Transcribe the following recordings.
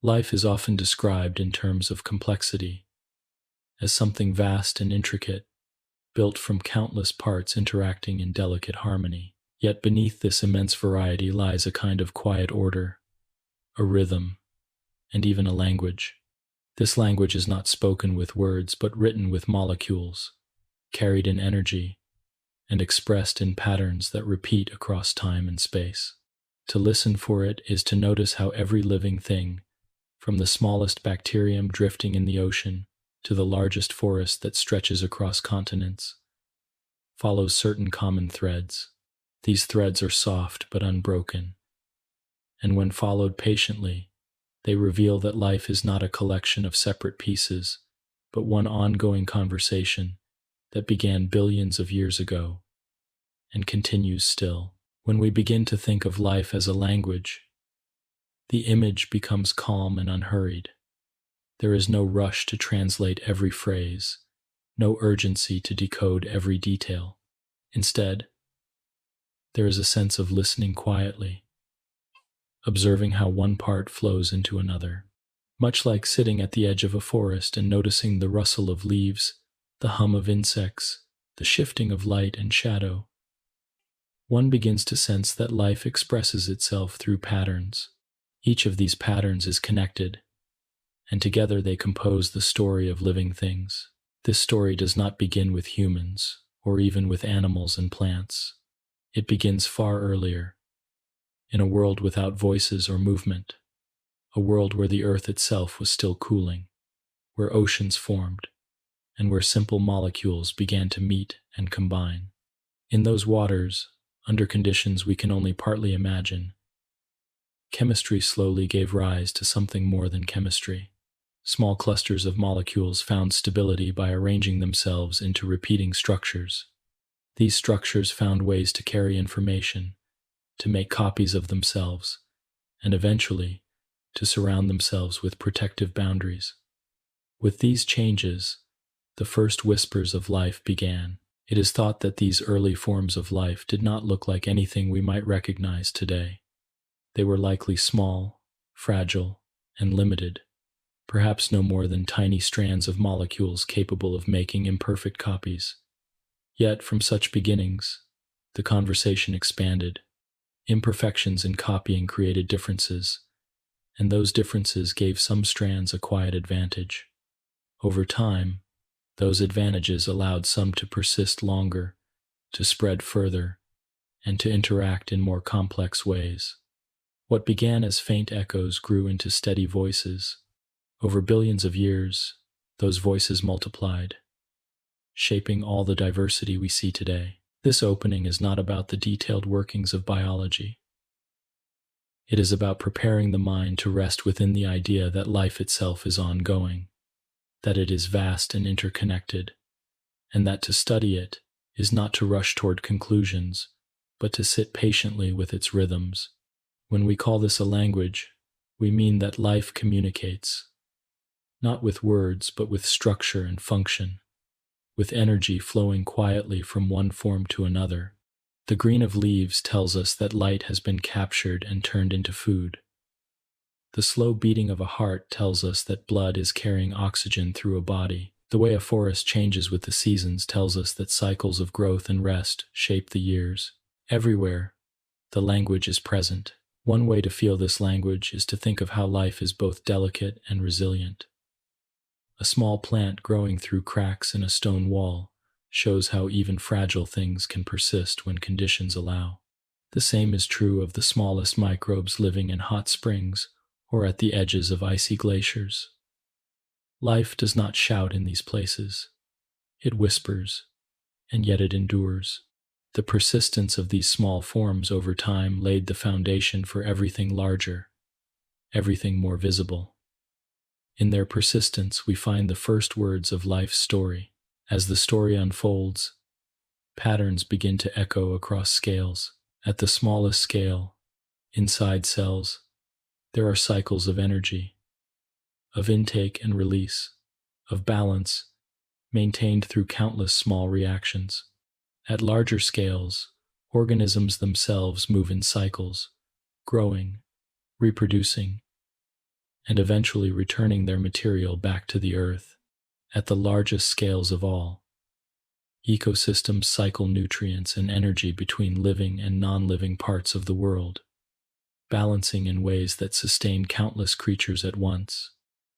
Life is often described in terms of complexity, as something vast and intricate, built from countless parts interacting in delicate harmony. Yet beneath this immense variety lies a kind of quiet order, a rhythm, and even a language. This language is not spoken with words but written with molecules, carried in energy, and expressed in patterns that repeat across time and space. To listen for it is to notice how every living thing, from the smallest bacterium drifting in the ocean to the largest forest that stretches across continents, follows certain common threads. These threads are soft but unbroken, and when followed patiently, they reveal that life is not a collection of separate pieces, but one ongoing conversation that began billions of years ago and continues still. When we begin to think of life as a language, the image becomes calm and unhurried. There is no rush to translate every phrase, no urgency to decode every detail. Instead, there is a sense of listening quietly, observing how one part flows into another. Much like sitting at the edge of a forest and noticing the rustle of leaves, the hum of insects, the shifting of light and shadow, one begins to sense that life expresses itself through patterns. Each of these patterns is connected, and together they compose the story of living things. This story does not begin with humans, or even with animals and plants. It begins far earlier, in a world without voices or movement, a world where the earth itself was still cooling, where oceans formed, and where simple molecules began to meet and combine. In those waters, under conditions we can only partly imagine, chemistry slowly gave rise to something more than chemistry. Small clusters of molecules found stability by arranging themselves into repeating structures. These structures found ways to carry information, to make copies of themselves, and eventually to surround themselves with protective boundaries. With these changes, the first whispers of life began. It is thought that these early forms of life did not look like anything we might recognize today. They were likely small, fragile, and limited, perhaps no more than tiny strands of molecules capable of making imperfect copies. Yet, from such beginnings, the conversation expanded. Imperfections in copying created differences, and those differences gave some strands a quiet advantage. Over time, those advantages allowed some to persist longer, to spread further, and to interact in more complex ways. What began as faint echoes grew into steady voices. Over billions of years, those voices multiplied, shaping all the diversity we see today. This opening is not about the detailed workings of biology. It is about preparing the mind to rest within the idea that life itself is ongoing, that it is vast and interconnected, and that to study it is not to rush toward conclusions, but to sit patiently with its rhythms. When we call this a language, we mean that life communicates, not with words, but with structure and function, with energy flowing quietly from one form to another. The green of leaves tells us that light has been captured and turned into food. The slow beating of a heart tells us that blood is carrying oxygen through a body. The way a forest changes with the seasons tells us that cycles of growth and rest shape the years. Everywhere, the language is present. One way to feel this language is to think of how life is both delicate and resilient. A small plant growing through cracks in a stone wall shows how even fragile things can persist when conditions allow. The same is true of the smallest microbes living in hot springs or at the edges of icy glaciers. Life does not shout in these places. It whispers, and yet it endures. The persistence of these small forms over time laid the foundation for everything larger, everything more visible. In their persistence, we find the first words of life's story. As the story unfolds, patterns begin to echo across scales. At the smallest scale, inside cells, there are cycles of energy, of intake and release, of balance, maintained through countless small reactions. At larger scales, organisms themselves move in cycles, growing, reproducing, and eventually returning their material back to the earth. At the largest scales of all, ecosystems cycle nutrients and energy between living and non-living parts of the world, balancing in ways that sustain countless creatures at once.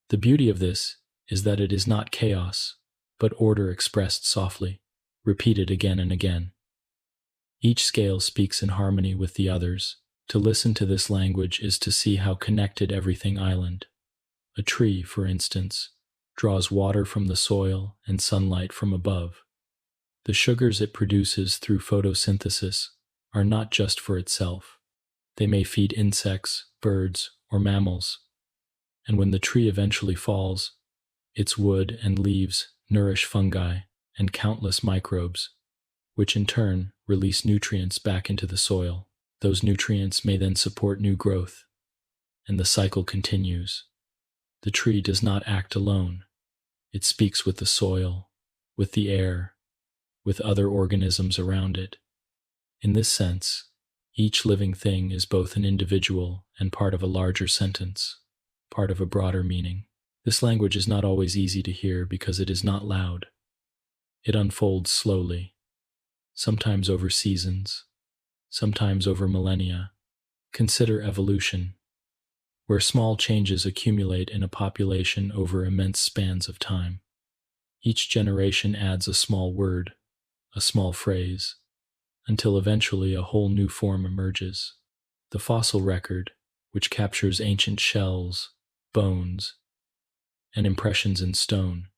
The beauty of this is that it is not chaos, but order expressed softly, repeated again and again. Each scale speaks in harmony with the others. To listen to this language is to see how connected everything island. A tree, for instance, draws water from the soil and sunlight from above. The sugars it produces through photosynthesis are not just for itself. They may feed insects, birds, or mammals. And when the tree eventually falls, its wood and leaves nourish fungi and countless microbes, which in turn release nutrients back into the soil. Those nutrients may then support new growth, and the cycle continues. The tree does not act alone. It speaks with the soil, with the air, with other organisms around it. In this sense, each living thing is both an individual and part of a larger sentence, part of a broader meaning. This language is not always easy to hear because it is not loud. It unfolds slowly, sometimes over seasons, sometimes over millennia. Consider evolution, where small changes accumulate in a population over immense spans of time. Each generation adds a small word, a small phrase, until eventually a whole new form emerges. The fossil record, which captures ancient shells, bones, and impressions in stone,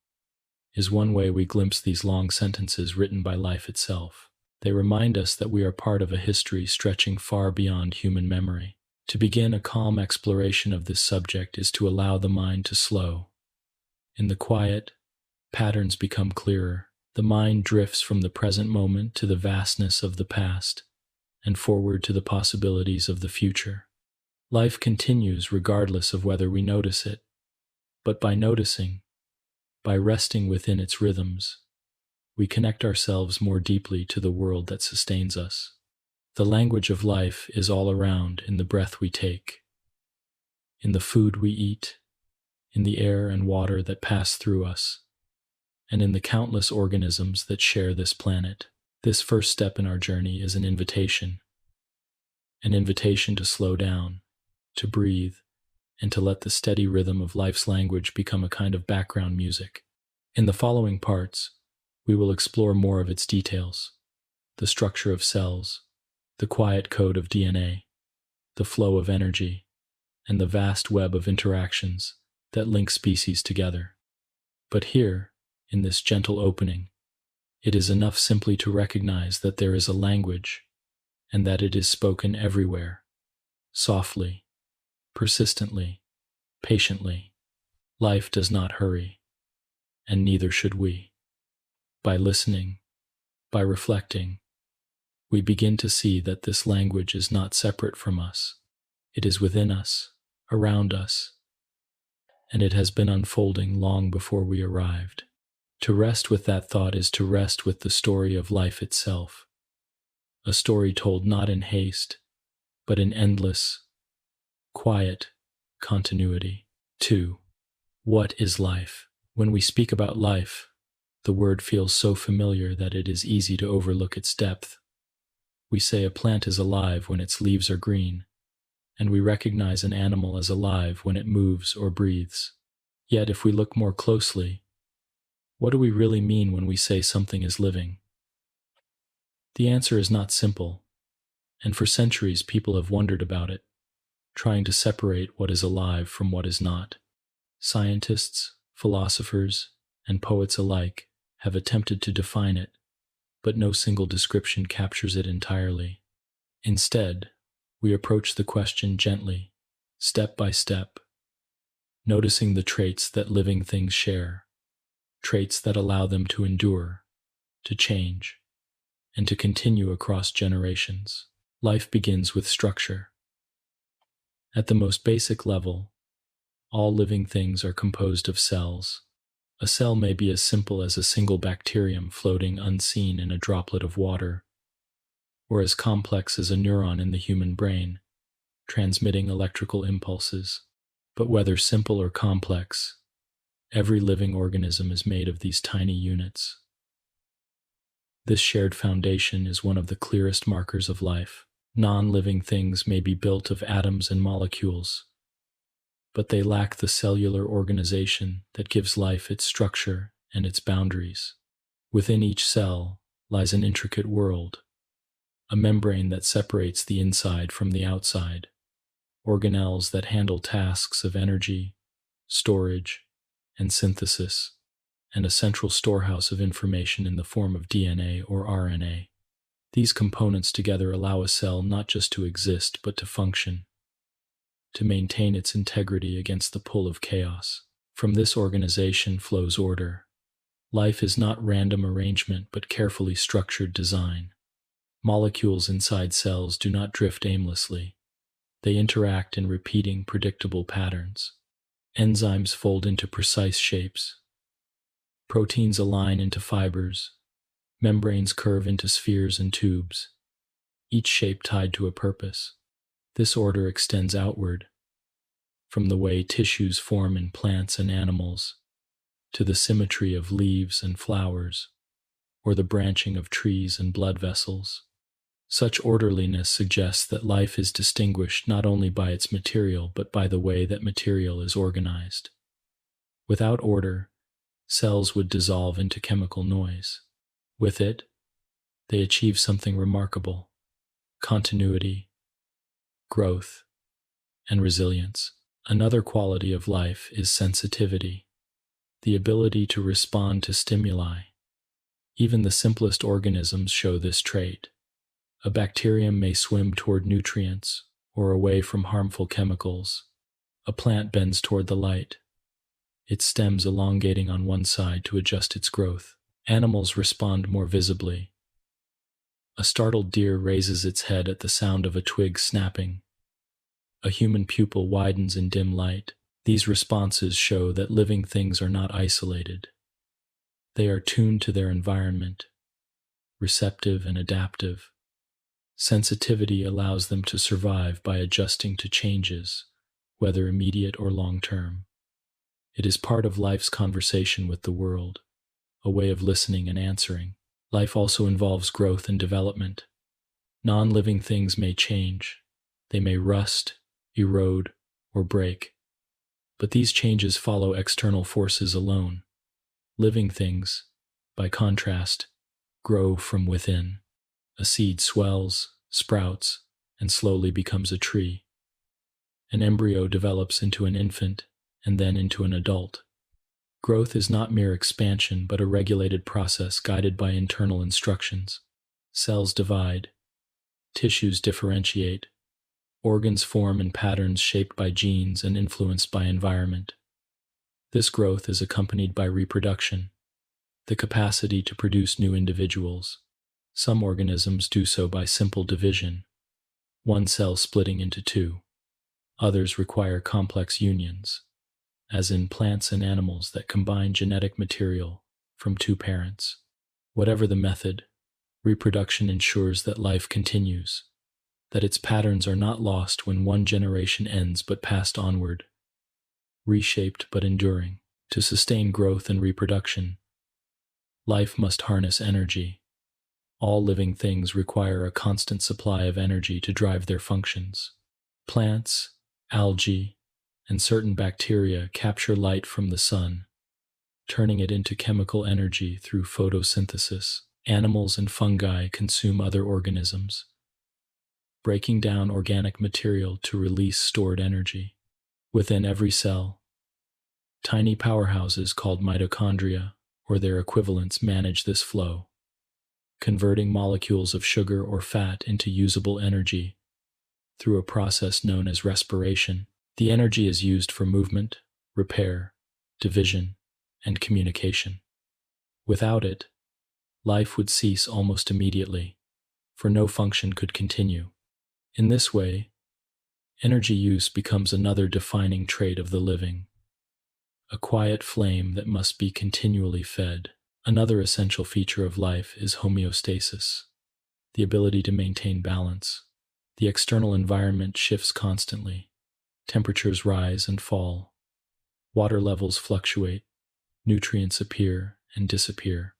is one way we glimpse these long sentences written by life itself. They remind us that we are part of a history stretching far beyond human memory. To begin a calm exploration of this subject is to allow the mind to slow. In the quiet, patterns become clearer. The mind drifts from the present moment to the vastness of the past, and forward to the possibilities of the future. Life continues regardless of whether we notice it, but by noticing, by resting within its rhythms, we connect ourselves more deeply to the world that sustains us. The language of life is all around in the breath we take, in the food we eat, in the air and water that pass through us, and in the countless organisms that share this planet. This first step in our journey is an invitation to slow down, to breathe, and to let the steady rhythm of life's language become a kind of background music. In the following parts, we will explore more of its details: the structure of cells, the quiet code of DNA, the flow of energy, and the vast web of interactions that link species together. But here, in this gentle opening, it is enough simply to recognize that there is a language, and that it is spoken everywhere, softly, persistently, patiently. Life does not hurry, and neither should we. By listening, by reflecting, we begin to see that this language is not separate from us. It is within us, around us, and it has been unfolding long before we arrived. To rest with that thought is to rest with the story of life itself, a story told not in haste, but in endless, quiet continuity. 2. What is life? When we speak about life, the word feels so familiar that it is easy to overlook its depth. We say a plant is alive when its leaves are green, and we recognize an animal as alive when it moves or breathes. Yet if we look more closely, what do we really mean when we say something is living? The answer is not simple, and for centuries people have wondered about it, trying to separate what is alive from what is not. Scientists, philosophers, and poets alike have attempted to define it, but no single description captures it entirely. Instead, we approach the question gently, step by step, noticing the traits that living things share, traits that allow them to endure, to change, and to continue across generations. Life begins with structure. At the most basic level, all living things are composed of cells. A cell may be as simple as a single bacterium floating unseen in a droplet of water, or as complex as a neuron in the human brain, transmitting electrical impulses. But whether simple or complex, every living organism is made of these tiny units. This shared foundation is one of the clearest markers of life. Non-living things may be built of atoms and molecules, but they lack the cellular organization that gives life its structure and its boundaries. Within each cell lies an intricate world, a membrane that separates the inside from the outside, organelles that handle tasks of energy, storage, and synthesis, and a central storehouse of information in the form of DNA or RNA. These components together allow a cell not just to exist but to function, to maintain its integrity against the pull of chaos. From this organization flows order. Life is not random arrangement but carefully structured design. Molecules inside cells do not drift aimlessly. They interact in repeating, predictable patterns. Enzymes fold into precise shapes. Proteins align into fibers. Membranes curve into spheres and tubes, each shape tied to a purpose. This order extends outward, from the way tissues form in plants and animals, to the symmetry of leaves and flowers, or the branching of trees and blood vessels. Such orderliness suggests that life is distinguished not only by its material but by the way that material is organized. Without order, cells would dissolve into chemical noise. With it, they achieve something remarkable: continuity, growth, and resilience. Another quality of life is sensitivity, the ability to respond to stimuli. Even the simplest organisms show this trait. A bacterium may swim toward nutrients or away from harmful chemicals. A plant bends toward the light, its stems elongating on one side to adjust its growth. Animals respond more visibly. A startled deer raises its head at the sound of a twig snapping. A human pupil widens in dim light. These responses show that living things are not isolated. They are tuned to their environment, receptive and adaptive. Sensitivity allows them to survive by adjusting to changes, whether immediate or long-term. It is part of life's conversation with the world, a way of listening and answering. Life also involves growth and development. Non-living things may change. They may rust, erode, or break. But these changes follow external forces alone. Living things, by contrast, grow from within. A seed swells, sprouts, and slowly becomes a tree. An embryo develops into an infant and then into an adult. Growth is not mere expansion, but a regulated process guided by internal instructions. Cells divide, tissues differentiate, organs form in patterns shaped by genes and influenced by environment. This growth is accompanied by reproduction, the capacity to produce new individuals. Some organisms do so by simple division, one cell splitting into two. Others require complex unions, as in plants and animals that combine genetic material from two parents. Whatever the method, reproduction ensures that life continues, that its patterns are not lost when one generation ends but passed onward, reshaped but enduring. To sustain growth and reproduction, life must harness energy. All living things require a constant supply of energy to drive their functions. Plants, algae, and certain bacteria capture light from the sun, turning it into chemical energy through photosynthesis. Animals and fungi consume other organisms, breaking down organic material to release stored energy. Within every cell, tiny powerhouses called mitochondria or their equivalents manage this flow, converting molecules of sugar or fat into usable energy through a process known as respiration. The energy is used for movement, repair, division, and communication. Without it, life would cease almost immediately, for no function could continue. In this way, energy use becomes another defining trait of the living, a quiet flame that must be continually fed. Another essential feature of life is homeostasis, the ability to maintain balance. The external environment shifts constantly. Temperatures rise and fall. Water levels fluctuate. Nutrients appear and disappear.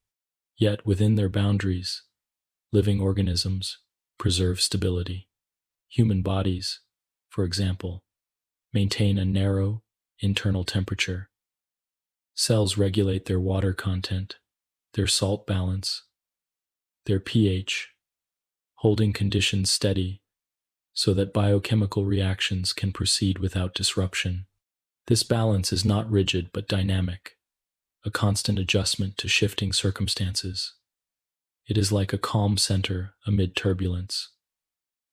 Yet within their boundaries, living organisms preserve stability. Human bodies, for example, maintain a narrow internal temperature. Cells regulate their water content, their salt balance, their pH, holding conditions steady so that biochemical reactions can proceed without disruption. This balance is not rigid but dynamic, a constant adjustment to shifting circumstances. It is like a calm center amid turbulence,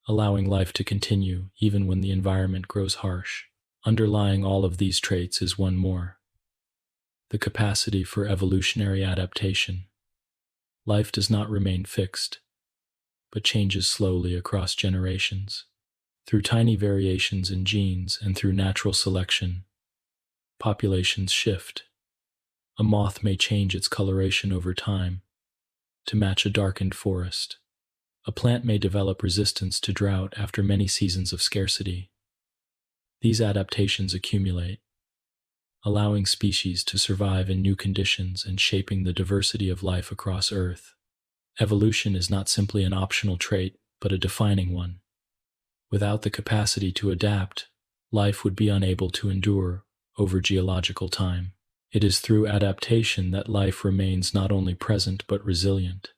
allowing life to continue even when the environment grows harsh. Underlying all of these traits is one more: the capacity for evolutionary adaptation. Life does not remain fixed, but changes slowly across generations. Through tiny variations in genes and through natural selection, populations shift. A moth may change its coloration over time to match a darkened forest. A plant may develop resistance to drought after many seasons of scarcity. These adaptations accumulate, allowing species to survive in new conditions and shaping the diversity of life across Earth. Evolution is not simply an optional trait, but a defining one. Without the capacity to adapt, life would be unable to endure over geological time. It is through adaptation that life remains not only present but resilient,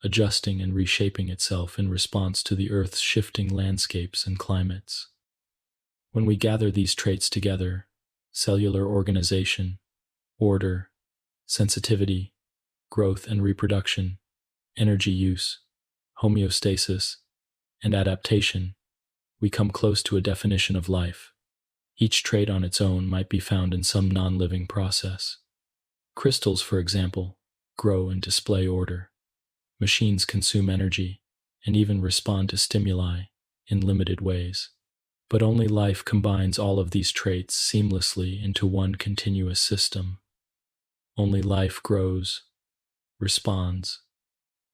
adjusting and reshaping itself in response to the Earth's shifting landscapes and climates. When we gather these traits together, cellular organization, order, sensitivity, growth and reproduction, energy use, homeostasis, and adaptation, we come close to a definition of life. Each trait on its own might be found in some non-living process. Crystals, for example, grow and display order. Machines consume energy and even respond to stimuli in limited ways. But only life combines all of these traits seamlessly into one continuous system. Only life grows, responds,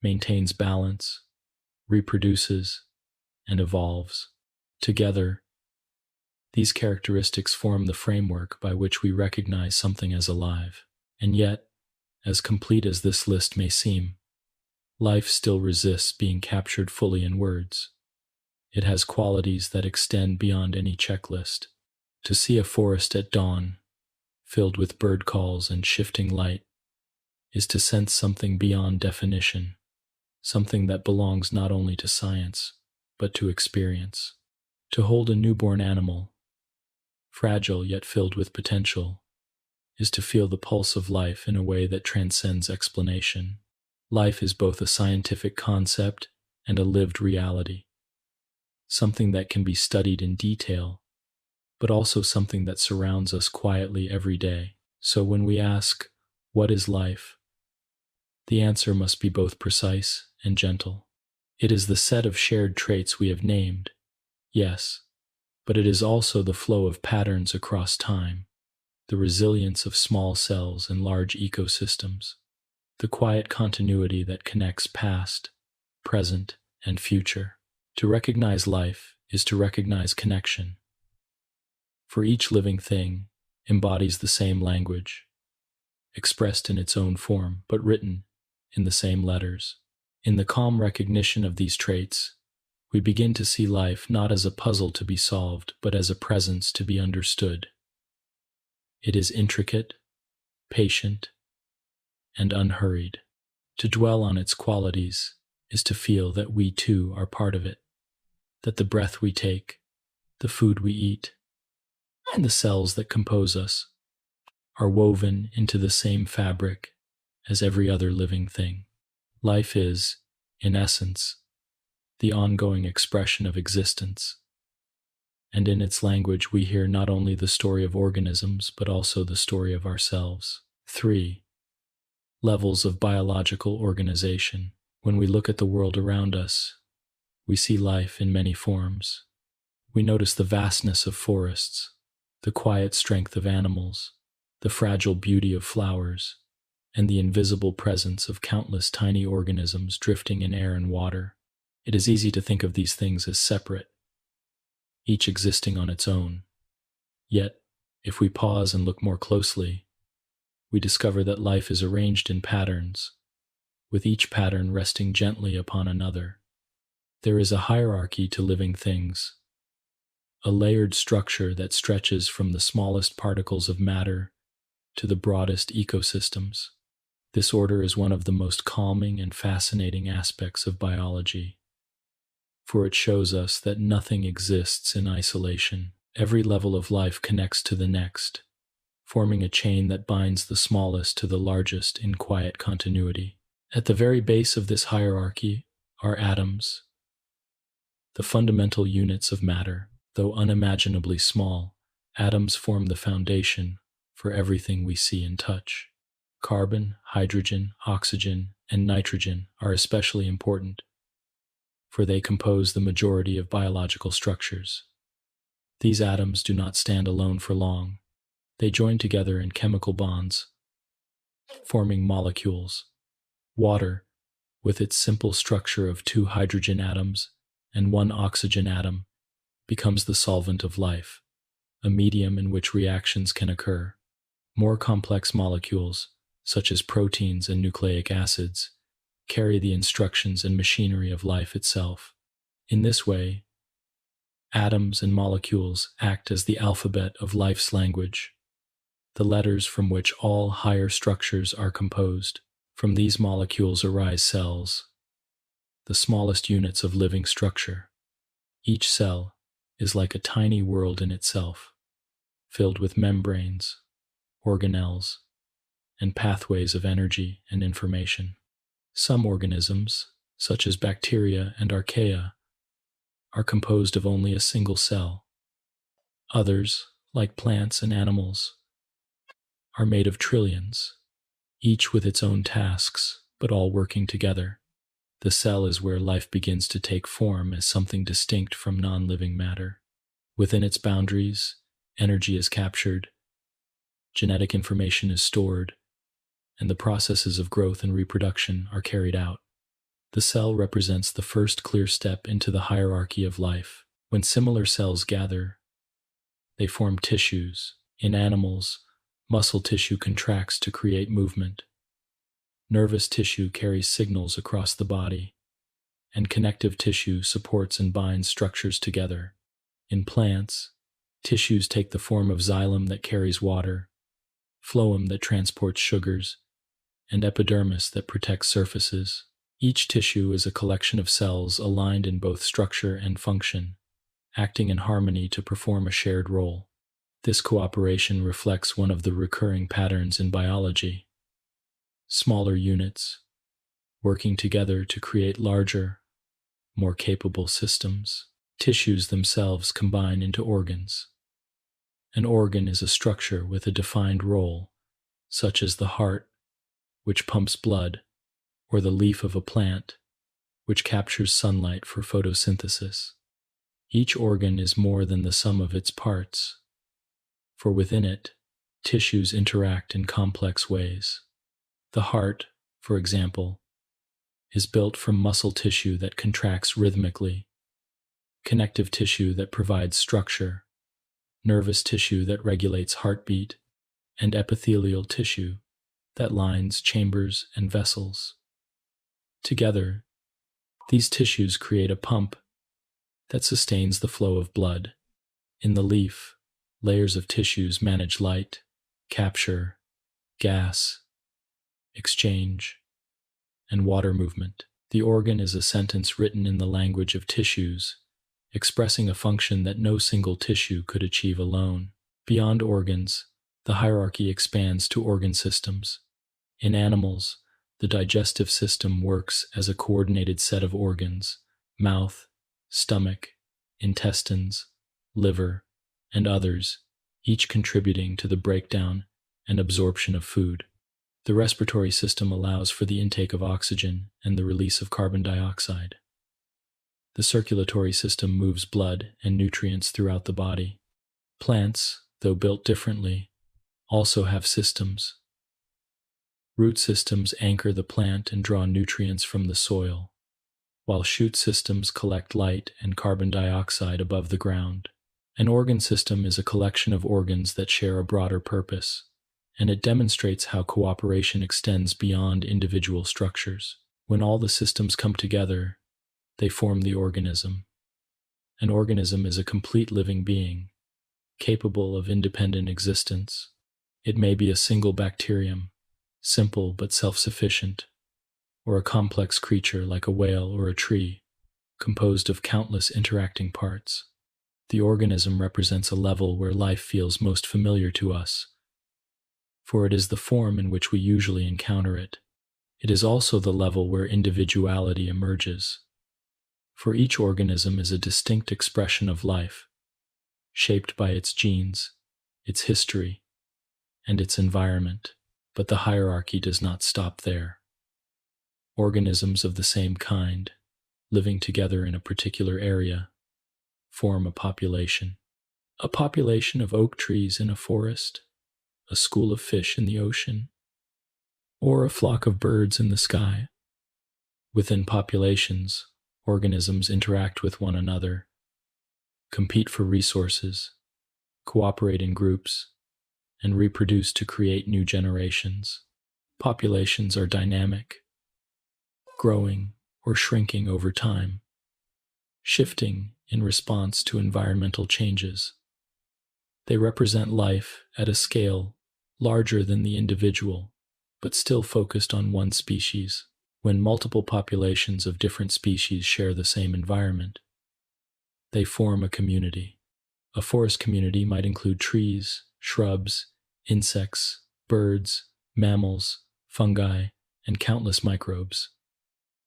maintains balance, reproduces, and evolves. Together, these characteristics form the framework by which we recognize something as alive. And yet, as complete as this list may seem, life still resists being captured fully in words. It has qualities that extend beyond any checklist. To see a forest at dawn, filled with bird calls and shifting light, is to sense something beyond definition, something that belongs not only to science, but to experience. To hold a newborn animal, fragile yet filled with potential, is to feel the pulse of life in a way that transcends explanation. Life is both a scientific concept and a lived reality, something that can be studied in detail, but also something that surrounds us quietly every day. So when we ask, "What is life?" the answer must be both precise and gentle. It is the set of shared traits we have named, yes, but it is also the flow of patterns across time, the resilience of small cells in large ecosystems, the quiet continuity that connects past, present, and future. To recognize life is to recognize connection. For each living thing embodies the same language, expressed in its own form, but written in the same letters. In the calm recognition of these traits, we begin to see life not as a puzzle to be solved, but as a presence to be understood. It is intricate, patient, and unhurried. To dwell on its qualities is to feel that we too are part of it, that the breath we take, the food we eat, and the cells that compose us are woven into the same fabric as every other living thing. Life is, in essence, the ongoing expression of existence, and in its language we hear not only the story of organisms, but also the story of ourselves. 3. Levels of biological organization. When we look at the world around us, we see life in many forms. We notice the vastness of forests, the quiet strength of animals, the fragile beauty of flowers, and the invisible presence of countless tiny organisms drifting in air and water. It is easy to think of these things as separate, each existing on its own. Yet, if we pause and look more closely, we discover that life is arranged in patterns, with each pattern resting gently upon another. There is a hierarchy to living things, a layered structure that stretches from the smallest particles of matter to the broadest ecosystems. This order is one of the most calming and fascinating aspects of biology, for it shows us that nothing exists in isolation. Every level of life connects to the next, forming a chain that binds the smallest to the largest in quiet continuity. At the very base of this hierarchy are atoms, the fundamental units of matter. Though unimaginably small, atoms form the foundation for everything we see and touch. Carbon, hydrogen, oxygen, and nitrogen are especially important, for they compose the majority of biological structures. These atoms do not stand alone for long. They join together in chemical bonds, forming molecules. Water, with its simple structure of 2 hydrogen atoms and 1 oxygen atom, becomes the solvent of life, a medium in which reactions can occur. More complex molecules, such as proteins and nucleic acids, carry the instructions and machinery of life itself. In this way, atoms and molecules act as the alphabet of life's language, the letters from which all higher structures are composed. From these molecules arise cells, the smallest units of living structure. Each cell is like a tiny world in itself, filled with membranes, organelles, and pathways of energy and information. Some organisms, such as bacteria and archaea, are composed of only a single cell. Others, like plants and animals, are made of trillions, each with its own tasks, but all working together. The cell is where life begins to take form as something distinct from non-living matter. Within its boundaries, energy is captured, genetic information is stored, and the processes of growth and reproduction are carried out. The cell represents the first clear step into the hierarchy of life. When similar cells gather, they form tissues. In animals, muscle tissue contracts to create movement. Nervous tissue carries signals across the body, and connective tissue supports and binds structures together. In plants, tissues take the form of xylem that carries water, phloem that transports sugars, and epidermis that protects surfaces. Each tissue is a collection of cells aligned in both structure and function, acting in harmony to perform a shared role. This cooperation reflects one of the recurring patterns in biology. Smaller units, working together to create larger, more capable systems. Tissues themselves combine into organs. An organ is a structure with a defined role, such as the heart, which pumps blood, or the leaf of a plant, which captures sunlight for photosynthesis. Each organ is more than the sum of its parts, for within it, tissues interact in complex ways. The heart, for example, is built from muscle tissue that contracts rhythmically, connective tissue that provides structure, nervous tissue that regulates heartbeat, and epithelial tissue that lines chambers and vessels. Together, these tissues create a pump that sustains the flow of blood. In the leaf, layers of tissues manage light, capture, gas, exchange, and water movement. The organ is a sentence written in the language of tissues, expressing a function that no single tissue could achieve alone. Beyond organs, the hierarchy expands to organ systems. In animals, the digestive system works as a coordinated set of organs: mouth, stomach, intestines, liver, and others, each contributing to the breakdown and absorption of food. The respiratory system allows for the intake of oxygen and the release of carbon dioxide. The circulatory system moves blood and nutrients throughout the body. Plants, though built differently, also have systems. Root systems anchor the plant and draw nutrients from the soil, while shoot systems collect light and carbon dioxide above the ground. An organ system is a collection of organs that share a broader purpose, and it demonstrates how cooperation extends beyond individual structures. When all the systems come together, they form the organism. An organism is a complete living being, capable of independent existence. It may be a single bacterium, simple but self-sufficient, or a complex creature like a whale or a tree, composed of countless interacting parts. The organism represents a level where life feels most familiar to us, for it is the form in which we usually encounter it. It is also the level where individuality emerges, for each organism is a distinct expression of life, shaped by its genes, its history, and its environment. But the hierarchy does not stop there. Organisms of the same kind, living together in a particular area, form a population. A population of oak trees in a forest, a school of fish in the ocean, or a flock of birds in the sky. Within populations, organisms interact with one another, compete for resources, cooperate in groups, and reproduce to create new generations. Populations are dynamic, growing or shrinking over time, shifting in response to environmental changes. They represent life at a scale larger than the individual, but still focused on one species. When multiple populations of different species share the same environment, they form a community. A forest community might include trees, shrubs, insects, birds, mammals, fungi, and countless microbes.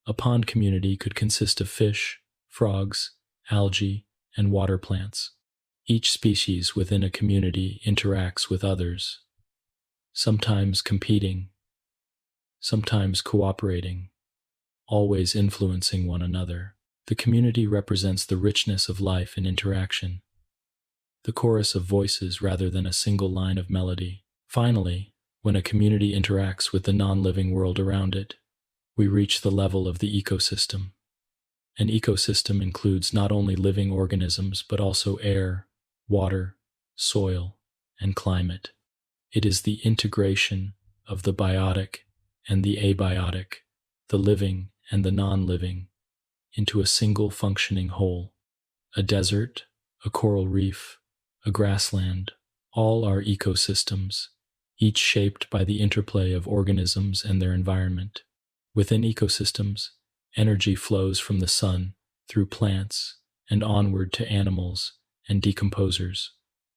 A pond community could consist of fish, frogs, algae, and water plants. Each species within a community interacts with others, sometimes competing, sometimes cooperating, always influencing one another. The community represents the richness of life and interaction, the chorus of voices rather than a single line of melody. Finally, when a community interacts with the non-living world around it, we reach the level of the ecosystem. An ecosystem includes not only living organisms but also air, water, soil, and climate. It is the integration of the biotic and the abiotic, the living and the non-living, into a single functioning whole. A desert, a coral reef, a grassland, all are ecosystems, each shaped by the interplay of organisms and their environment. Within ecosystems, energy flows from the sun through plants and onward to animals and decomposers,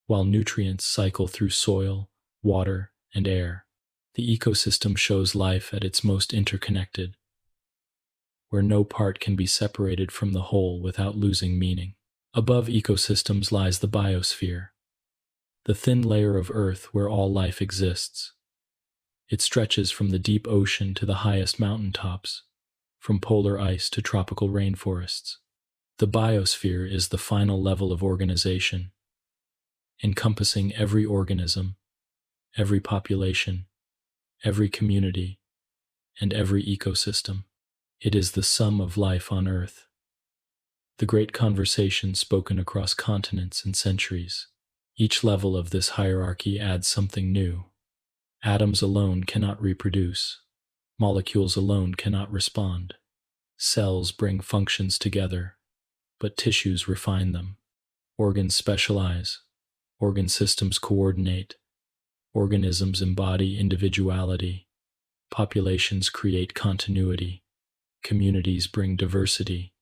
while nutrients cycle through soil, water, and air. The ecosystem shows life at its most interconnected, where no part can be separated from the whole without losing meaning. Above ecosystems lies the biosphere, the thin layer of Earth where all life exists. It stretches from the deep ocean to the highest mountaintops, from polar ice to tropical rainforests. The biosphere is the final level of organization, encompassing every organism, every population, every community, and every ecosystem. It is the sum of life on Earth, the great conversation spoken across continents and centuries. Each level of this hierarchy adds something new. Atoms alone cannot reproduce. Molecules alone cannot respond. Cells bring functions together, but tissues refine them. Organs specialize. Organ systems coordinate. Organisms embody individuality. Populations create continuity. Communities bring diversity.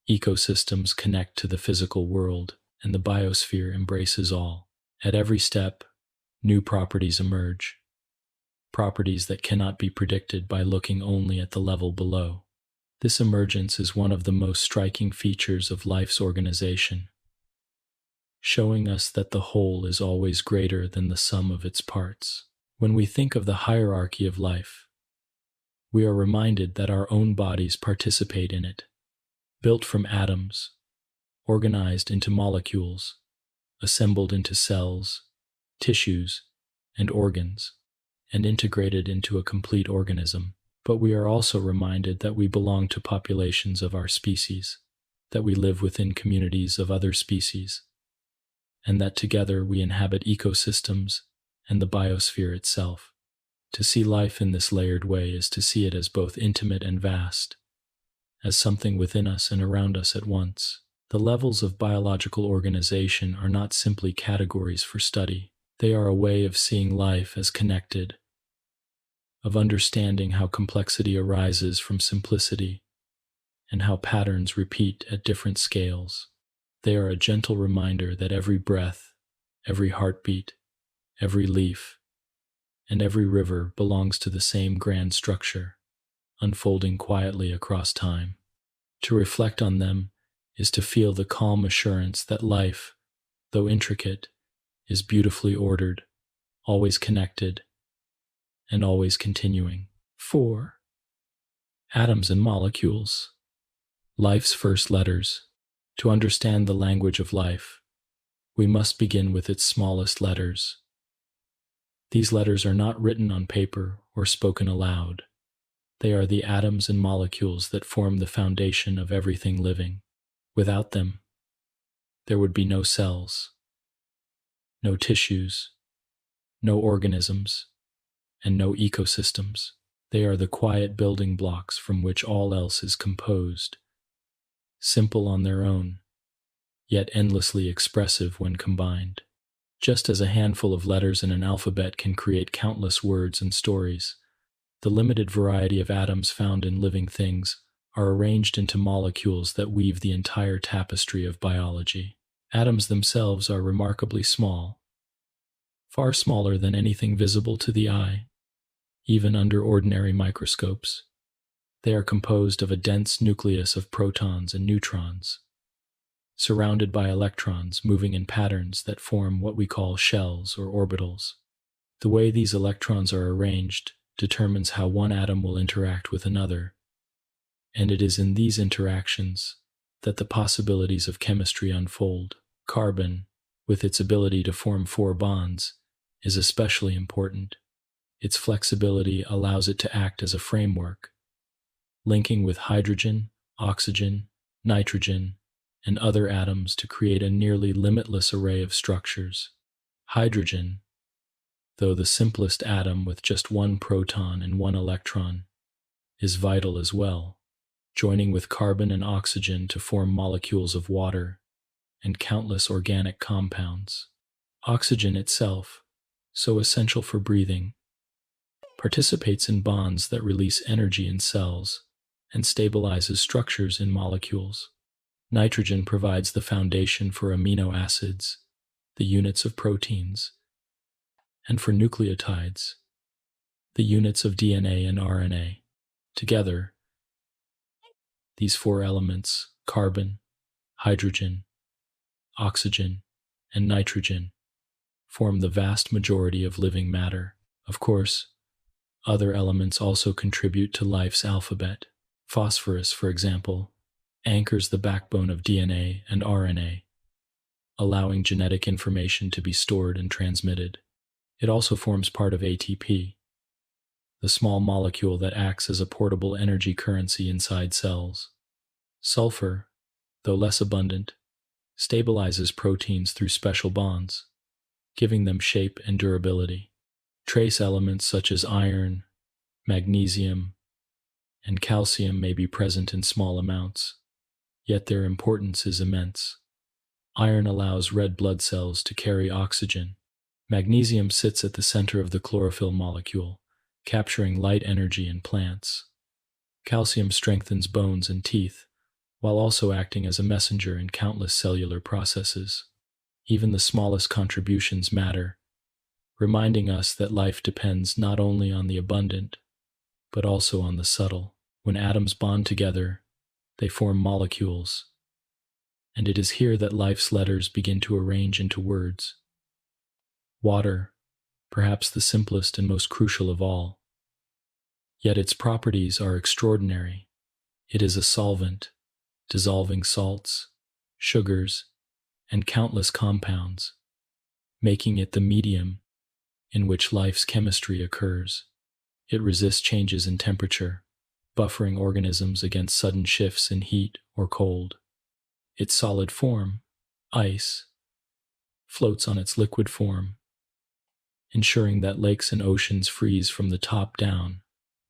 Ecosystems connect to the physical world, and the biosphere embraces all. At every step, new properties emerge. Properties that cannot be predicted by looking only at the level below. This emergence is one of the most striking features of life's organization, showing us that the whole is always greater than the sum of its parts. When we think of the hierarchy of life, we are reminded that our own bodies participate in it, built from atoms, organized into molecules, assembled into cells, tissues, and organs, and integrated into a complete organism. But we are also reminded that we belong to populations of our species, that we live within communities of other species, and that together we inhabit ecosystems and the biosphere itself. To see life in this layered way is to see it as both intimate and vast, as something within us and around us at once. The levels of biological organization are not simply categories for study. They are a way of seeing life as connected, of understanding how complexity arises from simplicity, and how patterns repeat at different scales. They are a gentle reminder that every breath, every heartbeat, every leaf, and every river belongs to the same grand structure, unfolding quietly across time. To reflect on them is to feel the calm assurance that life, though intricate, is beautifully ordered, always connected, and always continuing. 4. Atoms and molecules. Life's first letters. To understand the language of life, we must begin with its smallest letters. These letters are not written on paper or spoken aloud. They are the atoms and molecules that form the foundation of everything living. Without them, there would be no cells, no tissues, no organisms, and no ecosystems. They are the quiet building blocks from which all else is composed, simple on their own, yet endlessly expressive when combined. Just as a handful of letters in an alphabet can create countless words and stories, the limited variety of atoms found in living things are arranged into molecules that weave the entire tapestry of biology. Atoms themselves are remarkably small, far smaller than anything visible to the eye, even under ordinary microscopes. They are composed of a dense nucleus of protons and neutrons, surrounded by electrons moving in patterns that form what we call shells or orbitals. The way these electrons are arranged determines how one atom will interact with another, and it is in these interactions that the possibilities of chemistry unfold. Carbon, with its ability to form 4 bonds, is especially important. Its flexibility allows it to act as a framework, linking with hydrogen, oxygen, nitrogen, and other atoms to create a nearly limitless array of structures. Hydrogen, though the simplest atom with just 1 proton and 1 electron, is vital as well, joining with carbon and oxygen to form molecules of water and countless organic compounds. Oxygen itself, so essential for breathing, participates in bonds that release energy in cells and stabilizes structures in molecules. Nitrogen provides the foundation for amino acids, the units of proteins, and for nucleotides, the units of DNA and RNA. Together, these 4 elements, carbon, hydrogen, oxygen, and nitrogen, form the vast majority of living matter. Of course, other elements also contribute to life's alphabet. Phosphorus, for example, anchors the backbone of DNA and RNA, allowing genetic information to be stored and transmitted. It also forms part of ATP, the small molecule that acts as a portable energy currency inside cells. Sulfur, though less abundant, stabilizes proteins through special bonds, giving them shape and durability. Trace elements such as iron, magnesium, and calcium may be present in small amounts, yet their importance is immense. Iron allows red blood cells to carry oxygen. Magnesium sits at the center of the chlorophyll molecule, capturing light energy in plants. Calcium strengthens bones and teeth, while also acting as a messenger in countless cellular processes. Even the smallest contributions matter, reminding us that life depends not only on the abundant, but also on the subtle. When atoms bond together, they form molecules, and it is here that life's letters begin to arrange into words. Water, perhaps the simplest and most crucial of all. Yet its properties are extraordinary. It is a solvent, dissolving salts, sugars, and countless compounds, making it the medium in which life's chemistry occurs. It resists changes in temperature, buffering organisms against sudden shifts in heat or cold. Its solid form, ice, floats on its liquid form, ensuring that lakes and oceans freeze from the top down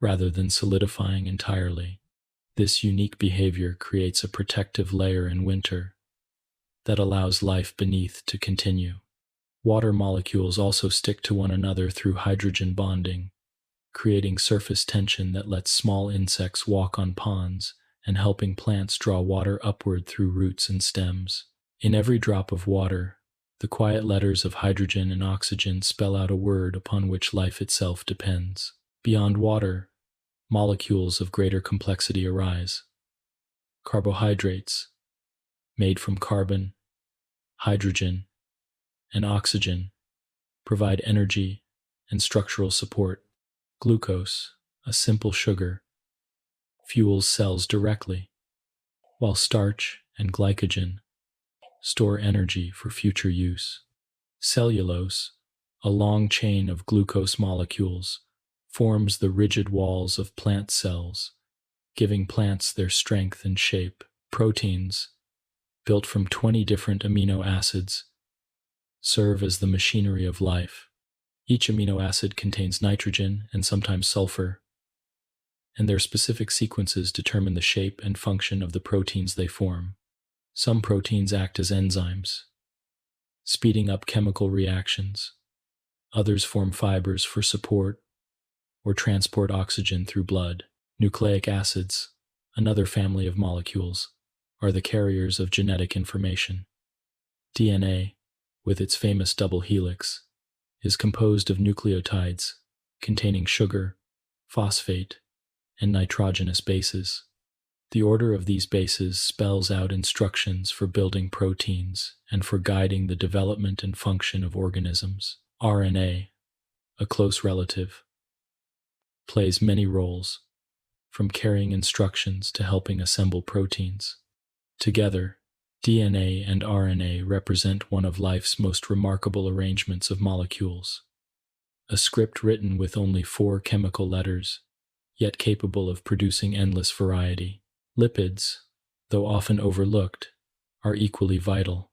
rather than solidifying entirely. This unique behavior creates a protective layer in winter that allows life beneath to continue. Water molecules also stick to one another through hydrogen bonding, creating surface tension that lets small insects walk on ponds and helping plants draw water upward through roots and stems. In every drop of water, the quiet letters of hydrogen and oxygen spell out a word upon which life itself depends. Beyond water, molecules of greater complexity arise. Carbohydrates, made from carbon, hydrogen, and oxygen, provide energy and structural support. Glucose, a simple sugar, fuels cells directly, while starch and glycogen store energy for future use. Cellulose, a long chain of glucose molecules, forms the rigid walls of plant cells, giving plants their strength and shape. Proteins, built from 20 different amino acids, serve as the machinery of life. Each amino acid contains nitrogen and sometimes sulfur, and their specific sequences determine the shape and function of the proteins they form. Some proteins act as enzymes, speeding up chemical reactions. Others form fibers for support or transport oxygen through blood. Nucleic acids, another family of molecules, are the carriers of genetic information. DNA, with its famous double helix, is composed of nucleotides containing sugar, phosphate, and nitrogenous bases. The order of these bases spells out instructions for building proteins and for guiding the development and function of organisms. RNA, a close relative, plays many roles, from carrying instructions to helping assemble proteins. Together, DNA and RNA represent one of life's most remarkable arrangements of molecules, a script written with only 4 chemical letters, yet capable of producing endless variety. Lipids, though often overlooked, are equally vital.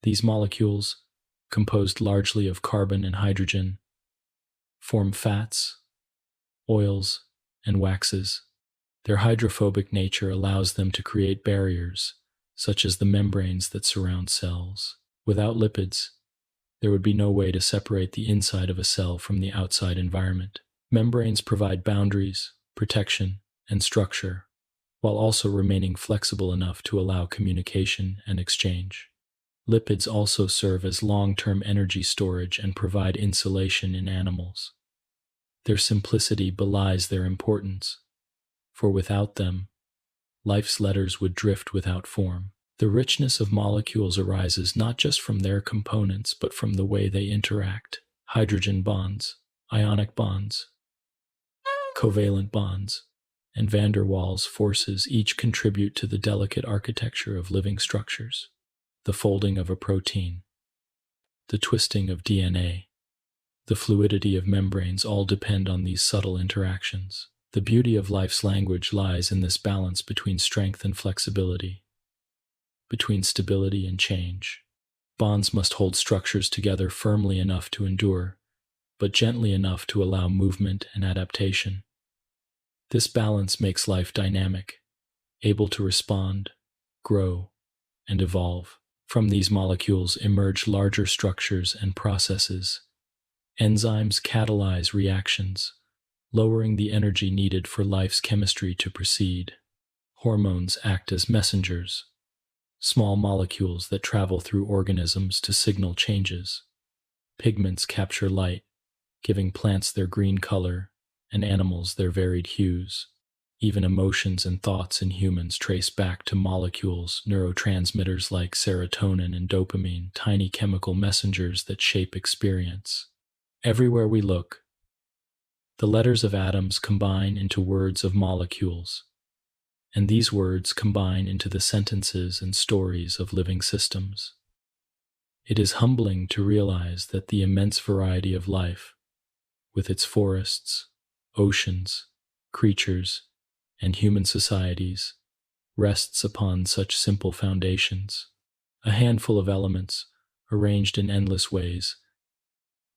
These molecules, composed largely of carbon and hydrogen, form fats, oils, and waxes. Their hydrophobic nature allows them to create barriers, such as the membranes that surround cells. Without lipids, there would be no way to separate the inside of a cell from the outside environment. Membranes provide boundaries, protection, and structure, while also remaining flexible enough to allow communication and exchange. Lipids also serve as long-term energy storage and provide insulation in animals. Their simplicity belies their importance, for without them, life's letters would drift without form. The richness of molecules arises not just from their components, but from the way they interact. Hydrogen bonds, ionic bonds, covalent bonds, and van der Waals forces each contribute to the delicate architecture of living structures. The folding of a protein, the twisting of DNA, the fluidity of membranes all depend on these subtle interactions. The beauty of life's language lies in this balance between strength and flexibility, between stability and change. Bonds must hold structures together firmly enough to endure, but gently enough to allow movement and adaptation. This balance makes life dynamic, able to respond, grow, and evolve. From these molecules emerge larger structures and processes. Enzymes catalyze reactions, lowering the energy needed for life's chemistry to proceed. Hormones act as messengers, small molecules that travel through organisms to signal changes. Pigments capture light, giving plants their green color and animals their varied hues. Even emotions and thoughts in humans trace back to molecules, neurotransmitters like serotonin and dopamine, tiny chemical messengers that shape experience. Everywhere we look, the letters of atoms combine into words of molecules, and these words combine into the sentences and stories of living systems. It is humbling to realize that the immense variety of life, with its forests, oceans, creatures, and human societies, rests upon such simple foundations. A handful of elements, arranged in endless ways,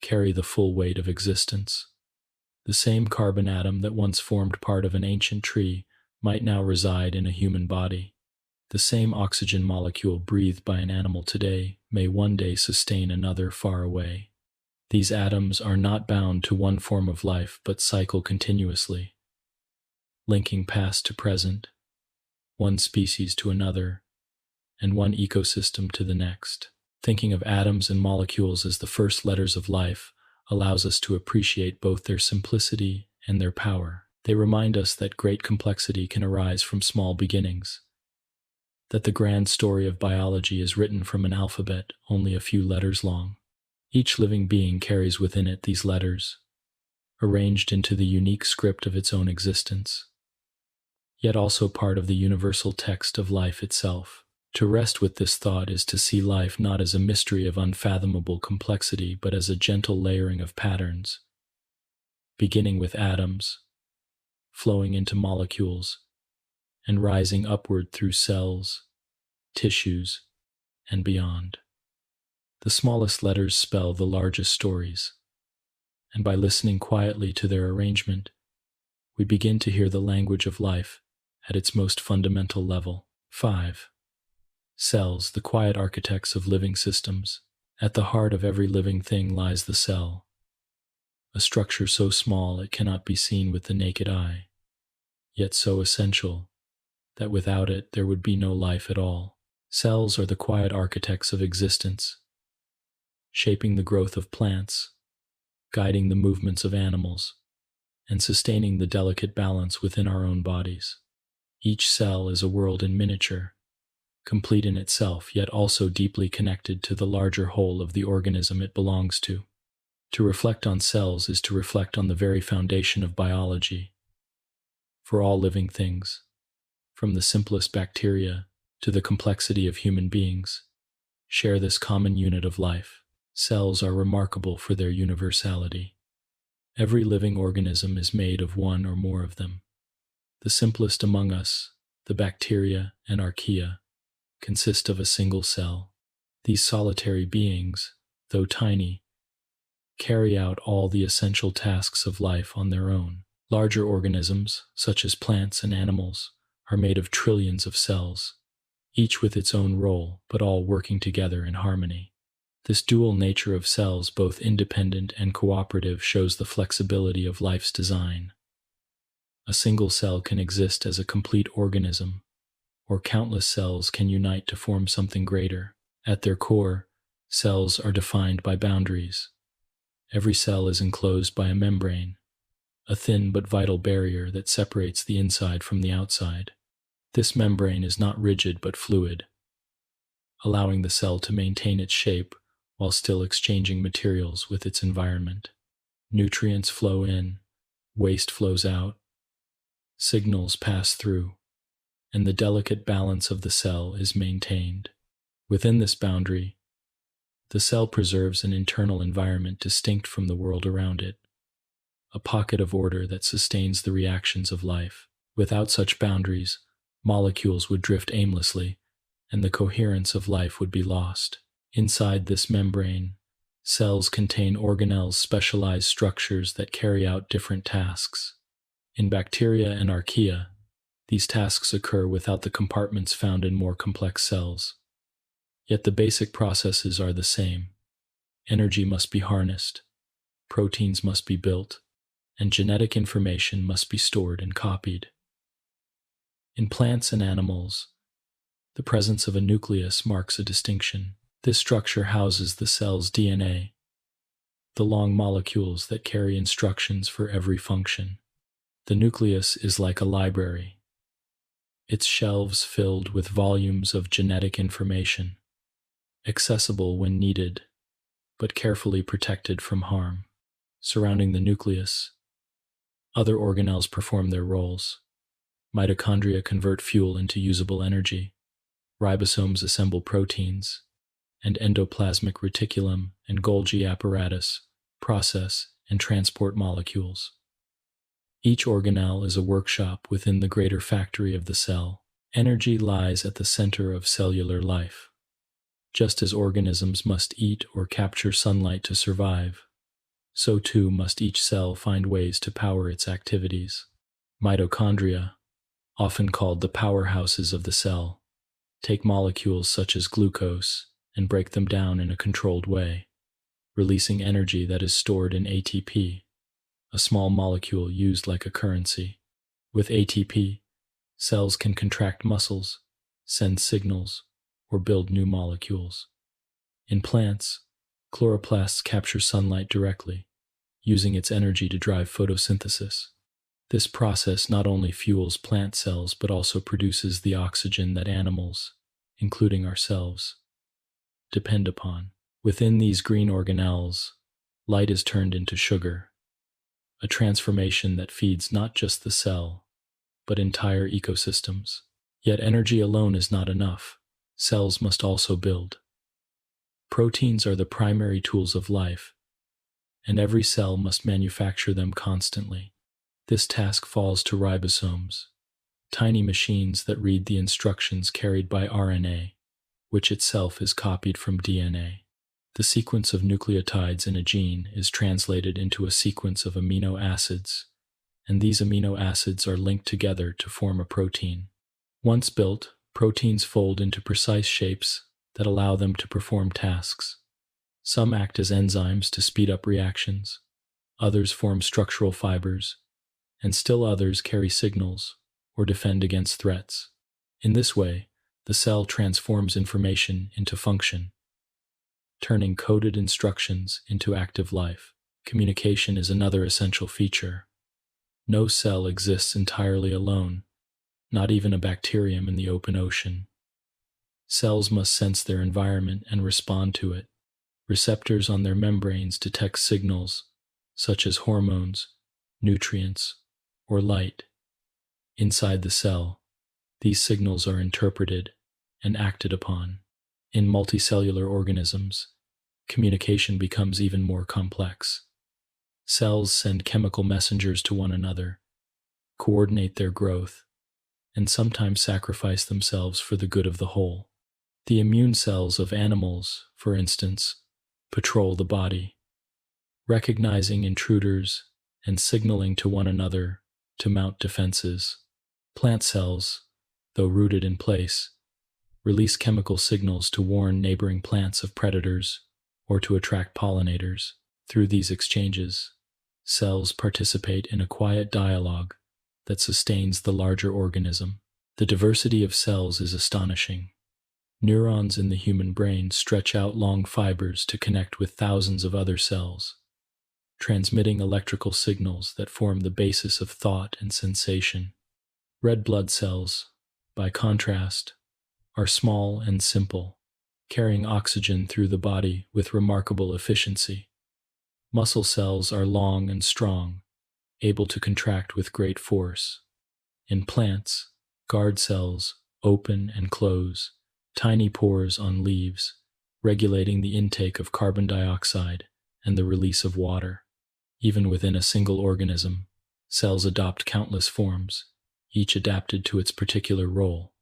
carry the full weight of existence. The same carbon atom that once formed part of an ancient tree might now reside in a human body. The same oxygen molecule breathed by an animal today may one day sustain another far away. These atoms are not bound to one form of life but cycle continuously, linking past to present, one species to another, and one ecosystem to the next. Thinking of atoms and molecules as the first letters of life allows us to appreciate both their simplicity and their power. They remind us that great complexity can arise from small beginnings, that the grand story of biology is written from an alphabet only a few letters long. Each living being carries within it these letters, arranged into the unique script of its own existence, yet also part of the universal text of life itself. To rest with this thought is to see life not as a mystery of unfathomable complexity, but as a gentle layering of patterns, beginning with atoms, flowing into molecules, and rising upward through cells, tissues, and beyond. The smallest letters spell the largest stories, and by listening quietly to their arrangement, we begin to hear the language of life at its most fundamental level. 5. Cells, the quiet architects of living systems. At the heart of every living thing lies the cell, a structure so small it cannot be seen with the naked eye, yet so essential that without it there would be no life at all. Cells are the quiet architects of existence, shaping the growth of plants, guiding the movements of animals, and sustaining the delicate balance within our own bodies. Each cell is a world in miniature, complete in itself, yet also deeply connected to the larger whole of the organism it belongs to. To reflect on cells is to reflect on the very foundation of biology. For all living things, from the simplest bacteria to the complexity of human beings, share this common unit of life. Cells are remarkable for their universality. Every living organism is made of one or more of them. The simplest among us, the bacteria and archaea, consist of a single cell. These solitary beings, though tiny, carry out all the essential tasks of life on their own. Larger organisms, such as plants and animals, are made of trillions of cells, each with its own role, but all working together in harmony. This dual nature of cells, both independent and cooperative, shows the flexibility of life's design. A single cell can exist as a complete organism, or countless cells can unite to form something greater. At their core, cells are defined by boundaries. Every cell is enclosed by a membrane, a thin but vital barrier that separates the inside from the outside. This membrane is not rigid but fluid, allowing the cell to maintain its shape while still exchanging materials with its environment. Nutrients flow in, waste flows out, signals pass through, and the delicate balance of the cell is maintained. Within this boundary, the cell preserves an internal environment distinct from the world around it, a pocket of order that sustains the reactions of life. Without such boundaries, molecules would drift aimlessly, and the coherence of life would be lost. Inside this membrane, cells contain organelles, specialized structures that carry out different tasks. In bacteria and archaea, these tasks occur without the compartments found in more complex cells. Yet the basic processes are the same. Energy must be harnessed, proteins must be built, and genetic information must be stored and copied. In plants and animals, the presence of a nucleus marks a distinction. This structure houses the cell's DNA, the long molecules that carry instructions for every function. The nucleus is like a library, its shelves filled with volumes of genetic information, accessible when needed, but carefully protected from harm. Surrounding the nucleus, other organelles perform their roles. Mitochondria convert fuel into usable energy, ribosomes assemble proteins, and endoplasmic reticulum and Golgi apparatus process and transport molecules. Each organelle is a workshop within the greater factory of the cell. Energy lies at the center of cellular life. Just as organisms must eat or capture sunlight to survive, so too must each cell find ways to power its activities. Mitochondria, often called the powerhouses of the cell, take molecules such as glucose and break them down in a controlled way, releasing energy that is stored in ATP, a small molecule used like a currency. With ATP, cells can contract muscles, send signals, or build new molecules. In plants, chloroplasts capture sunlight directly, using its energy to drive photosynthesis. This process not only fuels plant cells but also produces the oxygen that animals, including ourselves, depend upon. Within these green organelles, light is turned into sugar, a transformation that feeds not just the cell, but entire ecosystems. Yet energy alone is not enough. Cells must also build. Proteins are the primary tools of life, and every cell must manufacture them constantly. This task falls to ribosomes, tiny machines that read the instructions carried by RNA, which itself is copied from DNA. The sequence of nucleotides in a gene is translated into a sequence of amino acids, and these amino acids are linked together to form a protein. Once built, proteins fold into precise shapes that allow them to perform tasks. Some act as enzymes to speed up reactions, others form structural fibers, and still others carry signals or defend against threats. In this way, the cell transforms information into function, turning coded instructions into active life. Communication is another essential feature. No cell exists entirely alone, not even a bacterium in the open ocean. Cells must sense their environment and respond to it. Receptors on their membranes detect signals, such as hormones, nutrients, or light. Inside the cell, these signals are interpreted and acted upon. In multicellular organisms, communication becomes even more complex. Cells send chemical messengers to one another, coordinate their growth, and sometimes sacrifice themselves for the good of the whole. The immune cells of animals, for instance, patrol the body, recognizing intruders and signaling to one another to mount defenses. Plant cells, though rooted in place, release chemical signals to warn neighboring plants of predators or to attract pollinators. Through these exchanges, cells participate in a quiet dialogue that sustains the larger organism. The diversity of cells is astonishing. Neurons in the human brain stretch out long fibers to connect with thousands of other cells, transmitting electrical signals that form the basis of thought and sensation. Red blood cells, by contrast, are small and simple, carrying oxygen through the body with remarkable efficiency. Muscle cells are long and strong, able to contract with great force. In plants, guard cells open and close, tiny pores on leaves, regulating the intake of carbon dioxide and the release of water. Even within a single organism, cells adopt countless forms, each adapted to its particular role,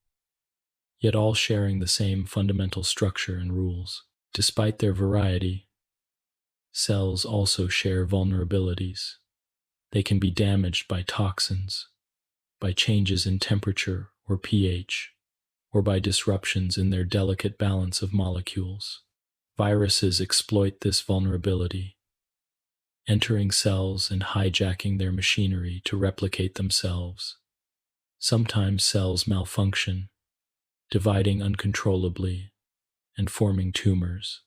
yet all sharing the same fundamental structure and rules. Despite their variety, cells also share vulnerabilities. They can be damaged by toxins, by changes in temperature or pH, or by disruptions in their delicate balance of molecules. Viruses exploit this vulnerability, entering cells and hijacking their machinery to replicate themselves. Sometimes cells malfunction, dividing uncontrollably and forming tumors.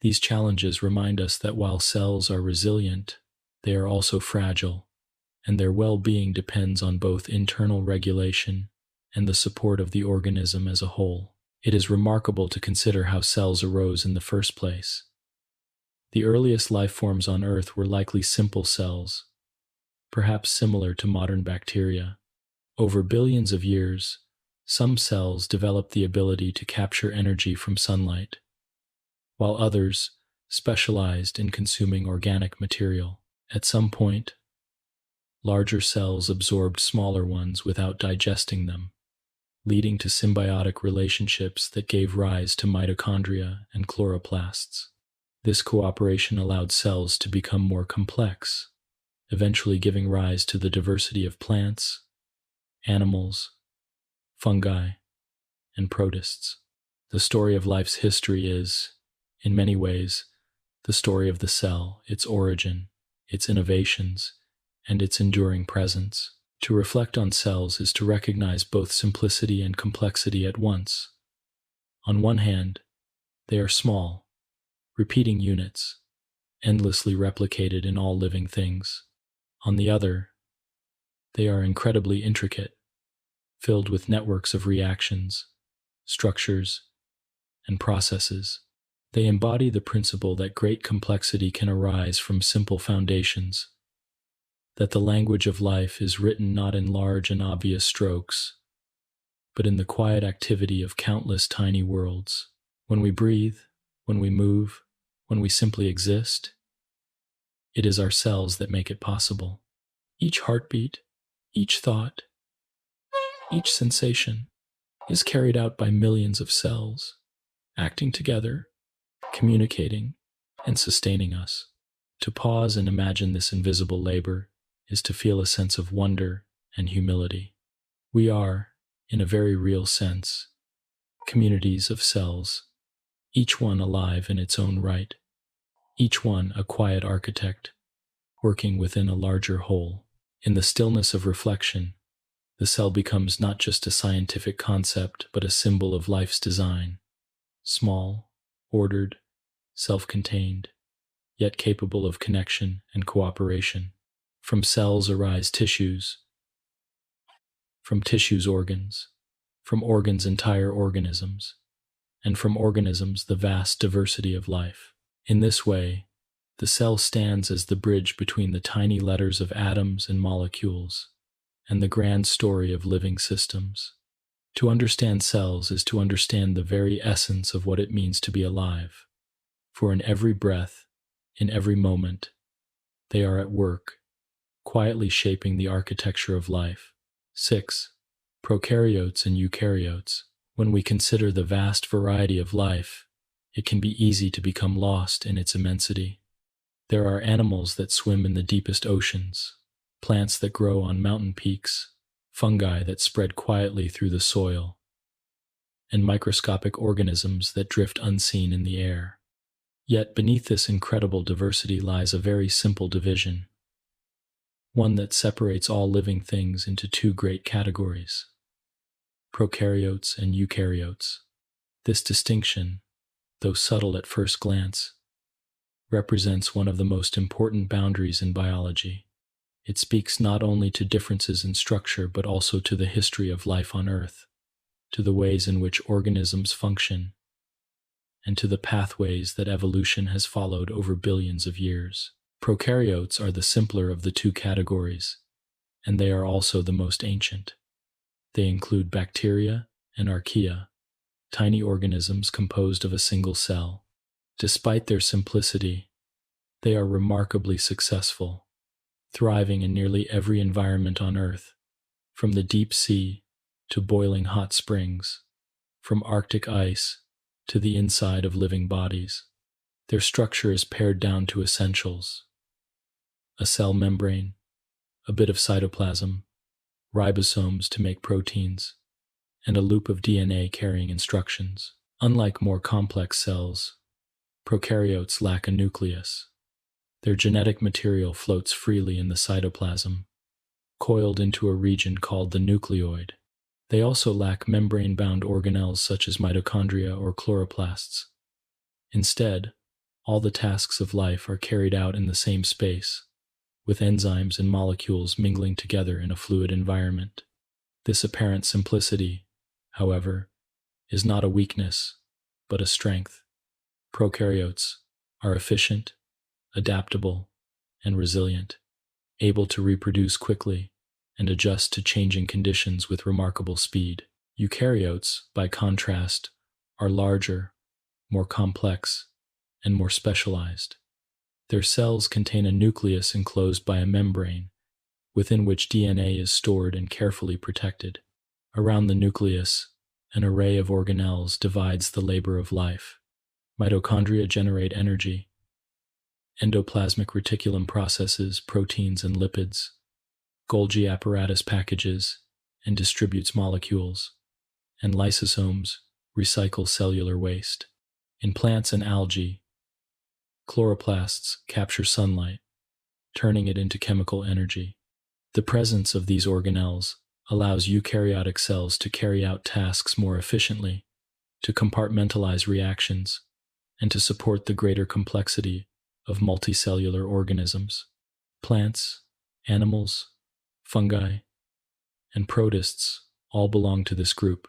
These challenges remind us that while cells are resilient, they are also fragile, and their well-being depends on both internal regulation and the support of the organism as a whole. It is remarkable to consider how cells arose in the first place. The earliest life forms on Earth were likely simple cells, perhaps similar to modern bacteria. Over billions of years, some cells developed the ability to capture energy from sunlight, while others specialized in consuming organic material. At some point, larger cells absorbed smaller ones without digesting them, leading to symbiotic relationships that gave rise to mitochondria and chloroplasts. This cooperation allowed cells to become more complex, eventually giving rise to the diversity of plants, animals, fungi, and protists. The story of life's history is, in many ways, the story of the cell, its origin, its innovations, and its enduring presence. To reflect on cells is to recognize both simplicity and complexity at once. On one hand, they are small, repeating units, endlessly replicated in all living things. On the other, they are incredibly intricate, filled with networks of reactions, structures, and processes. They embody the principle that great complexity can arise from simple foundations, that the language of life is written not in large and obvious strokes, but in the quiet activity of countless tiny worlds. When we breathe, when we move, when we simply exist, it is our cells that make it possible. Each heartbeat, each thought, each sensation is carried out by millions of cells, acting together, communicating, and sustaining us. To pause and imagine this invisible labor is to feel a sense of wonder and humility. We are, in a very real sense, communities of cells, each one alive in its own right, each one a quiet architect, working within a larger whole. In the stillness of reflection, the cell becomes not just a scientific concept, but a symbol of life's design, small, ordered, self-contained, yet capable of connection and cooperation. From cells arise tissues, from tissues organs, from organs entire organisms, and from organisms the vast diversity of life. In this way, the cell stands as the bridge between the tiny letters of atoms and molecules, and the grand story of living systems. To understand cells is to understand the very essence of what it means to be alive, for in every breath, in every moment, they are at work, quietly shaping the architecture of life. 6. Prokaryotes and eukaryotes. When we consider the vast variety of life, it can be easy to become lost in its immensity. There are animals that swim in the deepest oceans, plants that grow on mountain peaks, fungi that spread quietly through the soil, and microscopic organisms that drift unseen in the air. Yet beneath this incredible diversity lies a very simple division, one that separates all living things into two great categories: prokaryotes and eukaryotes. This distinction, though subtle at first glance, represents one of the most important boundaries in biology. It speaks not only to differences in structure but also to the history of life on Earth, to the ways in which organisms function, and to the pathways that evolution has followed over billions of years. Prokaryotes are the simpler of the two categories, and they are also the most ancient. They include bacteria and archaea, tiny organisms composed of a single cell. Despite their simplicity, they are remarkably successful, thriving in nearly every environment on Earth, from the deep sea to boiling hot springs, from Arctic ice to the inside of living bodies. Their structure is pared down to essentials: a cell membrane, a bit of cytoplasm, ribosomes to make proteins, and a loop of DNA carrying instructions. Unlike more complex cells, prokaryotes lack a nucleus. Their genetic material floats freely in the cytoplasm, coiled into a region called the nucleoid. They also lack membrane-bound organelles such as mitochondria or chloroplasts. Instead, all the tasks of life are carried out in the same space, with enzymes and molecules mingling together in a fluid environment. This apparent simplicity, however, is not a weakness, but a strength. Prokaryotes are efficient, adaptable, and resilient, able to reproduce quickly and adjust to changing conditions with remarkable speed. Eukaryotes, by contrast, are larger, more complex, and more specialized. Their cells contain a nucleus enclosed by a membrane, within which DNA is stored and carefully protected. Around the nucleus, an array of organelles divides the labor of life. Mitochondria generate energy. Endoplasmic reticulum processes proteins and lipids. Golgi apparatus packages and distributes molecules. And lysosomes recycle cellular waste. In plants and algae, chloroplasts capture sunlight, turning it into chemical energy. The presence of these organelles allows eukaryotic cells to carry out tasks more efficiently, to compartmentalize reactions, and to support the greater complexity of multicellular organisms. Plants, animals, fungi, and protists all belong to this group,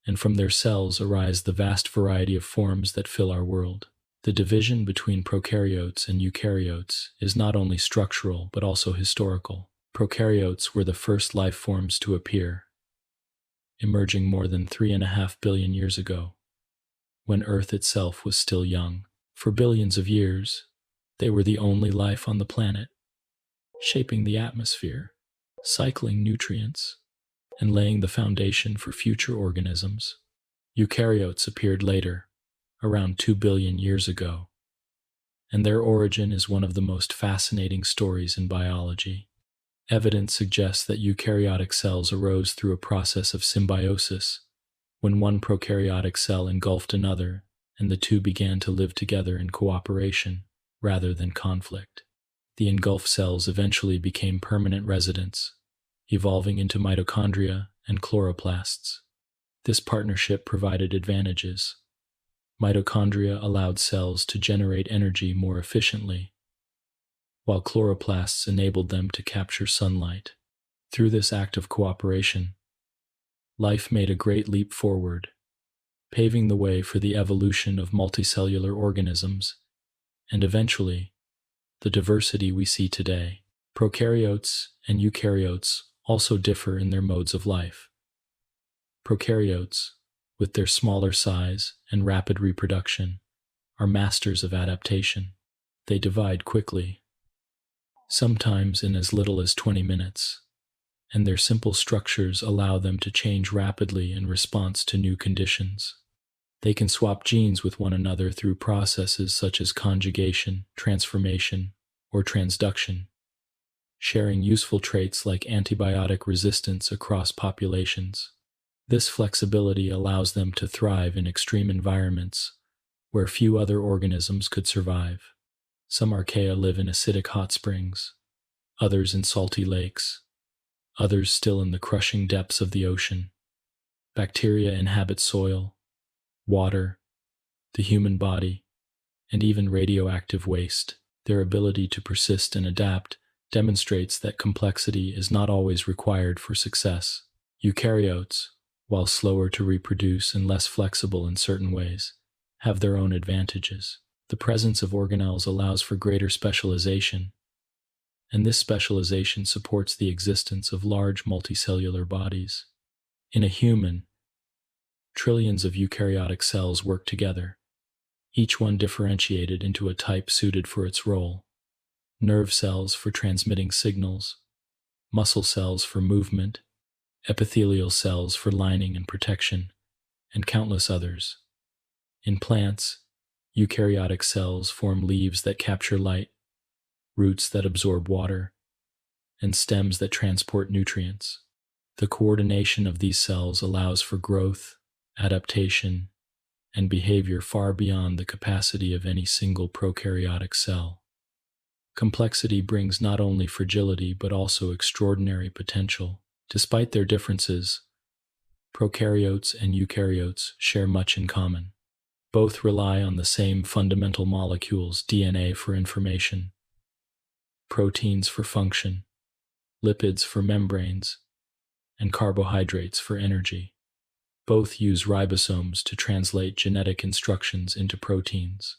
and from their cells arise the vast variety of forms that fill our world. The division between prokaryotes and eukaryotes is not only structural but also historical. Prokaryotes were the first life forms to appear, emerging more than 3.5 billion years ago, when Earth itself was still young. For billions of years, they were the only life on the planet, shaping the atmosphere, cycling nutrients, and laying the foundation for future organisms. Eukaryotes appeared later, around 2 billion years ago, and their origin is one of the most fascinating stories in biology. Evidence suggests that eukaryotic cells arose through a process of symbiosis, when one prokaryotic cell engulfed another, and the two began to live together in cooperation rather than conflict. The engulfed cells eventually became permanent residents, evolving into mitochondria and chloroplasts. This partnership provided advantages. Mitochondria allowed cells to generate energy more efficiently, while chloroplasts enabled them to capture sunlight. Through this act of cooperation, life made a great leap forward, paving the way for the evolution of multicellular organisms, and eventually, the diversity we see today. Prokaryotes and eukaryotes also differ in their modes of life. Prokaryotes, with their smaller size and rapid reproduction, are masters of adaptation. They divide quickly, sometimes in as little as 20 minutes, and their simple structures allow them to change rapidly in response to new conditions. They can swap genes with one another through processes such as conjugation, transformation, or transduction, sharing useful traits like antibiotic resistance across populations. This flexibility allows them to thrive in extreme environments where few other organisms could survive. Some archaea live in acidic hot springs, others in salty lakes, others still in the crushing depths of the ocean. Bacteria inhabit soil, water, the human body, and even radioactive waste. Their ability to persist and adapt demonstrates that complexity is not always required for success. Eukaryotes, while slower to reproduce and less flexible in certain ways, have their own advantages. The presence of organelles allows for greater specialization, and this specialization supports the existence of large multicellular bodies. In a human, trillions of eukaryotic cells work together, each one differentiated into a type suited for its role. Nerve cells for transmitting signals, muscle cells for movement, epithelial cells for lining and protection, and countless others. In plants, eukaryotic cells form leaves that capture light, roots that absorb water, and stems that transport nutrients. The coordination of these cells allows for growth, adaptation, and behavior far beyond the capacity of any single prokaryotic cell. Complexity brings not only fragility but also extraordinary potential. Despite their differences, prokaryotes and eukaryotes share much in common. Both rely on the same fundamental molecules: DNA for information, proteins for function, lipids for membranes, and carbohydrates for energy. Both use ribosomes to translate genetic instructions into proteins.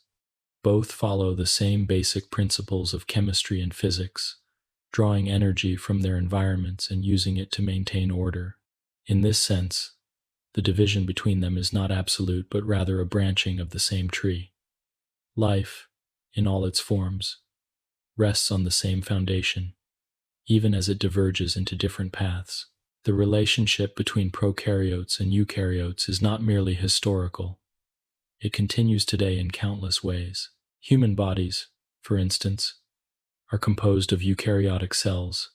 Both follow the same basic principles of chemistry and physics, drawing energy from their environments and using it to maintain order. In this sense, the division between them is not absolute but rather a branching of the same tree. Life, in all its forms, rests on the same foundation, even as it diverges into different paths. The relationship between prokaryotes and eukaryotes is not merely historical. It continues today in countless ways. Human bodies, for instance, are composed of eukaryotic cells,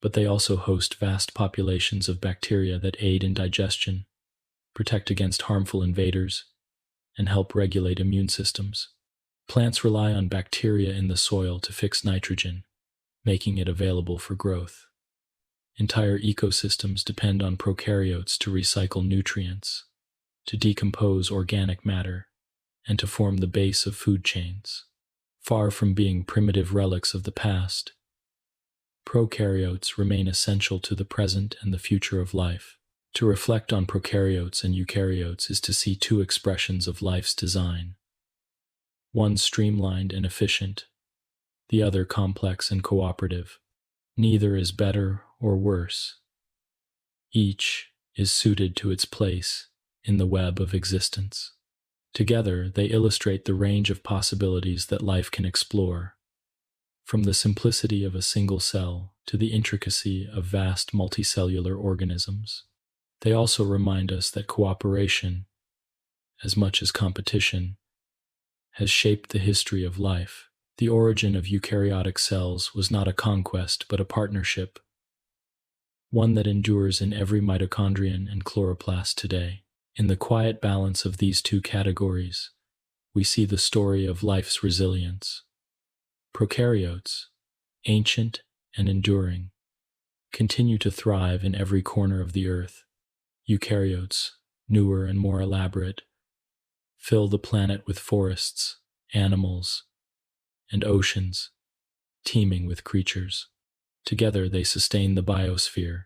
but they also host vast populations of bacteria that aid in digestion, protect against harmful invaders, and help regulate immune systems. Plants rely on bacteria in the soil to fix nitrogen, making it available for growth. Entire ecosystems depend on prokaryotes to recycle nutrients, to decompose organic matter, and to form the base of food chains. Far from being primitive relics of the past, prokaryotes remain essential to the present and the future of life. To reflect on prokaryotes and eukaryotes is to see two expressions of life's design, one streamlined and efficient, the other complex and cooperative. Neither is better or worse. Each is suited to its place in the web of existence. Together, they illustrate the range of possibilities that life can explore, from the simplicity of a single cell to the intricacy of vast multicellular organisms. They also remind us that cooperation, as much as competition, has shaped the history of life. The origin of eukaryotic cells was not a conquest but a partnership, one that endures in every mitochondrion and chloroplast today. In the quiet balance of these two categories, we see the story of life's resilience. Prokaryotes, ancient and enduring, continue to thrive in every corner of the earth. Eukaryotes, newer and more elaborate, fill the planet with forests, animals, and oceans, teeming with creatures. Together they sustain the biosphere,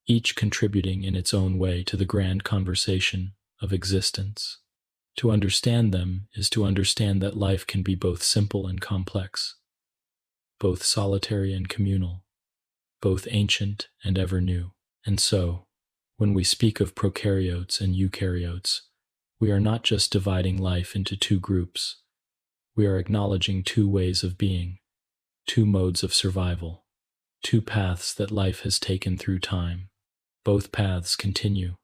each contributing in its own way to the grand conversation of existence. To understand them is to understand that life can be both simple and complex, both solitary and communal, both ancient and ever new. And so, when we speak of prokaryotes and eukaryotes, we are not just dividing life into two groups. We are acknowledging two ways of being, two modes of survival, two paths that life has taken through time. Both paths continue,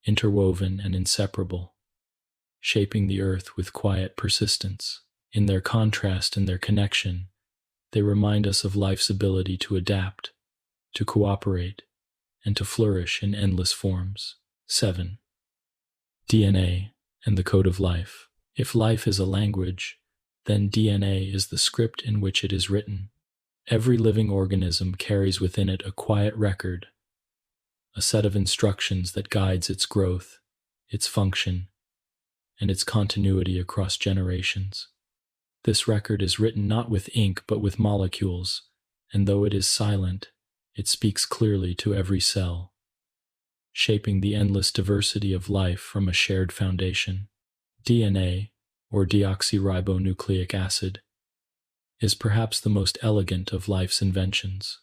interwoven and inseparable, shaping the earth with quiet persistence. In their contrast and their connection, they remind us of life's ability to adapt, to cooperate, and to flourish in endless forms. 7. DNA and the code of life. If life is a language, then DNA is the script in which it is written. Every living organism carries within it a quiet record, a set of instructions that guides its growth, its function, and its continuity across generations. This record is written not with ink but with molecules, and though it is silent, it speaks clearly to every cell, shaping the endless diversity of life from a shared foundation. DNA, or deoxyribonucleic acid, is perhaps the most elegant of life's inventions.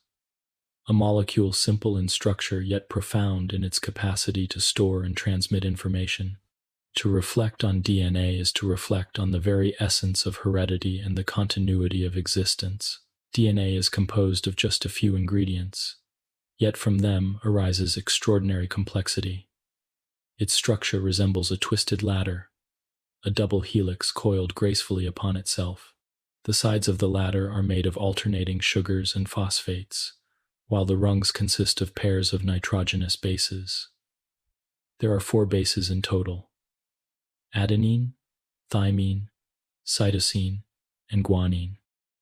A molecule simple in structure yet profound in its capacity to store and transmit information. To reflect on DNA is to reflect on the very essence of heredity and the continuity of existence. DNA is composed of just a few ingredients, yet from them arises extraordinary complexity. Its structure resembles a twisted ladder, a double helix coiled gracefully upon itself. The sides of the ladder are made of alternating sugars and phosphates, while the rungs consist of pairs of nitrogenous bases. There are 4 bases in total: adenine, thymine, cytosine, and guanine.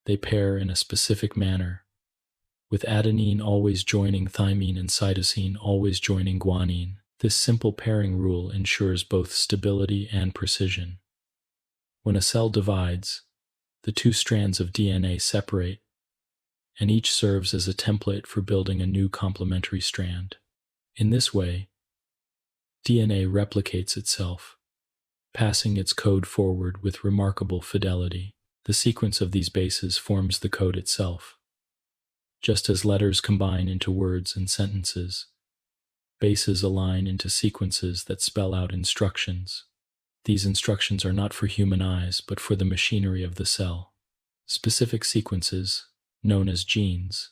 They pair in a specific manner, with adenine always joining thymine and cytosine always joining guanine. This simple pairing rule ensures both stability and precision. When a cell divides, the 2 strands of DNA separate, and each serves as a template for building a new complementary strand. In this way, DNA replicates itself, passing its code forward with remarkable fidelity. The sequence of these bases forms the code itself. Just as letters combine into words and sentences, bases align into sequences that spell out instructions. These instructions are not for human eyes, but for the machinery of the cell. Specific sequences, known as genes,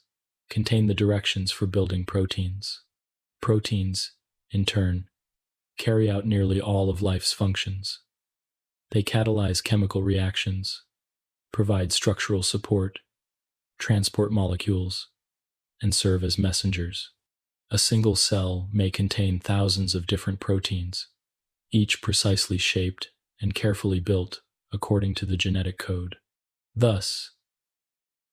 contain the directions for building proteins. Proteins, in turn, carry out nearly all of life's functions. They catalyze chemical reactions, provide structural support, transport molecules, and serve as messengers. A single cell may contain thousands of different proteins, each precisely shaped and carefully built according to the genetic code. Thus,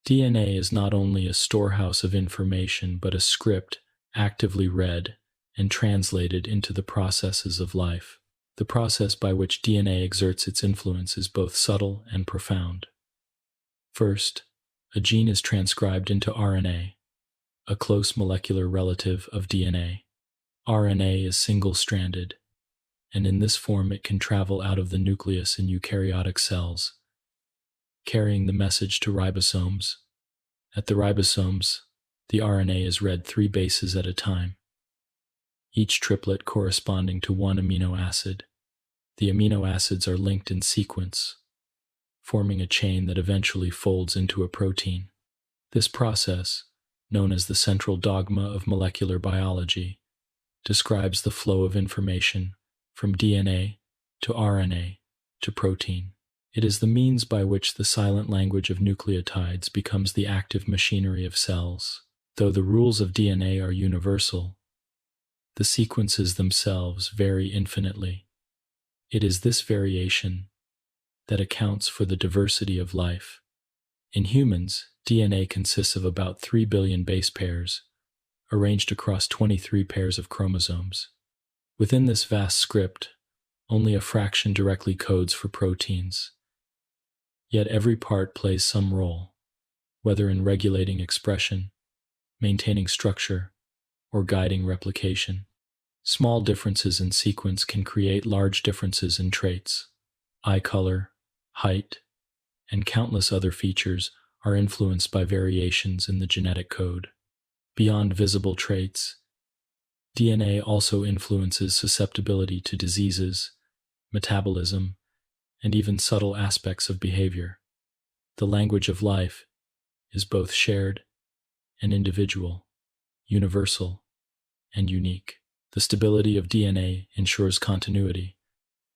DNA is not only a storehouse of information but a script actively read and translated into the processes of life. The process by which DNA exerts its influence is both subtle and profound. First, a gene is transcribed into RNA, a close molecular relative of DNA. RNA is single-stranded, and in this form it can travel out of the nucleus in eukaryotic cells, carrying the message to ribosomes. At the ribosomes, the RNA is read 3 bases at a time, each triplet corresponding to one amino acid. The amino acids are linked in sequence, forming a chain that eventually folds into a protein. This process, known as the central dogma of molecular biology, describes the flow of information from DNA to RNA to protein. It is the means by which the silent language of nucleotides becomes the active machinery of cells. Though the rules of DNA are universal, the sequences themselves vary infinitely. It is this variation that accounts for the diversity of life. In humans, DNA consists of about 3 billion base pairs, arranged across 23 pairs of chromosomes. Within this vast script, only a fraction directly codes for proteins. Yet every part plays some role, whether in regulating expression, maintaining structure, or guiding replication. Small differences in sequence can create large differences in traits. Eye color, height, and countless other features are influenced by variations in the genetic code. Beyond visible traits, DNA also influences susceptibility to diseases, metabolism, and even subtle aspects of behavior. The language of life is both shared and individual, universal and unique. The stability of DNA ensures continuity,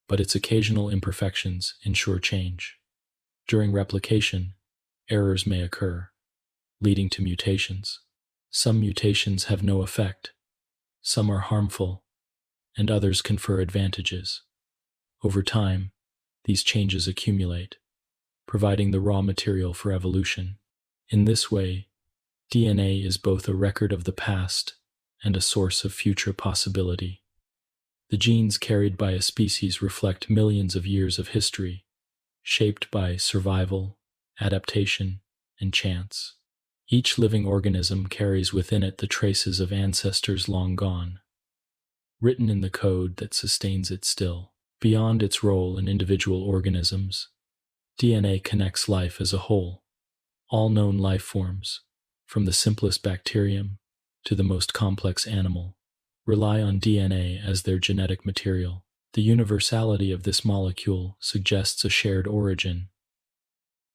but its occasional imperfections ensure change. During replication, errors may occur, leading to mutations. Some mutations have no effect, some are harmful, and others confer advantages. Over time, these changes accumulate, providing the raw material for evolution. In this way, DNA is both a record of the past and a source of future possibility. The genes carried by a species reflect millions of years of history, shaped by survival, adaptation, and chance. Each living organism carries within it the traces of ancestors long gone, written in the code that sustains it still. Beyond its role in individual organisms, DNA connects life as a whole. All known life forms, from the simplest bacterium to the most complex animal, rely on DNA as their genetic material. The universality of this molecule suggests a shared origin,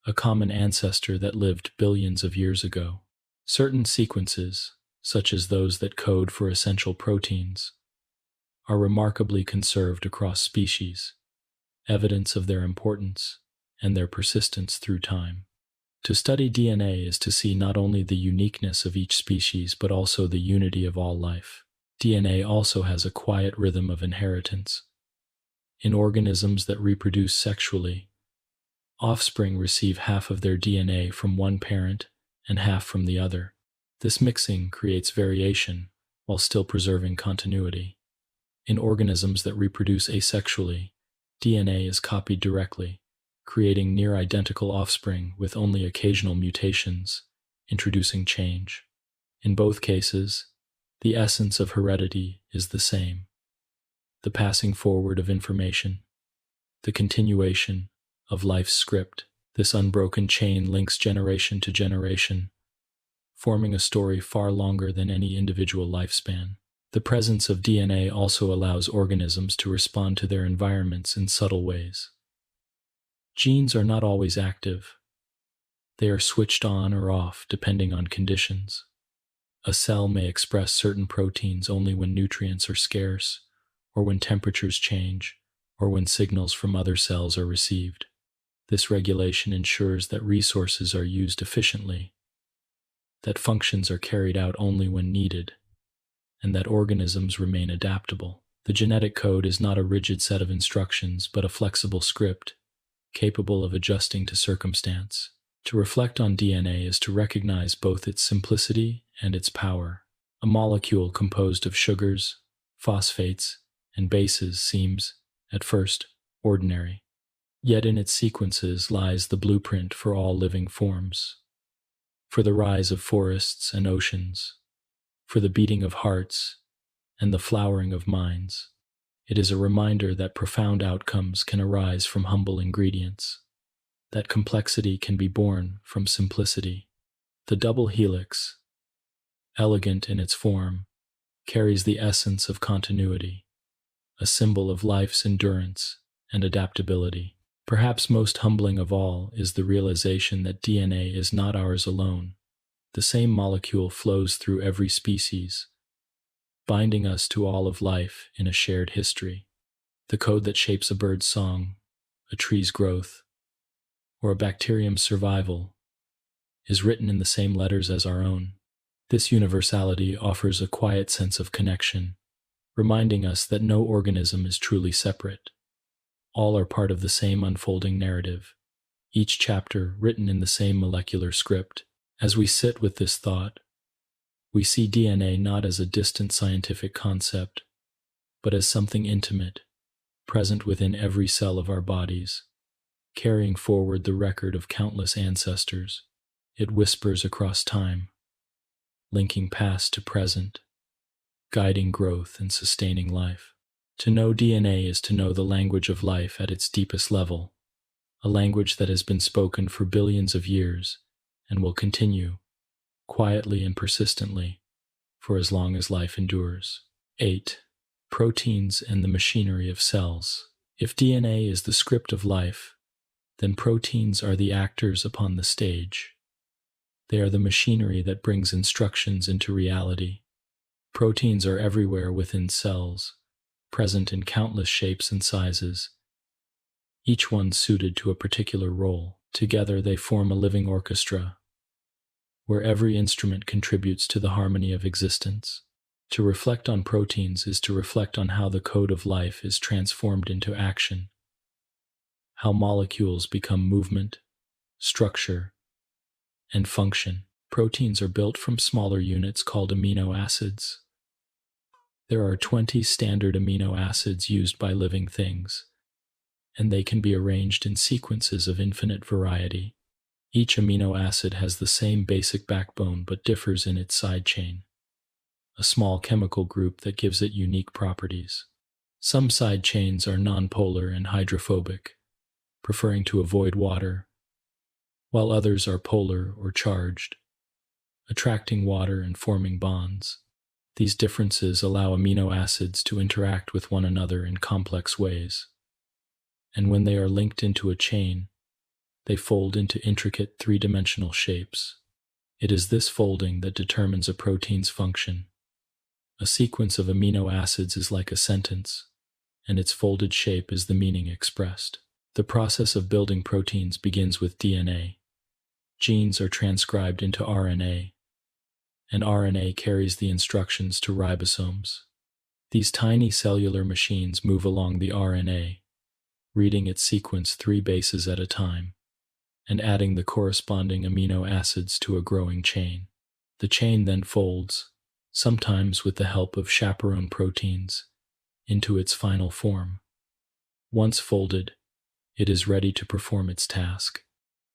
a common ancestor that lived billions of years ago. Certain sequences, such as those that code for essential proteins, are remarkably conserved across species, evidence of their importance and their persistence through time. To study DNA is to see not only the uniqueness of each species but also the unity of all life. DNA also has a quiet rhythm of inheritance. In organisms that reproduce sexually, offspring receive half of their DNA from one parent and half from the other. This mixing creates variation while still preserving continuity. In organisms that reproduce asexually, DNA is copied directly, creating near-identical offspring with only occasional mutations, introducing change. In both cases, the essence of heredity is the same: the passing forward of information, the continuation of life's script. This unbroken chain links generation to generation, forming a story far longer than any individual lifespan. The presence of DNA also allows organisms to respond to their environments in subtle ways. Genes are not always active. They are switched on or off depending on conditions. A cell may express certain proteins only when nutrients are scarce, or when temperatures change, or when signals from other cells are received. This regulation ensures that resources are used efficiently, that functions are carried out only when needed, and that organisms remain adaptable. The genetic code is not a rigid set of instructions, but a flexible script, capable of adjusting to circumstance. To reflect on DNA is to recognize both its simplicity and its power. A molecule composed of sugars, phosphates, and bases seems, at first, ordinary. Yet in its sequences lies the blueprint for all living forms, for the rise of forests and oceans, for the beating of hearts and the flowering of minds. It is a reminder that profound outcomes can arise from humble ingredients, that complexity can be born from simplicity. The double helix, elegant in its form, carries the essence of continuity, a symbol of life's endurance and adaptability. Perhaps most humbling of all is the realization that DNA is not ours alone. The same molecule flows through every species, binding us to all of life in a shared history. The code that shapes a bird's song, a tree's growth, or a bacterium's survival is written in the same letters as our own. This universality offers a quiet sense of connection, reminding us that no organism is truly separate. All are part of the same unfolding narrative, each chapter written in the same molecular script. As we sit with this thought, we see DNA not as a distant scientific concept, but as something intimate, present within every cell of our bodies, carrying forward the record of countless ancestors. It whispers across time, linking past to present, guiding growth and sustaining life. To know DNA is to know the language of life at its deepest level, a language that has been spoken for billions of years and will continue, quietly and persistently, for as long as life endures. 8. Proteins and the machinery of cells. If DNA is the script of life, then proteins are the actors upon the stage. They are the machinery that brings instructions into reality. Proteins are everywhere within cells, present in countless shapes and sizes, each one suited to a particular role. Together they form a living orchestra, where every instrument contributes to the harmony of existence. To reflect on proteins is to reflect on how the code of life is transformed into action, how molecules become movement, structure, and function. Proteins are built from smaller units called amino acids. There are 20 standard amino acids used by living things, and they can be arranged in sequences of infinite variety. Each amino acid has the same basic backbone but differs in its side chain, a small chemical group that gives it unique properties. Some side chains are nonpolar and hydrophobic, preferring to avoid water, while others are polar or charged, attracting water and forming bonds. These differences allow amino acids to interact with one another in complex ways, and when they are linked into a chain, they fold into intricate three-dimensional shapes. It is this folding that determines a protein's function. A sequence of amino acids is like a sentence, and its folded shape is the meaning expressed. The process of building proteins begins with DNA. Genes are transcribed into RNA, and RNA carries the instructions to ribosomes. These tiny cellular machines move along the RNA, reading its sequence 3 bases at a time, and adding the corresponding amino acids to a growing chain. The chain then folds, sometimes with the help of chaperone proteins, into its final form. Once folded, it is ready to perform its task.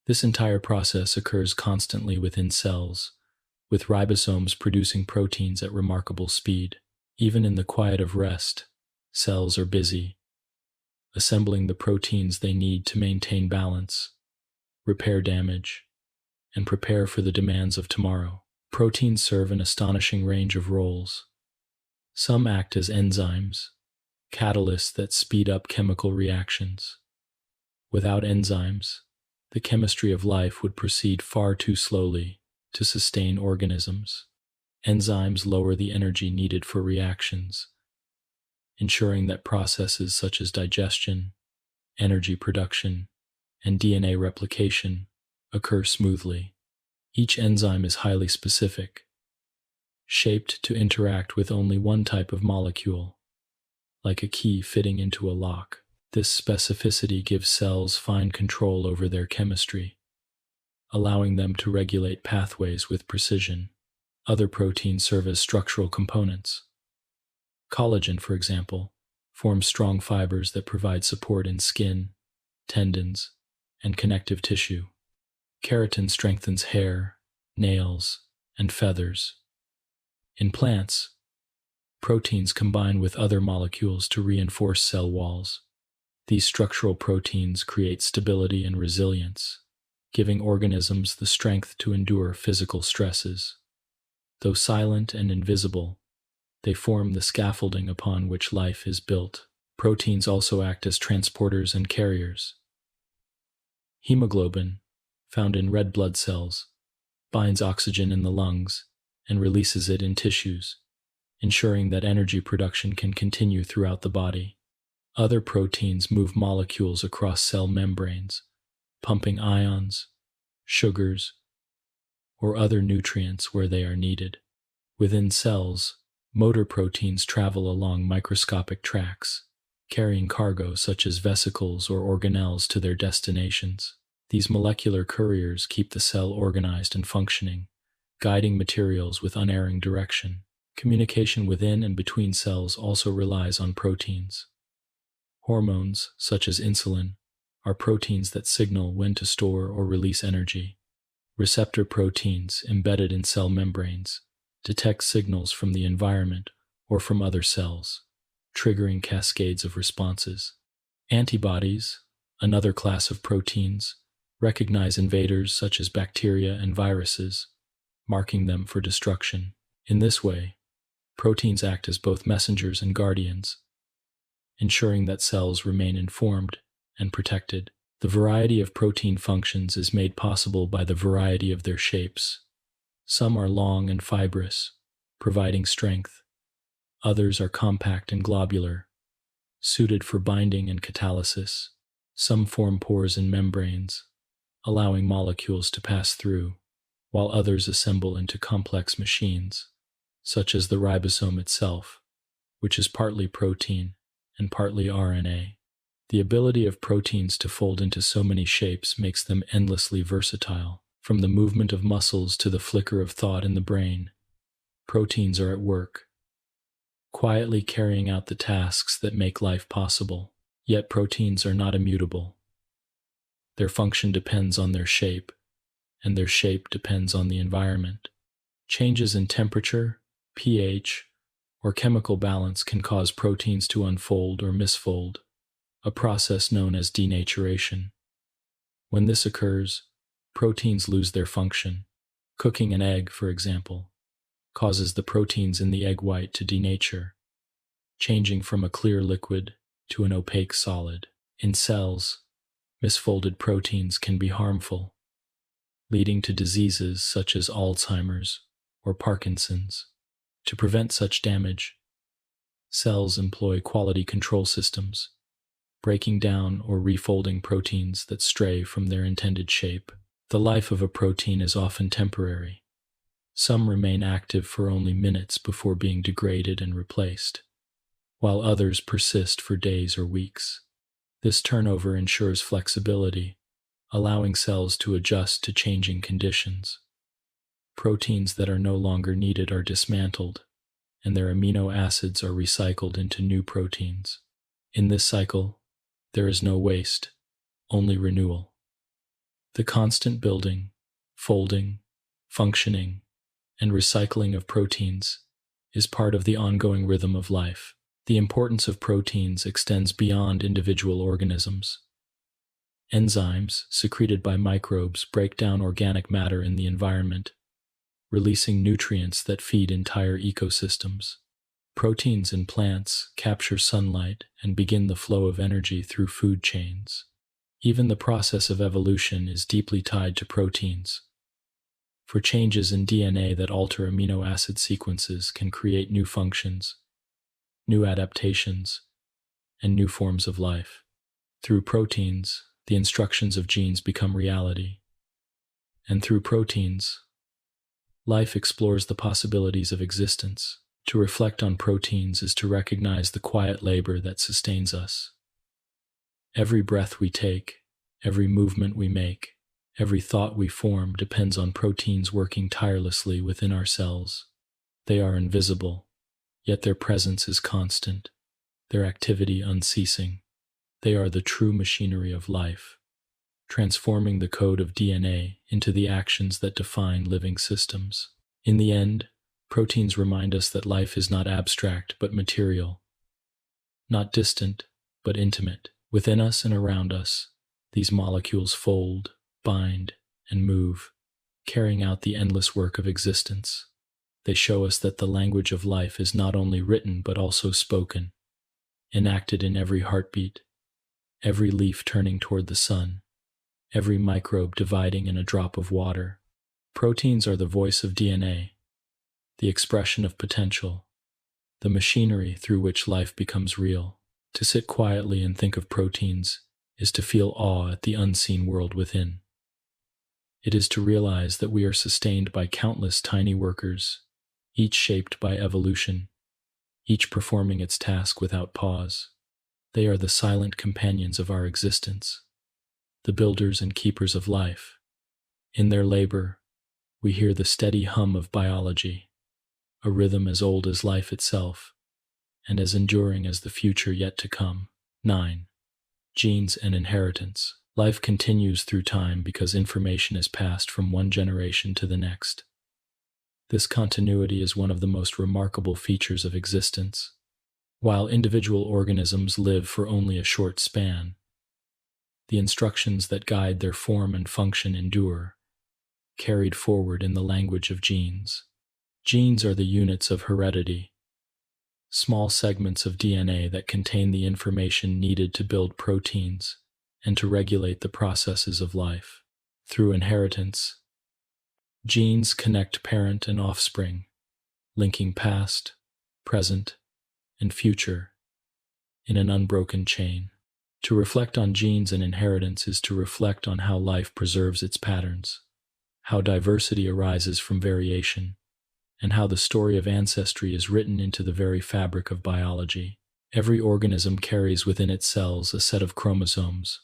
This entire process occurs constantly within cells, with ribosomes producing proteins at remarkable speed. Even in the quiet of rest, cells are busy, assembling the proteins they need to maintain balance, repair damage, and prepare for the demands of tomorrow. Proteins serve an astonishing range of roles. Some act as enzymes, catalysts that speed up chemical reactions. Without enzymes, the chemistry of life would proceed far too slowly to sustain organisms. Enzymes lower the energy needed for reactions, ensuring that processes such as digestion, energy production, and DNA replication occur smoothly. Each enzyme is highly specific, shaped to interact with only one type of molecule, like a key fitting into a lock. This specificity gives cells fine control over their chemistry, allowing them to regulate pathways with precision. Other proteins serve as structural components. Collagen, for example, forms strong fibers that provide support in skin, tendons, and connective tissue. Keratin strengthens hair, nails, and feathers. In plants, proteins combine with other molecules to reinforce cell walls. These structural proteins create stability and resilience, giving organisms the strength to endure physical stresses. Though silent and invisible, they form the scaffolding upon which life is built. Proteins also act as transporters and carriers. Hemoglobin, found in red blood cells, binds oxygen in the lungs and releases it in tissues, ensuring that energy production can continue throughout the body. Other proteins move molecules across cell membranes, pumping ions, sugars, or other nutrients where they are needed. Within cells, motor proteins travel along microscopic tracks, carrying cargo such as vesicles or organelles to their destinations. These molecular couriers keep the cell organized and functioning, guiding materials with unerring direction. Communication within and between cells also relies on proteins. Hormones, such as insulin, are proteins that signal when to store or release energy. Receptor proteins, embedded in cell membranes, detect signals from the environment or from other cells, triggering cascades of responses. Antibodies, another class of proteins, recognize invaders such as bacteria and viruses, marking them for destruction. In this way, proteins act as both messengers and guardians, ensuring that cells remain informed and protected. The variety of protein functions is made possible by the variety of their shapes. Some are long and fibrous, providing strength. Others are compact and globular, suited for binding and catalysis. Some form pores in membranes, allowing molecules to pass through, while others assemble into complex machines, such as the ribosome itself, which is partly protein and partly RNA. The ability of proteins to fold into so many shapes makes them endlessly versatile. From the movement of muscles to the flicker of thought in the brain, proteins are at work, quietly carrying out the tasks that make life possible. Yet proteins are not immutable. Their function depends on their shape, and their shape depends on the environment. Changes in temperature, pH, or chemical balance can cause proteins to unfold or misfold, a process known as denaturation. When this occurs, proteins lose their function. Cooking an egg, for example, causes the proteins in the egg white to denature, changing from a clear liquid to an opaque solid. In cells, misfolded proteins can be harmful, leading to diseases such as Alzheimer's or Parkinson's. To prevent such damage, cells employ quality control systems, breaking down or refolding proteins that stray from their intended shape. The life of a protein is often temporary. Some remain active for only minutes before being degraded and replaced, while others persist for days or weeks. This turnover ensures flexibility, allowing cells to adjust to changing conditions. Proteins that are no longer needed are dismantled, and their amino acids are recycled into new proteins. In this cycle, there is no waste, only renewal. The constant building, folding, functioning, and recycling of proteins is part of the ongoing rhythm of life. The importance of proteins extends beyond individual organisms. Enzymes, secreted by microbes, break down organic matter in the environment, releasing nutrients that feed entire ecosystems. Proteins in plants capture sunlight and begin the flow of energy through food chains. Even the process of evolution is deeply tied to proteins. For changes in DNA that alter amino acid sequences can create new functions, new adaptations, and new forms of life. Through proteins, the instructions of genes become reality. And through proteins, life explores the possibilities of existence. To reflect on proteins is to recognize the quiet labor that sustains us. Every breath we take, every movement we make, every thought we form depends on proteins working tirelessly within our cells. They are invisible, yet their presence is constant, their activity unceasing. They are the true machinery of life, transforming the code of DNA into the actions that define living systems. In the end, proteins remind us that life is not abstract but material, not distant but intimate. Within us and around us, these molecules fold, bind, and move, carrying out the endless work of existence. They show us that the language of life is not only written but also spoken, enacted in every heartbeat, every leaf turning toward the sun, every microbe dividing in a drop of water. Proteins are the voice of DNA, the expression of potential, the machinery through which life becomes real. To sit quietly and think of proteins is to feel awe at the unseen world within. It is to realize that we are sustained by countless tiny workers, each shaped by evolution, each performing its task without pause. They are the silent companions of our existence, the builders and keepers of life. In their labor, we hear the steady hum of biology, a rhythm as old as life itself, and as enduring as the future yet to come. 9. Genes and inheritance. Life continues through time because information is passed from one generation to the next. This continuity is one of the most remarkable features of existence. While individual organisms live for only a short span, the instructions that guide their form and function endure, carried forward in the language of genes. Genes are the units of heredity, small segments of DNA that contain the information needed to build proteins and to regulate the processes of life. Through inheritance, genes connect parent and offspring, linking past, present, and future in an unbroken chain. To reflect on genes and inheritance is to reflect on how life preserves its patterns, how diversity arises from variation, and how the story of ancestry is written into the very fabric of biology. Every organism carries within its cells a set of chromosomes,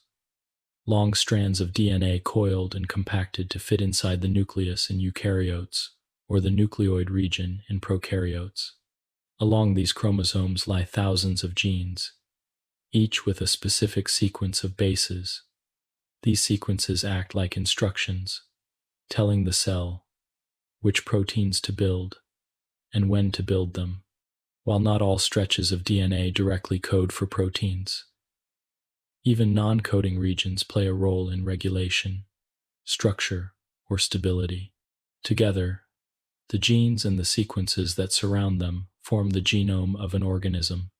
long strands of DNA coiled and compacted to fit inside the nucleus in eukaryotes or the nucleoid region in prokaryotes. Along these chromosomes lie thousands of genes, each with a specific sequence of bases. These sequences act like instructions, telling the cell which proteins to build and when to build them. While not all stretches of DNA directly code for proteins, even non-coding regions play a role in regulation, structure, or stability. Together, the genes and the sequences that surround them form the genome of an organism,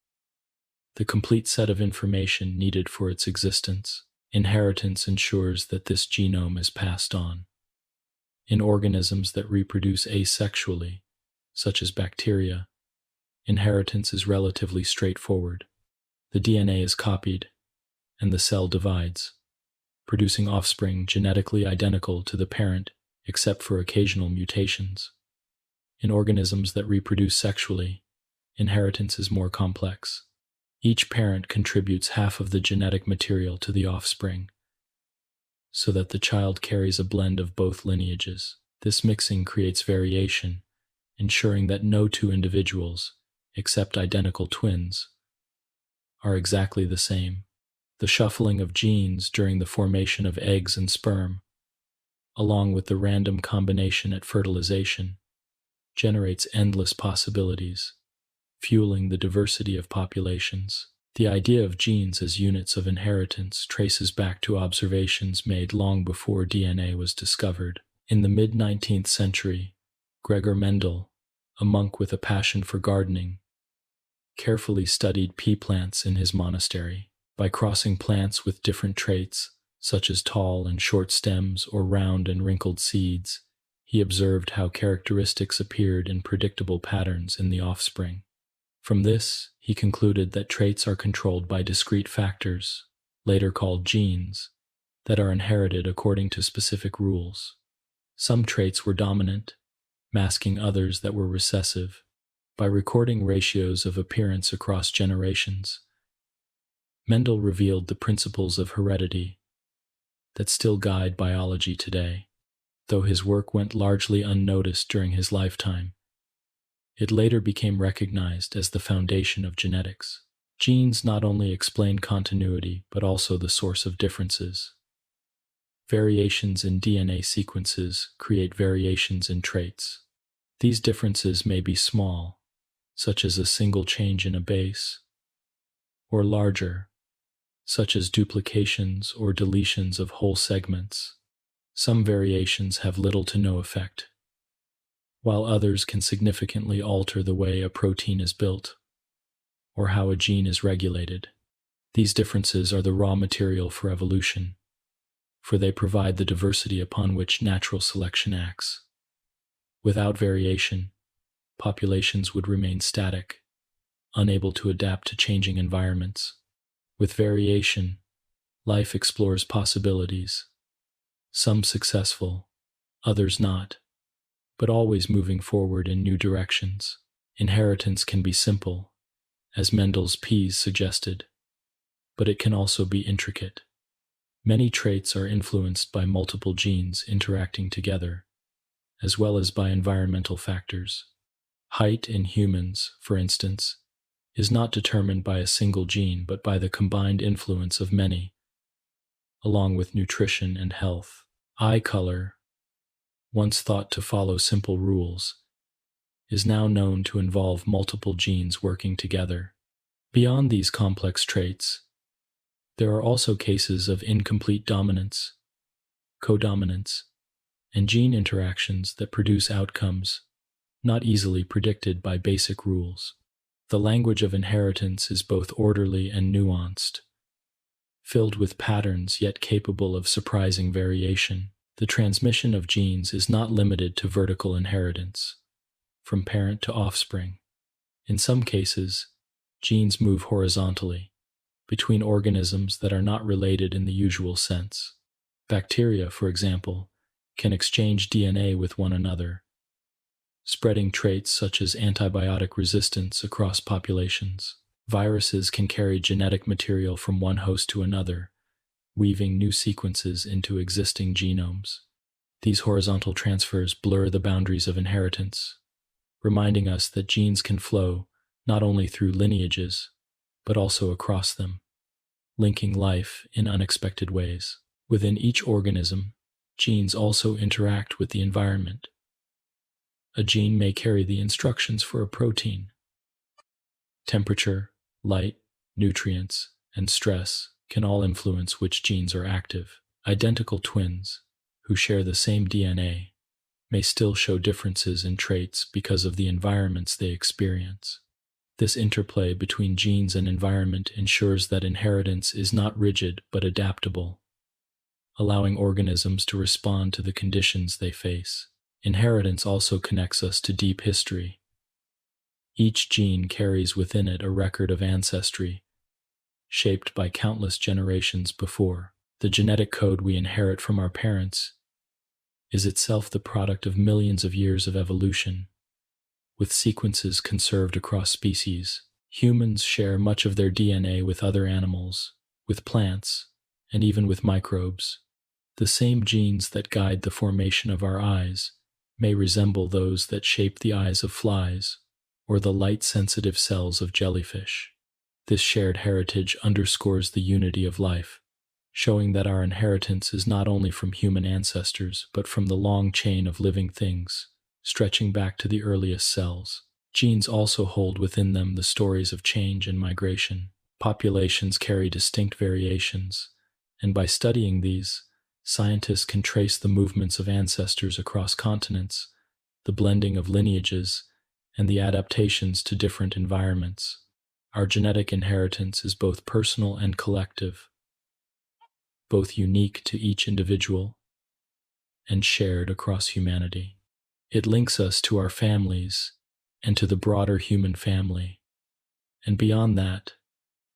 the complete set of information needed for its existence. Inheritance ensures that this genome is passed on. In organisms that reproduce asexually, such as bacteria, inheritance is relatively straightforward. The DNA is copied, and the cell divides, producing offspring genetically identical to the parent except for occasional mutations. In organisms that reproduce sexually, inheritance is more complex. Each parent contributes half of the genetic material to the offspring, so that the child carries a blend of both lineages. This mixing creates variation, ensuring that no two individuals, except identical twins, are exactly the same. The shuffling of genes during the formation of eggs and sperm, along with the random combination at fertilization, generates endless possibilities, fueling the diversity of populations. The idea of genes as units of inheritance traces back to observations made long before DNA was discovered. In the mid-19th century, Gregor Mendel, a monk with a passion for gardening, carefully studied pea plants in his monastery. By crossing plants with different traits, such as tall and short stems or round and wrinkled seeds, He observed how characteristics appeared in predictable patterns in the offspring. From this, he concluded that traits are controlled by discrete factors, later called genes, that are inherited according to specific rules. Some traits were dominant, masking others that were recessive. By recording ratios of appearance across generations, Mendel revealed the principles of heredity that still guide biology today. Though his work went largely unnoticed during his lifetime, it later became recognized as the foundation of genetics. Genes not only explain continuity but also the source of differences. Variations in DNA sequences create variations in traits. These differences may be small, such as a single change in a base, or larger, such as duplications or deletions of whole segments. Some variations have little to no effect, while others can significantly alter the way a protein is built or how a gene is regulated. These differences are the raw material for evolution, for they provide the diversity upon which natural selection acts. Without variation, populations would remain static, unable to adapt to changing environments. With variation, life explores possibilities, some successful, others not, but always moving forward in new directions. Inheritance can be simple, as Mendel's peas suggested, but it can also be intricate. Many traits are influenced by multiple genes interacting together, as well as by environmental factors. Height in humans, for instance, is not determined by a single gene but by the combined influence of many, along with nutrition and health. Eye color, once thought to follow simple rules, is now known to involve multiple genes working together. Beyond these complex traits, there are also cases of incomplete dominance, codominance, and gene interactions that produce outcomes not easily predicted by basic rules. The language of inheritance is both orderly and nuanced, filled with patterns yet capable of surprising variation. The transmission of genes is not limited to vertical inheritance, from parent to offspring. In some cases, genes move horizontally, between organisms that are not related in the usual sense. Bacteria, for example, can exchange DNA with one another, spreading traits such as antibiotic resistance across populations. Viruses can carry genetic material from one host to another, weaving new sequences into existing genomes. These horizontal transfers blur the boundaries of inheritance, reminding us that genes can flow not only through lineages, but also across them, linking life in unexpected ways. Within each organism, genes also interact with the environment. A gene may carry the instructions for a protein. Temperature, light, nutrients, and stress can all influence which genes are active. Identical twins, who share the same DNA, may still show differences in traits because of the environments they experience. This interplay between genes and environment ensures that inheritance is not rigid but adaptable, allowing organisms to respond to the conditions they face. Inheritance also connects us to deep history. Each gene carries within it a record of ancestry, shaped by countless generations before. The genetic code we inherit from our parents is itself the product of millions of years of evolution, with sequences conserved across species. Humans share much of their DNA with other animals, with plants, and even with microbes. The same genes that guide the formation of our eyes may resemble those that shape the eyes of flies or the light-sensitive cells of jellyfish. This shared heritage underscores the unity of life, showing that our inheritance is not only from human ancestors but from the long chain of living things, stretching back to the earliest cells. Genes also hold within them the stories of change and migration. Populations carry distinct variations, and by studying these, scientists can trace the movements of ancestors across continents, the blending of lineages, and the adaptations to different environments. Our genetic inheritance is both personal and collective, both unique to each individual and shared across humanity. It links us to our families and to the broader human family, and beyond that,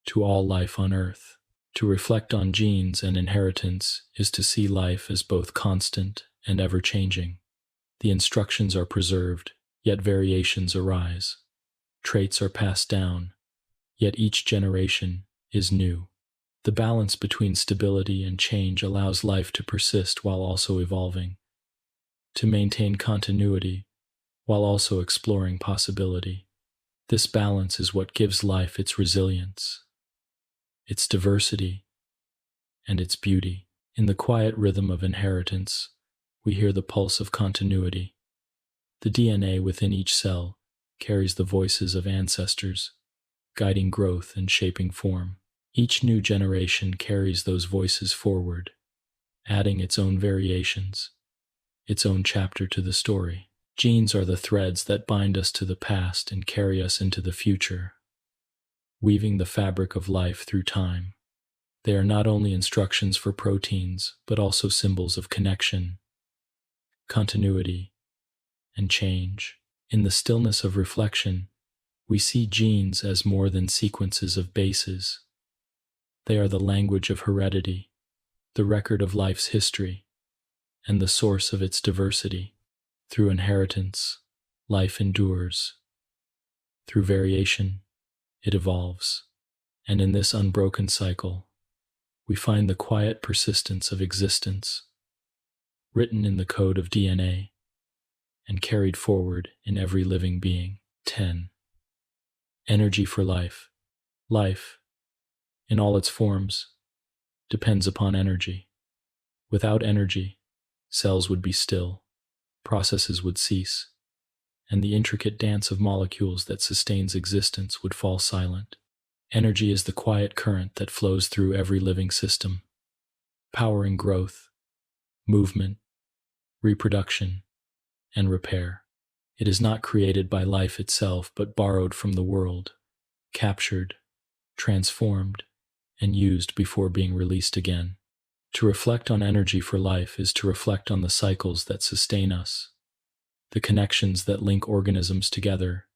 to all life on Earth. To reflect on genes and inheritance is to see life as both constant and ever-changing. The instructions are preserved, yet variations arise. Traits are passed down, yet each generation is new. The balance between stability and change allows life to persist while also evolving, to maintain continuity while also exploring possibility. This balance is what gives life its resilience, its diversity, and its beauty. In the quiet rhythm of inheritance, we hear the pulse of continuity. The DNA within each cell carries the voices of ancestors, guiding growth and shaping form. Each new generation carries those voices forward, adding its own variations, its own chapter to the story. Genes are the threads that bind us to the past and carry us into the future, weaving the fabric of life through time. They are not only instructions for proteins, but also symbols of connection, continuity, and change. In the stillness of reflection, we see genes as more than sequences of bases. They are the language of heredity, the record of life's history, and the source of its diversity. Through inheritance, life endures. Through variation, it evolves. And in this unbroken cycle, we find the quiet persistence of existence, written in the code of DNA, and carried forward in every living being. 10. Energy for life. Life, in all its forms, depends upon energy. Without energy, cells would be still, processes would cease, and the intricate dance of molecules that sustains existence would fall silent. Energy is the quiet current that flows through every living system, powering growth, movement, reproduction, and repair. It is not created by life itself, but borrowed from the world, captured, transformed, and used before being released again. To reflect on energy for life is to reflect on the cycles that sustain us, the connections that link organisms together,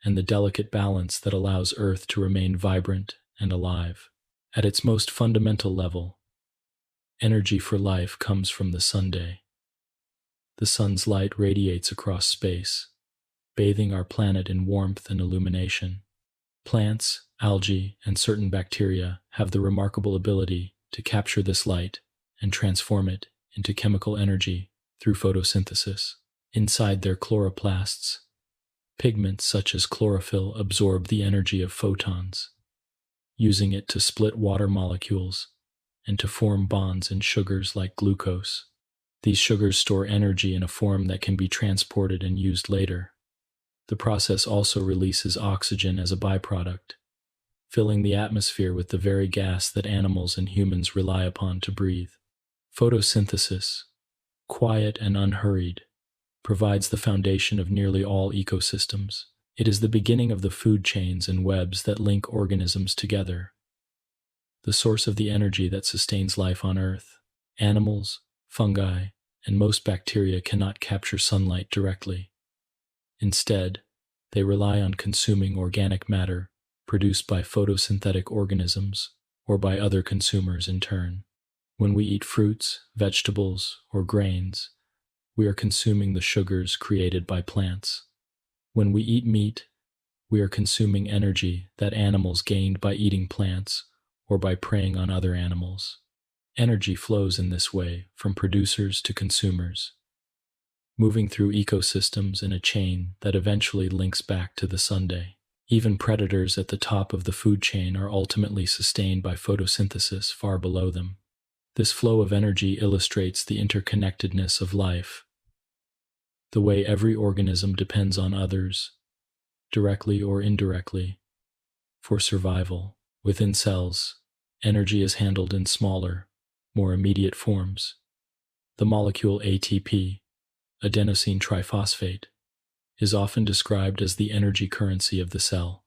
and the delicate balance that allows Earth to remain vibrant and alive. At its most fundamental level, energy for life comes from the sunday. The sun's light radiates across space, bathing our planet in warmth and illumination. Plants, algae, and certain bacteria have the remarkable ability to capture this light and transform it into chemical energy through photosynthesis. Inside their chloroplasts, pigments such as chlorophyll absorb the energy of photons, using it to split water molecules and to form bonds in sugars like glucose. These sugars store energy in a form that can be transported and used later. The process also releases oxygen as a byproduct, filling the atmosphere with the very gas that animals and humans rely upon to breathe. Photosynthesis, quiet and unhurried, provides the foundation of nearly all ecosystems. It is the beginning of the food chains and webs that link organisms together, the source of the energy that sustains life on Earth. Animals, fungi, and most bacteria cannot capture sunlight directly. Instead, they rely on consuming organic matter produced by photosynthetic organisms or by other consumers in turn. When we eat fruits, vegetables, or grains, we are consuming the sugars created by plants. When we eat meat, we are consuming energy that animals gained by eating plants or by preying on other animals. Energy flows in this way from producers to consumers, moving through ecosystems in a chain that eventually links back to the sunday. Even predators at the top of the food chain are ultimately sustained by photosynthesis far below them. This flow of energy illustrates the interconnectedness of life, the way every organism depends on others, directly or indirectly, for survival. Within cells, energy is handled in smaller, more immediate forms. The molecule ATP, adenosine triphosphate, is often described as the energy currency of the cell.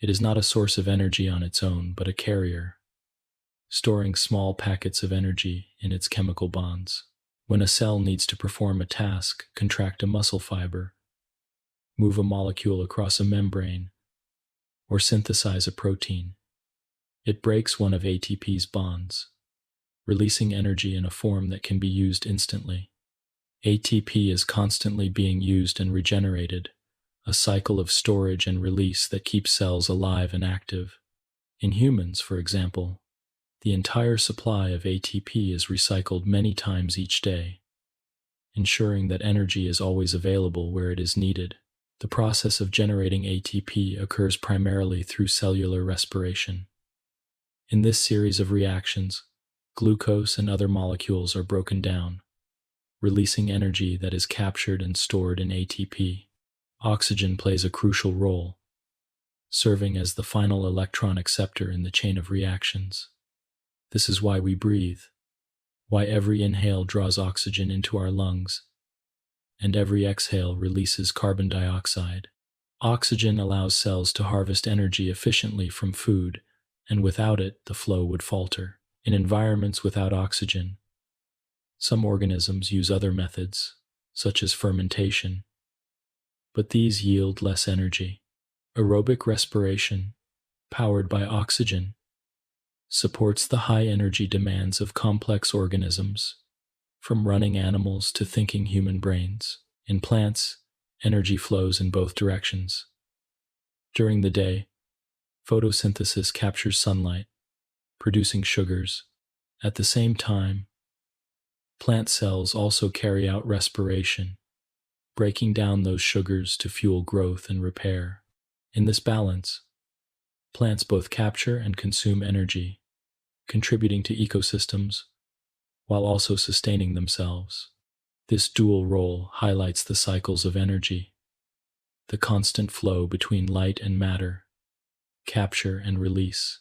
It is not a source of energy on its own, but a carrier, storing small packets of energy in its chemical bonds. When a cell needs to perform a task, contract a muscle fiber, move a molecule across a membrane, or synthesize a protein, it breaks one of ATP's bonds, releasing energy in a form that can be used instantly. ATP is constantly being used and regenerated, a cycle of storage and release that keeps cells alive and active. In humans, for example, the entire supply of ATP is recycled many times each day, ensuring that energy is always available where it is needed. The process of generating ATP occurs primarily through cellular respiration. In this series of reactions, glucose and other molecules are broken down, releasing energy that is captured and stored in ATP. Oxygen plays a crucial role, serving as the final electron acceptor in the chain of reactions. This is why we breathe, why every inhale draws oxygen into our lungs, and every exhale releases carbon dioxide. Oxygen allows cells to harvest energy efficiently from food, and without it, the flow would falter. In environments without oxygen, some organisms use other methods, such as fermentation, but these yield less energy. Aerobic respiration, powered by oxygen, supports the high energy demands of complex organisms, from running animals to thinking human brains. In plants, energy flows in both directions. During the day, photosynthesis captures sunlight, producing sugars. At the same time, plant cells also carry out respiration, breaking down those sugars to fuel growth and repair. In this balance, plants both capture and consume energy, contributing to ecosystems while also sustaining themselves. This dual role highlights the cycles of energy, the constant flow between light and matter, capture and release,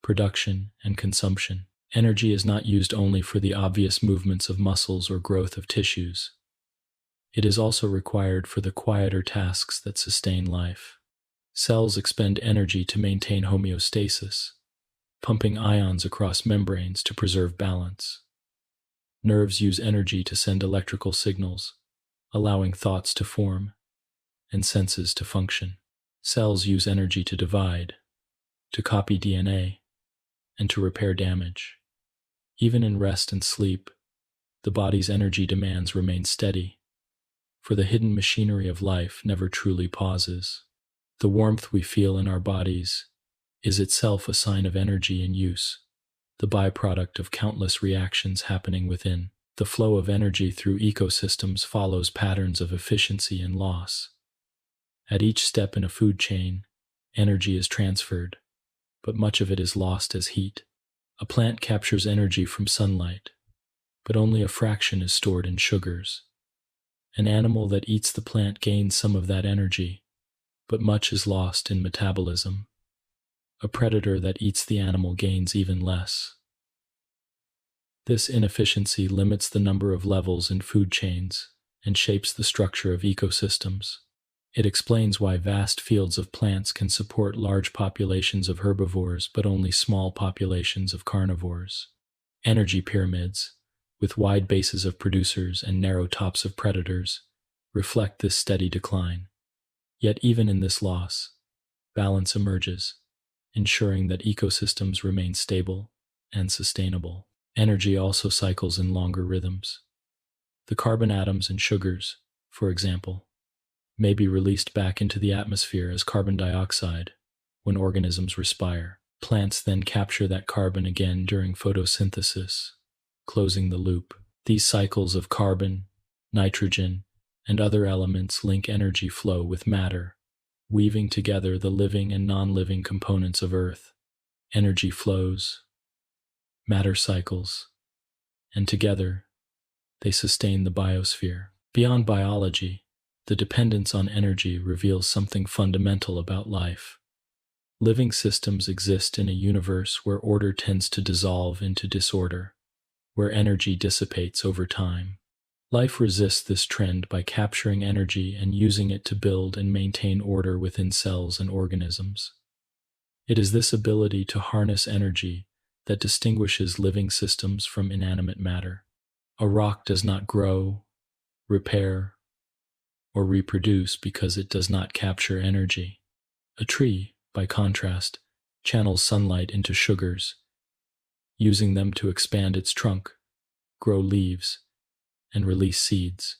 production and consumption. Energy is not used only for the obvious movements of muscles or growth of tissues. It is also required for the quieter tasks that sustain life. Cells expend energy to maintain homeostasis, pumping ions across membranes to preserve balance. Nerves use energy to send electrical signals, allowing thoughts to form and senses to function. Cells use energy to divide, to copy DNA, and to repair damage. Even in rest and sleep, the body's energy demands remain steady, for the hidden machinery of life never truly pauses. The warmth we feel in our bodies is itself a sign of energy in use, the byproduct of countless reactions happening within. The flow of energy through ecosystems follows patterns of efficiency and loss. At each step in a food chain, energy is transferred, but much of it is lost as heat. A plant captures energy from sunlight, but only a fraction is stored in sugars. An animal that eats the plant gains some of that energy, but much is lost in metabolism. A predator that eats the animal gains even less. This inefficiency limits the number of levels in food chains and shapes the structure of ecosystems. It explains why vast fields of plants can support large populations of herbivores but only small populations of carnivores. Energy pyramids, with wide bases of producers and narrow tops of predators, reflect this steady decline. Yet even in this loss, balance emerges, ensuring that ecosystems remain stable and sustainable. Energy also cycles in longer rhythms. The carbon atoms in sugars, for example, may be released back into the atmosphere as carbon dioxide when organisms respire. Plants then capture that carbon again during photosynthesis, closing the loop. These cycles of carbon, nitrogen, and other elements link energy flow with matter, weaving together the living and non-living components of Earth. Energy flows, matter cycles, and together, they sustain the biosphere. Beyond biology, the dependence on energy reveals something fundamental about life. Living systems exist in a universe where order tends to dissolve into disorder, where energy dissipates over time. Life resists this trend by capturing energy and using it to build and maintain order within cells and organisms. It is this ability to harness energy that distinguishes living systems from inanimate matter. A rock does not grow, repair, or reproduce because it does not capture energy. A tree, by contrast, channels sunlight into sugars, using them to expand its trunk, grow leaves, and release seeds.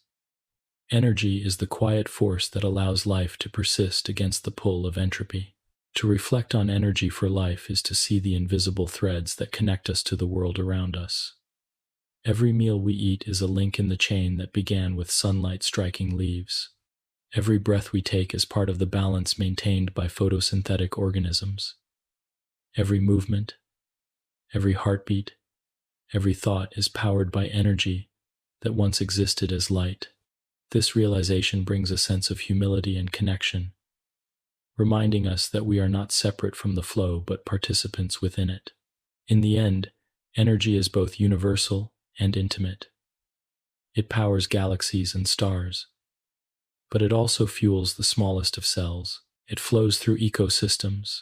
Energy is the quiet force that allows life to persist against the pull of entropy. To reflect on energy for life is to see the invisible threads that connect us to the world around us. Every meal we eat is a link in the chain that began with sunlight striking leaves. Every breath we take is part of the balance maintained by photosynthetic organisms. Every movement, every heartbeat, every thought is powered by energy that once existed as light. This realization brings a sense of humility and connection, reminding us that we are not separate from the flow but participants within it. In the end, energy is both universal and intimate. It powers galaxies and stars, but it also fuels the smallest of cells. It flows through ecosystems,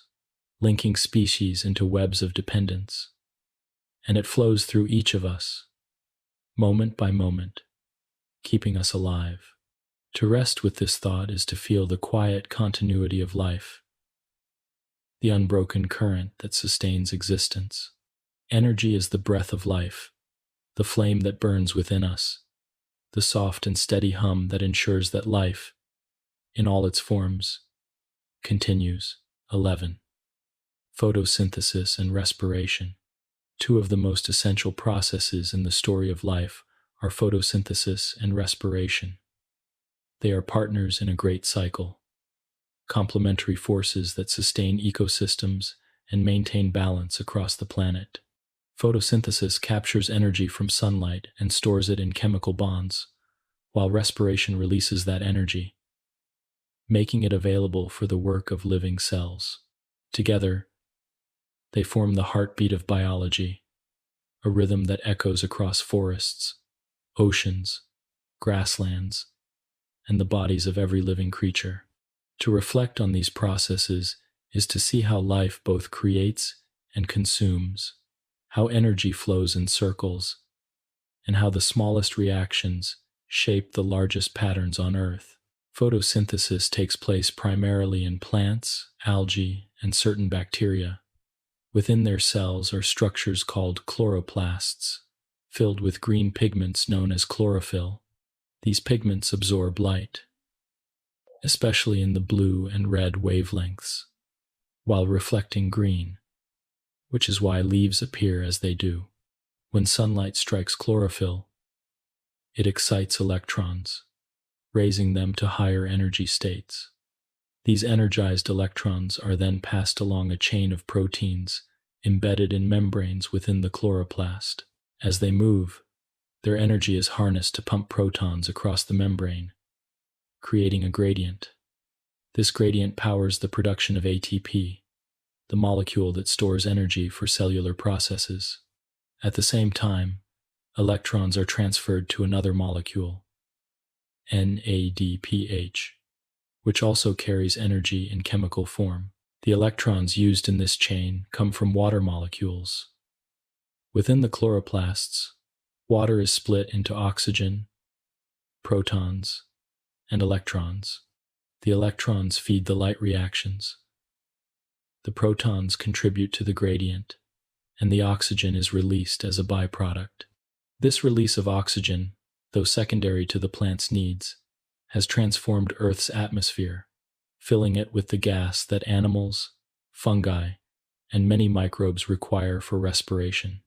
linking species into webs of dependence. And it flows through each of us, moment by moment, keeping us alive. To rest with this thought is to feel the quiet continuity of life, the unbroken current that sustains existence. Energy is the breath of life, the flame that burns within us, the soft and steady hum that ensures that life, in all its forms, continues. 11. Photosynthesis and respiration. Two of the most essential processes in the story of life are photosynthesis and respiration. They are partners in a great cycle, complementary forces that sustain ecosystems and maintain balance across the planet. Photosynthesis captures energy from sunlight and stores it in chemical bonds, while respiration releases that energy, making it available for the work of living cells. Together, they form the heartbeat of biology, a rhythm that echoes across forests, oceans, grasslands, and the bodies of every living creature. To reflect on these processes is to see how life both creates and consumes, how energy flows in circles, and how the smallest reactions shape the largest patterns on Earth. Photosynthesis takes place primarily in plants, algae, and certain bacteria. Within their cells are structures called chloroplasts, filled with green pigments known as chlorophyll. These pigments absorb light, especially in the blue and red wavelengths, while reflecting green, which is why leaves appear as they do. When sunlight strikes chlorophyll, it excites electrons, raising them to higher energy states. These energized electrons are then passed along a chain of proteins embedded in membranes within the chloroplast. As they move, their energy is harnessed to pump protons across the membrane, creating a gradient. This gradient powers the production of ATP, the molecule that stores energy for cellular processes. At the same time, electrons are transferred to another molecule, NADPH, which also carries energy in chemical form. The electrons used in this chain come from water molecules. Within the chloroplasts, water is split into oxygen, protons, and electrons. The electrons feed the light reactions. The protons contribute to the gradient, and the oxygen is released as a byproduct. This release of oxygen, though secondary to the plant's needs, has transformed Earth's atmosphere, filling it with the gas that animals, fungi, and many microbes require for respiration.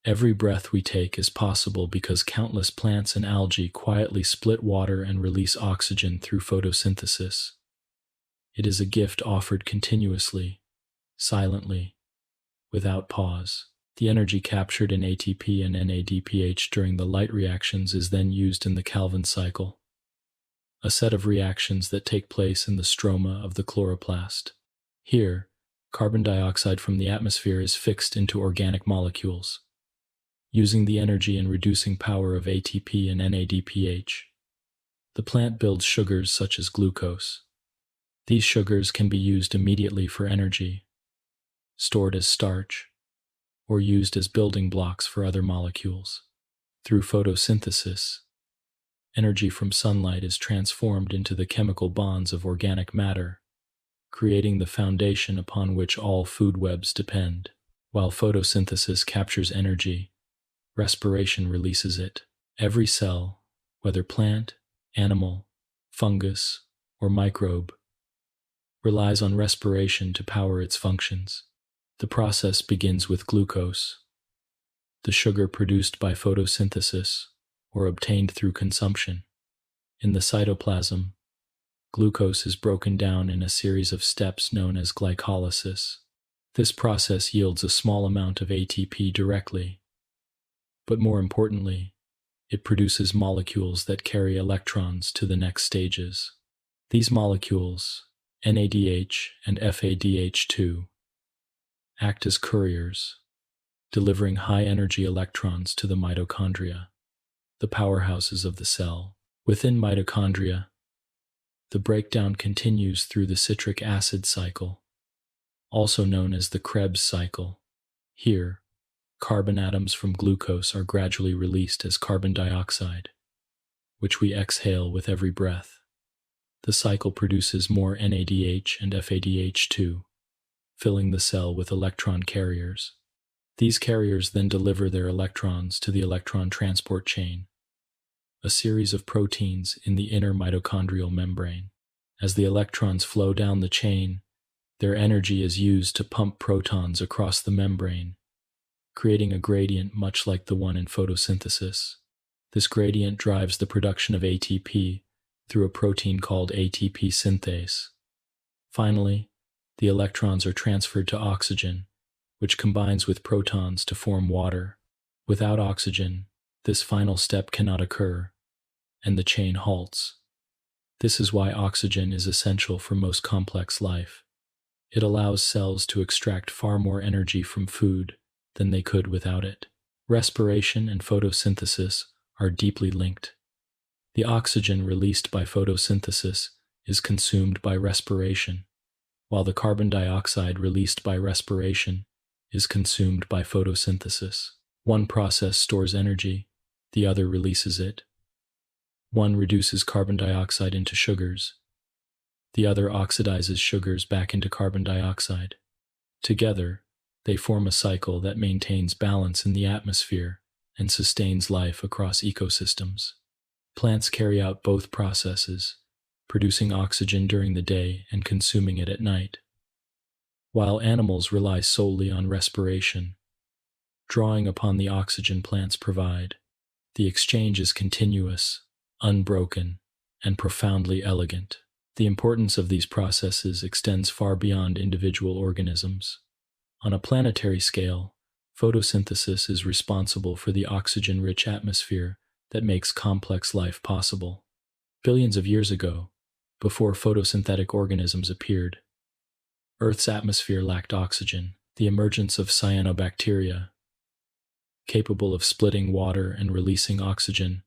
Every breath we take is possible because countless plants and algae quietly split water and release oxygen through photosynthesis. It is a gift offered continuously, silently, without pause. The energy captured in ATP and NADPH during the light reactions is then used in the Calvin cycle, a set of reactions that take place in the stroma of the chloroplast. Here, carbon dioxide from the atmosphere is fixed into organic molecules, using the energy and reducing power of ATP and NADPH. The plant builds sugars such as glucose. These sugars can be used immediately for energy, stored as starch, or used as building blocks for other molecules. Through photosynthesis, energy from sunlight is transformed into the chemical bonds of organic matter, creating the foundation upon which all food webs depend. While photosynthesis captures energy, respiration releases it. Every cell, whether plant, animal, fungus, or microbe, relies on respiration to power its functions. The process begins with glucose, the sugar produced by photosynthesis or obtained through consumption. In the cytoplasm, glucose is broken down in a series of steps known as glycolysis. This process yields a small amount of ATP directly, but more importantly, it produces molecules that carry electrons to the next stages. These molecules, NADH and FADH2, act as couriers, delivering high-energy electrons to the mitochondria, the powerhouses of the cell. Within mitochondria, the breakdown continues through the citric acid cycle, also known as the Krebs cycle. Here, carbon atoms from glucose are gradually released as carbon dioxide, which we exhale with every breath. The cycle produces more NADH and FADH2, filling the cell with electron carriers. These carriers then deliver their electrons to the electron transport chain, a series of proteins in the inner mitochondrial membrane. As the electrons flow down the chain, their energy is used to pump protons across the membrane, creating a gradient much like the one in photosynthesis. This gradient drives the production of ATP through a protein called ATP synthase. Finally, the electrons are transferred to oxygen, which combines with protons to form water. Without oxygen, this final step cannot occur, and the chain halts. This is why oxygen is essential for most complex life. It allows cells to extract far more energy from food than they could without it. Respiration and photosynthesis are deeply linked. The oxygen released by photosynthesis is consumed by respiration, while the carbon dioxide released by respiration is consumed by photosynthesis. One process stores energy, the other releases it. One reduces carbon dioxide into sugars, the other oxidizes sugars back into carbon dioxide. Together, they form a cycle that maintains balance in the atmosphere and sustains life across ecosystems. Plants carry out both processes, producing oxygen during the day and consuming it at night, while animals rely solely on respiration, drawing upon the oxygen plants provide. The exchange is continuous, unbroken, and profoundly elegant. The importance of these processes extends far beyond individual organisms. On a planetary scale, photosynthesis is responsible for the oxygen-rich atmosphere that makes complex life possible. Billions of years ago, before photosynthetic organisms appeared, Earth's atmosphere lacked oxygen. The emergence of cyanobacteria, capable of splitting water and releasing oxygen,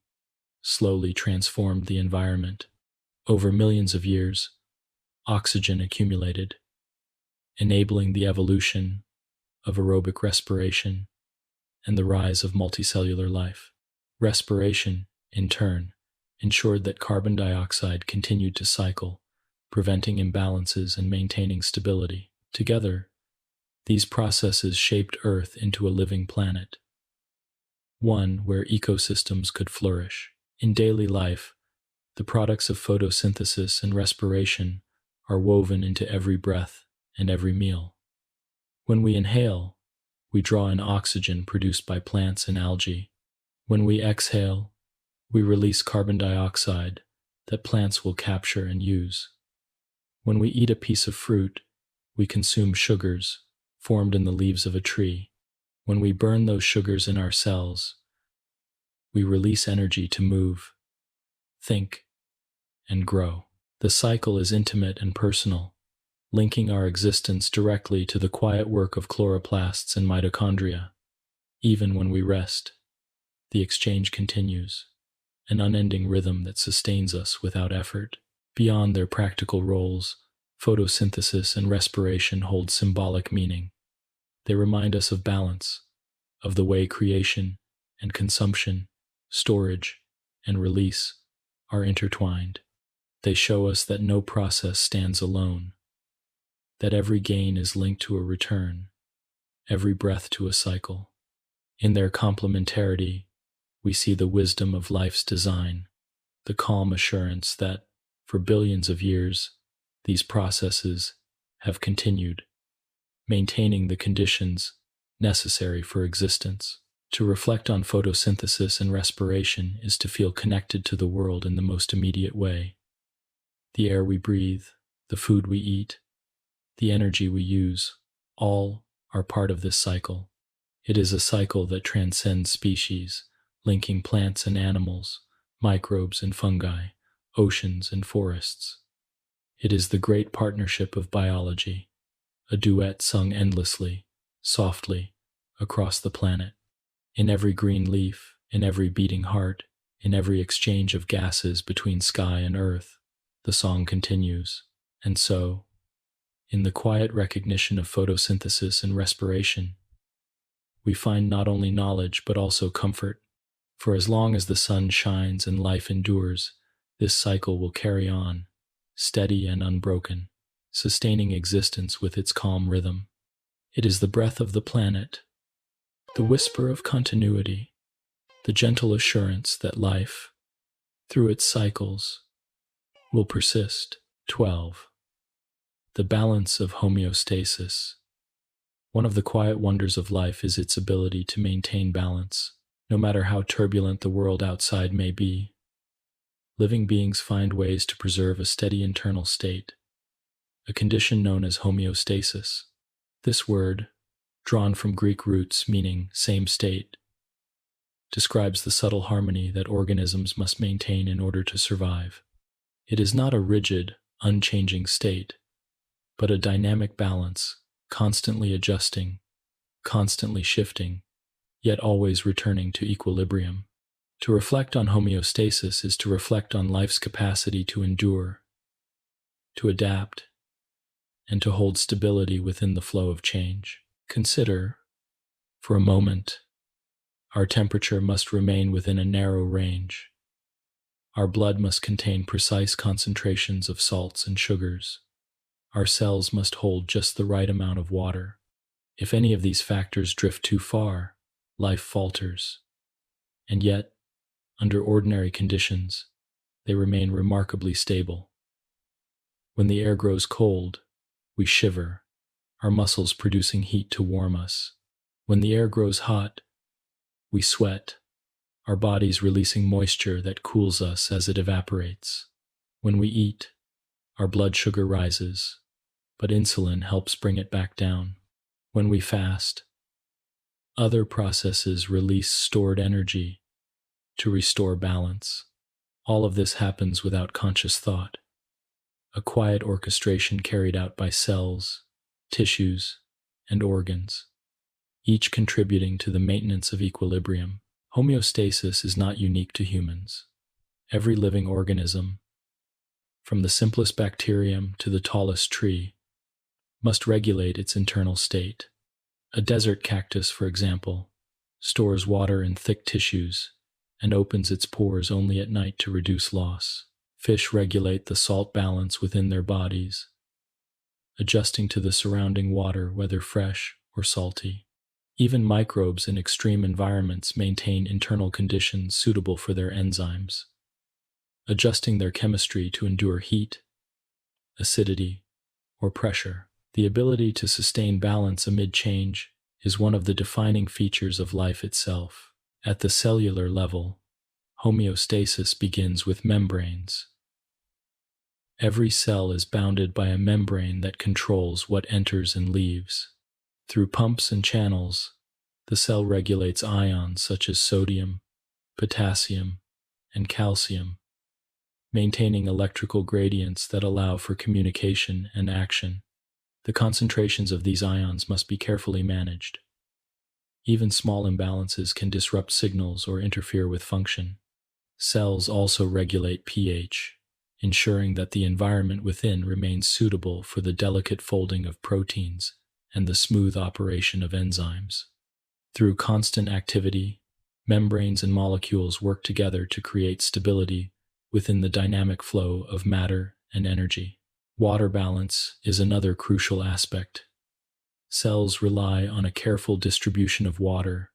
slowly transformed the environment. Over millions of years, oxygen accumulated, enabling the evolution of aerobic respiration and the rise of multicellular life. Respiration, in turn, ensured that carbon dioxide continued to cycle, preventing imbalances and maintaining stability. Together, these processes shaped Earth into a living planet, one where ecosystems could flourish. In daily life, the products of photosynthesis and respiration are woven into every breath and every meal. When we inhale, we draw in oxygen produced by plants and algae. When we exhale, we release carbon dioxide that plants will capture and use. When we eat a piece of fruit, we consume sugars formed in the leaves of a tree. When we burn those sugars in our cells, we release energy to move, think, and grow. The cycle is intimate and personal, linking our existence directly to the quiet work of chloroplasts and mitochondria. Even when we rest, the exchange continues, an unending rhythm that sustains us without effort. Beyond their practical roles, photosynthesis and respiration hold symbolic meaning. They remind us of balance, of the way creation and consumption storage, and release are intertwined. They show us that no process stands alone, that every gain is linked to a return, every breath to a cycle. In their complementarity, we see the wisdom of life's design, the calm assurance that, for billions of years, these processes have continued, maintaining the conditions necessary for existence. To reflect on photosynthesis and respiration is to feel connected to the world in the most immediate way. The air we breathe, the food we eat, the energy we use, all are part of this cycle. It is a cycle that transcends species, linking plants and animals, microbes and fungi, oceans and forests. It is the great partnership of biology, a duet sung endlessly, softly, across the planet. In every green leaf, in every beating heart, in every exchange of gases between sky and earth, the song continues. And so, in the quiet recognition of photosynthesis and respiration, we find not only knowledge but also comfort. For as long as the sun shines and life endures, this cycle will carry on, steady and unbroken, sustaining existence with its calm rhythm. It is the breath of the planet, the whisper of continuity, the gentle assurance that life, through its cycles, will persist. 12. The balance of homeostasis. One of the quiet wonders of life is its ability to maintain balance, no matter how turbulent the world outside may be. Living beings find ways to preserve a steady internal state, a condition known as homeostasis. This word, drawn from Greek roots meaning same state, describes the subtle harmony that organisms must maintain in order to survive. It is not a rigid, unchanging state, but a dynamic balance, constantly adjusting, constantly shifting, yet always returning to equilibrium. To reflect on homeostasis is to reflect on life's capacity to endure, to adapt, and to hold stability within the flow of change. Consider, for a moment, our temperature must remain within a narrow range. Our blood must contain precise concentrations of salts and sugars. Our cells must hold just the right amount of water. If any of these factors drift too far, life falters. And yet, under ordinary conditions, they remain remarkably stable. When the air grows cold, we shiver, our muscles producing heat to warm us. When the air grows hot, we sweat, our bodies releasing moisture that cools us as it evaporates. When we eat, our blood sugar rises, but insulin helps bring it back down. When we fast, other processes release stored energy to restore balance. All of this happens without conscious thought, a quiet orchestration carried out by cells, tissues, and organs, each contributing to the maintenance of equilibrium. Homeostasis is not unique to humans. Every living organism, from the simplest bacterium to the tallest tree, must regulate its internal state. A desert cactus, for example, stores water in thick tissues and opens its pores only at night to reduce loss. Fish regulate the salt balance within their bodies, adjusting to the surrounding water, whether fresh or salty. Even microbes in extreme environments maintain internal conditions suitable for their enzymes, adjusting their chemistry to endure heat, acidity, or pressure. The ability to sustain balance amid change is one of the defining features of life itself. At the cellular level, homeostasis begins with membranes. Every cell is bounded by a membrane that controls what enters and leaves. Through pumps and channels, the cell regulates ions such as sodium, potassium, and calcium, maintaining electrical gradients that allow for communication and action. The concentrations of these ions must be carefully managed. Even small imbalances can disrupt signals or interfere with function. Cells also regulate pH, ensuring that the environment within remains suitable for the delicate folding of proteins and the smooth operation of enzymes. Through constant activity, Membranes and molecules work together to create stability within the dynamic flow of matter and energy. Water balance is another crucial aspect. Cells rely on a careful distribution of water,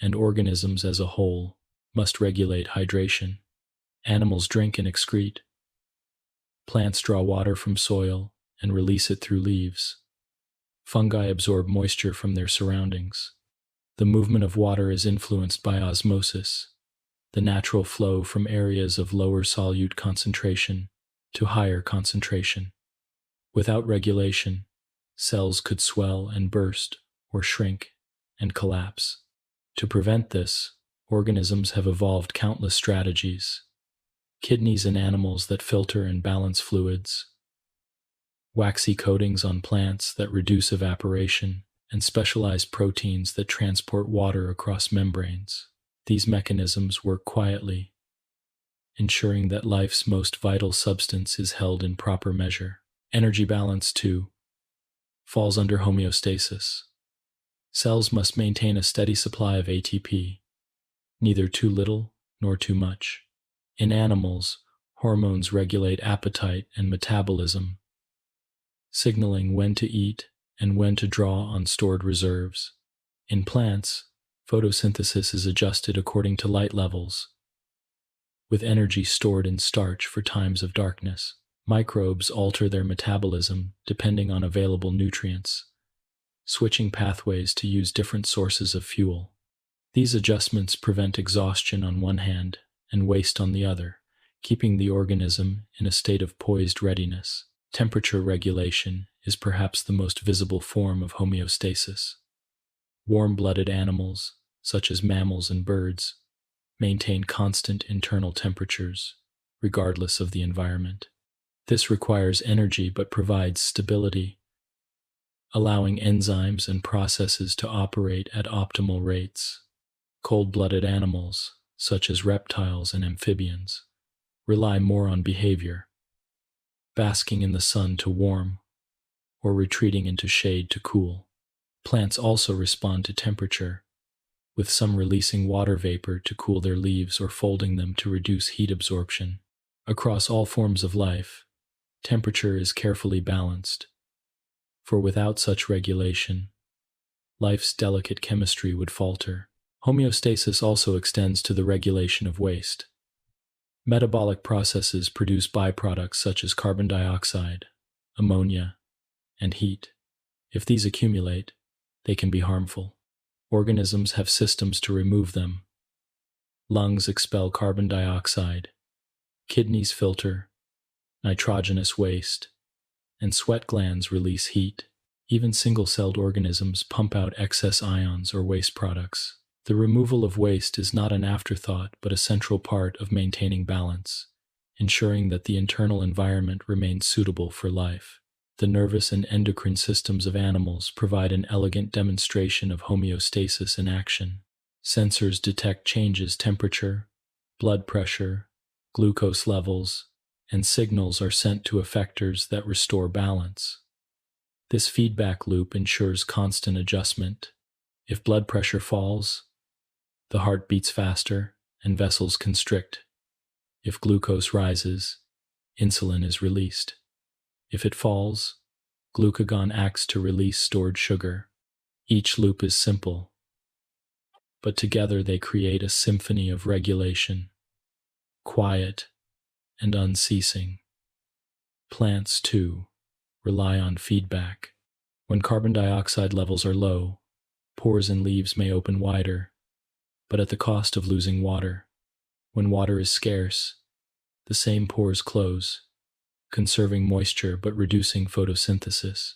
and organisms as a whole must regulate hydration. Animals drink and excrete. Plants draw water from soil and release it through leaves. Fungi absorb moisture from their surroundings. The movement of water is influenced by osmosis, the natural flow from areas of lower solute concentration to higher concentration. Without regulation, cells could swell and burst or shrink and collapse. To prevent this, organisms have evolved countless strategies. Kidneys in animals that filter and balance fluids, waxy coatings on plants that reduce evaporation, and specialized proteins that transport water across membranes. These mechanisms work quietly, ensuring that life's most vital substance is held in proper measure. Energy balance, too, falls under homeostasis. Cells must maintain a steady supply of ATP, neither too little nor too much. In animals, hormones regulate appetite and metabolism, signaling when to eat and when to draw on stored reserves. In plants, photosynthesis is adjusted according to light levels, with energy stored in starch for times of darkness. Microbes alter their metabolism depending on available nutrients, switching pathways to use different sources of fuel. These adjustments prevent exhaustion on one hand and waste on the other, keeping the organism in a state of poised readiness. Temperature regulation is perhaps the most visible form of homeostasis. Warm-blooded animals, such as mammals and birds, maintain constant internal temperatures, regardless of the environment. This requires energy but provides stability, allowing enzymes and processes to operate at optimal rates. Cold-blooded animals, such as reptiles and amphibians, rely more on behavior, basking in the sun to warm, or retreating into shade to cool. Plants also respond to temperature, with some releasing water vapor to cool their leaves or folding them to reduce heat absorption. Across all forms of life, temperature is carefully balanced, for without such regulation, life's delicate chemistry would falter. Homeostasis also extends to the regulation of waste. Metabolic processes produce byproducts such as carbon dioxide, ammonia, and heat. If these accumulate, they can be harmful. Organisms have systems to remove them. Lungs expel carbon dioxide, kidneys filter nitrogenous waste, and sweat glands release heat. Even single-celled organisms pump out excess ions or waste products. The removal of waste is not an afterthought but a central part of maintaining balance, ensuring that the internal environment remains suitable for life. The nervous and endocrine systems of animals provide an elegant demonstration of homeostasis in action. Sensors detect changes: temperature, blood pressure, glucose levels, and signals are sent to effectors that restore balance. This feedback loop ensures constant adjustment. If blood pressure falls, the heart beats faster and vessels constrict. If glucose rises, insulin is released. If it falls, glucagon acts to release stored sugar. Each loop is simple, but together they create a symphony of regulation, quiet and unceasing. Plants, too, rely on feedback. When carbon dioxide levels are low, pores in leaves may open wider, but at the cost of losing water. When water is scarce, the same pores close, conserving moisture but reducing photosynthesis.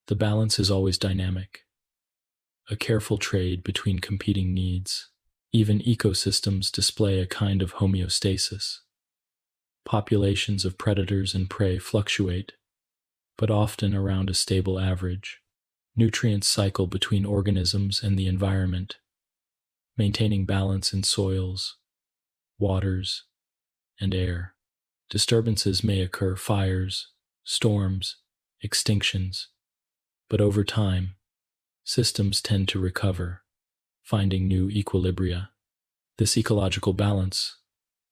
The balance is always dynamic, a careful trade between competing needs. Even ecosystems display a kind of homeostasis. Populations of predators and prey fluctuate, but often around a stable average. Nutrients cycle between organisms and the environment, maintaining balance in soils, waters, and air. Disturbances may occur: fires, storms, extinctions, but over time, systems tend to recover, finding new equilibria. This ecological balance,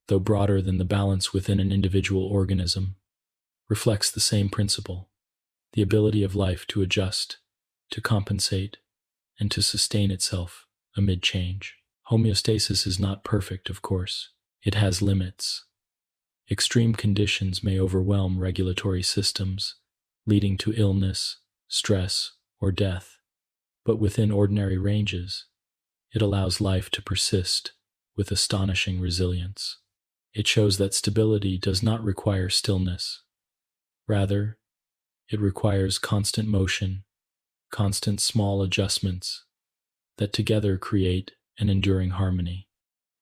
though broader than the balance within an individual organism, reflects the same principle: the ability of life to adjust, to compensate, and to sustain itself amid change. Homeostasis is not perfect, of course. It has limits. Extreme conditions may overwhelm regulatory systems, leading to illness, stress, or death. But within ordinary ranges, it allows life to persist with astonishing resilience. It shows that stability does not require stillness. Rather, it requires constant motion, constant small adjustments that together create an enduring harmony.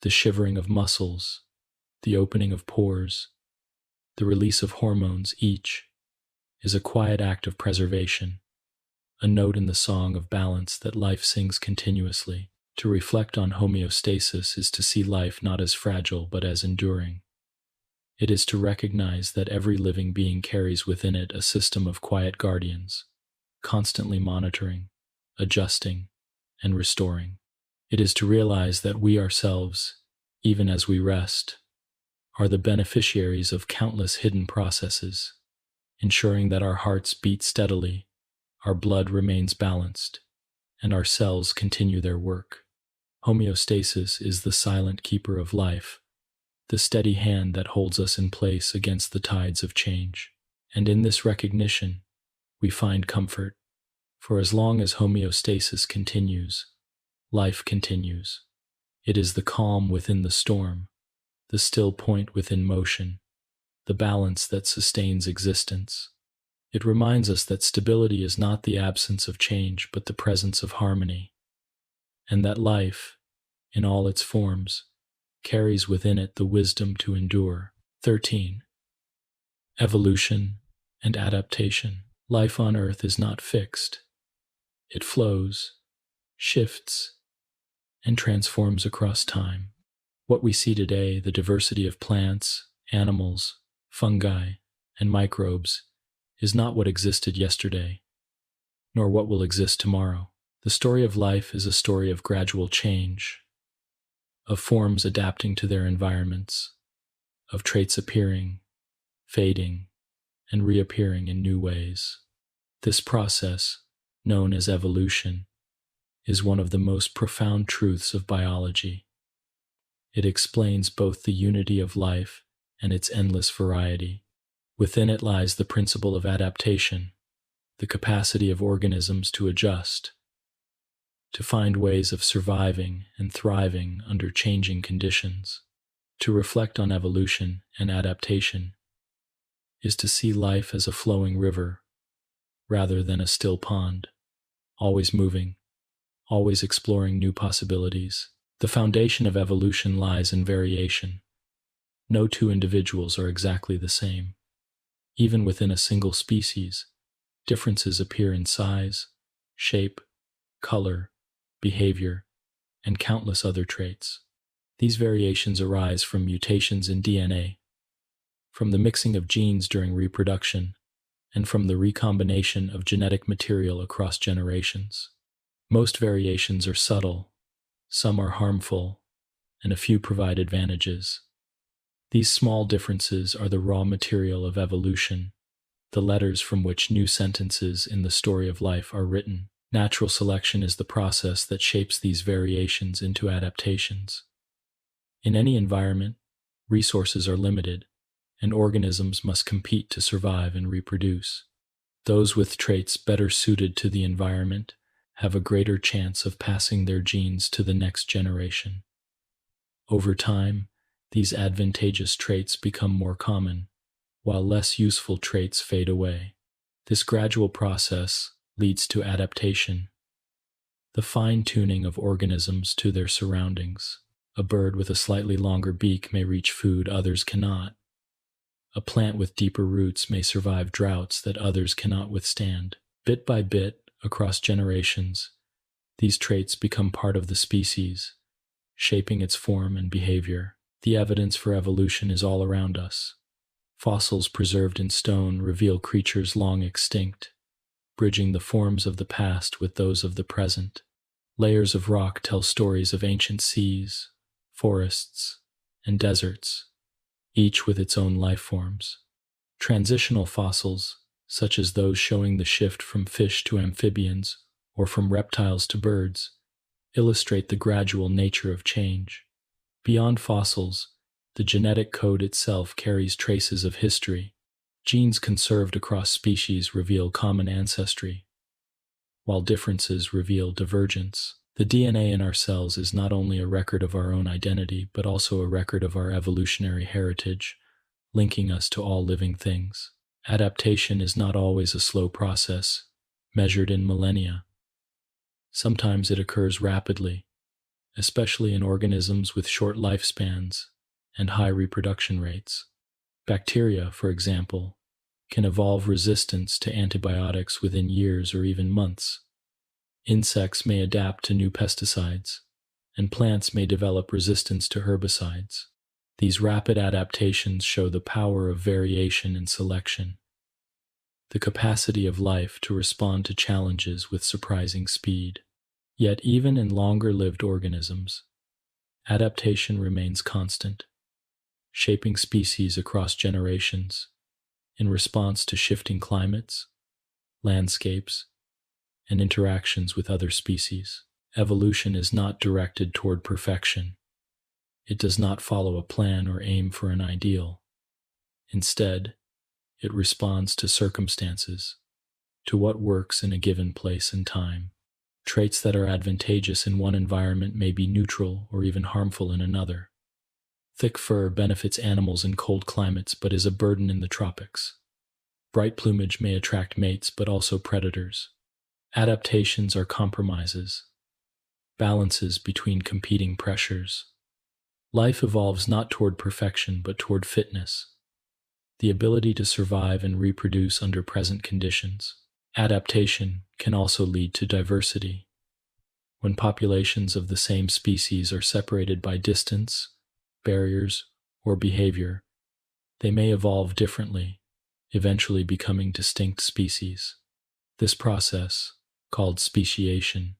The shivering of muscles, the opening of pores, the release of hormones, each is a quiet act of preservation, a note in the song of balance that life sings continuously. To reflect on homeostasis is to see life not as fragile but as enduring. It is to recognize that every living being carries within it a system of quiet guardians, constantly monitoring, adjusting, and restoring. It is to realize that we ourselves, even as we rest, are the beneficiaries of countless hidden processes, ensuring that our hearts beat steadily, our blood remains balanced, and our cells continue their work. Homeostasis is the silent keeper of life, the steady hand that holds us in place against the tides of change. And in this recognition, we find comfort, for as long as homeostasis continues, life continues. It is the calm within the storm, the still point within motion, the balance that sustains existence. It reminds us that stability is not the absence of change but the presence of harmony, and that life, in all its forms, carries within it the wisdom to endure. 13. Evolution and adaptation. Life on Earth is not fixed. It flows, shifts, and transforms across time. What we see today, the diversity of plants, animals, fungi, and microbes, is not what existed yesterday, nor what will exist tomorrow. The story of life is a story of gradual change, of forms adapting to their environments, of traits appearing, fading, and reappearing in new ways. This process, known as evolution, is one of the most profound truths of biology. It explains both the unity of life and its endless variety. Within it lies the principle of adaptation, the capacity of organisms to adjust, to find ways of surviving and thriving under changing conditions. To reflect on evolution and adaptation is to see life as a flowing river rather than a still pond, always moving, always exploring new possibilities. The foundation of evolution lies in variation. No two individuals are exactly the same. Even within a single species, differences appear in size, shape, color, behavior, and countless other traits. These variations arise from mutations in DNA, from the mixing of genes during reproduction, and from the recombination of genetic material across generations. Most variations are subtle, some are harmful, and a few provide advantages. These small differences are the raw material of evolution, the letters from which new sentences in the story of life are written. Natural selection is the process that shapes these variations into adaptations. In any environment, resources are limited, and organisms must compete to survive and reproduce. Those with traits better suited to the environment have a greater chance of passing their genes to the next generation. Over time, these advantageous traits become more common, while less useful traits fade away. This gradual process leads to adaptation, the fine-tuning of organisms to their surroundings. A bird with a slightly longer beak may reach food others cannot. A plant with deeper roots may survive droughts that others cannot withstand. Bit by bit, across generations, these traits become part of the species, shaping its form and behavior. The evidence for evolution is all around us. Fossils preserved in stone reveal creatures long extinct, bridging the forms of the past with those of the present. Layers of rock tell stories of ancient seas, forests, and deserts, each with its own life forms. Transitional fossils, such as those showing the shift from fish to amphibians or from reptiles to birds, illustrate the gradual nature of change. Beyond fossils, the genetic code itself carries traces of history. Genes conserved across species reveal common ancestry, while differences reveal divergence. The DNA in our cells is not only a record of our own identity, but also a record of our evolutionary heritage, linking us to all living things. Adaptation is not always a slow process, measured in millennia. Sometimes it occurs rapidly, especially in organisms with short lifespans and high reproduction rates. Bacteria, for example, can evolve resistance to antibiotics within years or even months. Insects may adapt to new pesticides, and plants may develop resistance to herbicides. These rapid adaptations show the power of variation and selection, the capacity of life to respond to challenges with surprising speed. Yet even in longer-lived organisms, adaptation remains constant, shaping species across generations in response to shifting climates, landscapes, and interactions with other species. Evolution is not directed toward perfection. It does not follow a plan or aim for an ideal. Instead, it responds to circumstances, to what works in a given place and time. Traits that are advantageous in one environment may be neutral or even harmful in another. Thick fur benefits animals in cold climates but is a burden in the tropics. Bright plumage may attract mates but also predators. Adaptations are compromises, balances between competing pressures. Life evolves not toward perfection but toward fitness, the ability to survive and reproduce under present conditions. Adaptation can also lead to diversity. When populations of the same species are separated by distance, barriers, or behavior, they may evolve differently, eventually becoming distinct species. This process, called speciation,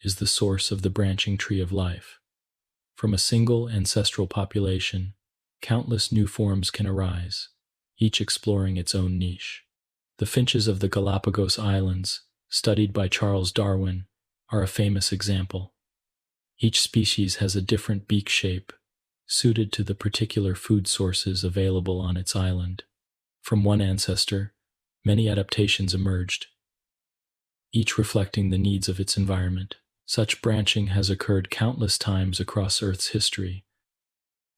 is the source of the branching tree of life. From a single ancestral population, countless new forms can arise, each exploring its own niche. The finches of the Galapagos Islands, studied by Charles Darwin, are a famous example. Each species has a different beak shape, suited to the particular food sources available on its island. From one ancestor, many adaptations emerged, each reflecting the needs of its environment. Such branching has occurred countless times across Earth's history,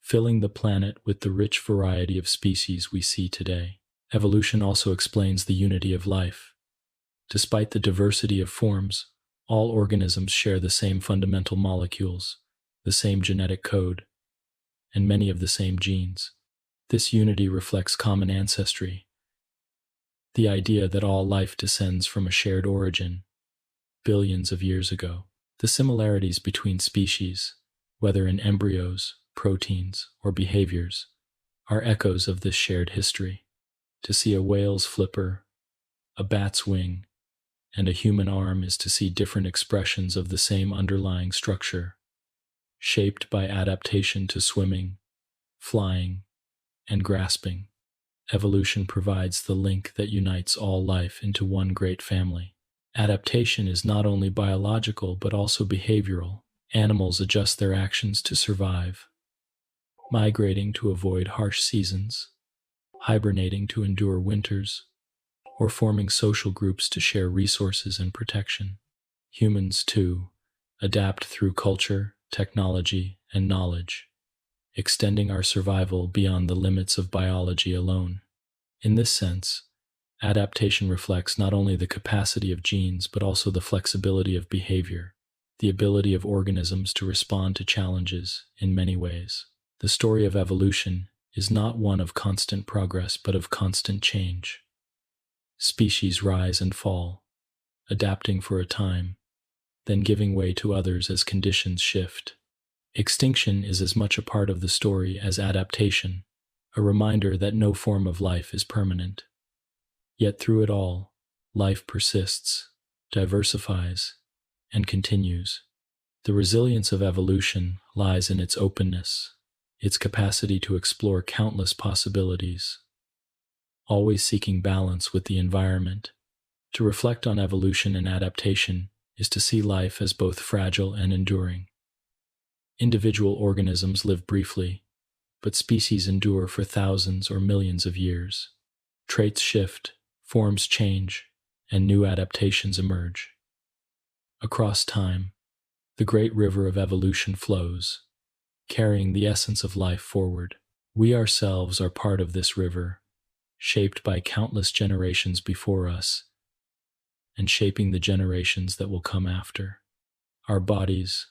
filling the planet with the rich variety of species we see today. Evolution also explains the unity of life. Despite the diversity of forms, all organisms share the same fundamental molecules, the same genetic code, and many of the same genes. This unity reflects common ancestry, the idea that all life descends from a shared origin, billions of years ago. The similarities between species, whether in embryos, proteins, or behaviors, are echoes of this shared history. To see a whale's flipper, a bat's wing, and a human arm is to see different expressions of the same underlying structure, shaped by adaptation to swimming, flying, and grasping. Evolution provides the link that unites all life into one great family. Adaptation is not only biological but also behavioral. Animals adjust their actions to survive, migrating to avoid harsh seasons, hibernating to endure winters, or forming social groups to share resources and protection. Humans, too, adapt through culture, technology, and knowledge, extending our survival beyond the limits of biology alone. In this sense, adaptation reflects not only the capacity of genes but also the flexibility of behavior, the ability of organisms to respond to challenges in many ways. The story of evolution is not one of constant progress but of constant change. Species rise and fall, adapting for a time, then giving way to others as conditions shift. Extinction is as much a part of the story as adaptation, a reminder that no form of life is permanent. Yet through it all, life persists, diversifies, and continues. The resilience of evolution lies in its openness, its capacity to explore countless possibilities, always seeking balance with the environment. To reflect on evolution and adaptation is to see life as both fragile and enduring. Individual organisms live briefly, but species endure for thousands or millions of years. Traits shift, forms change, and new adaptations emerge. Across time, the great river of evolution flows, carrying the essence of life forward. We ourselves are part of this river, shaped by countless generations before us, and shaping the generations that will come after. Our bodies,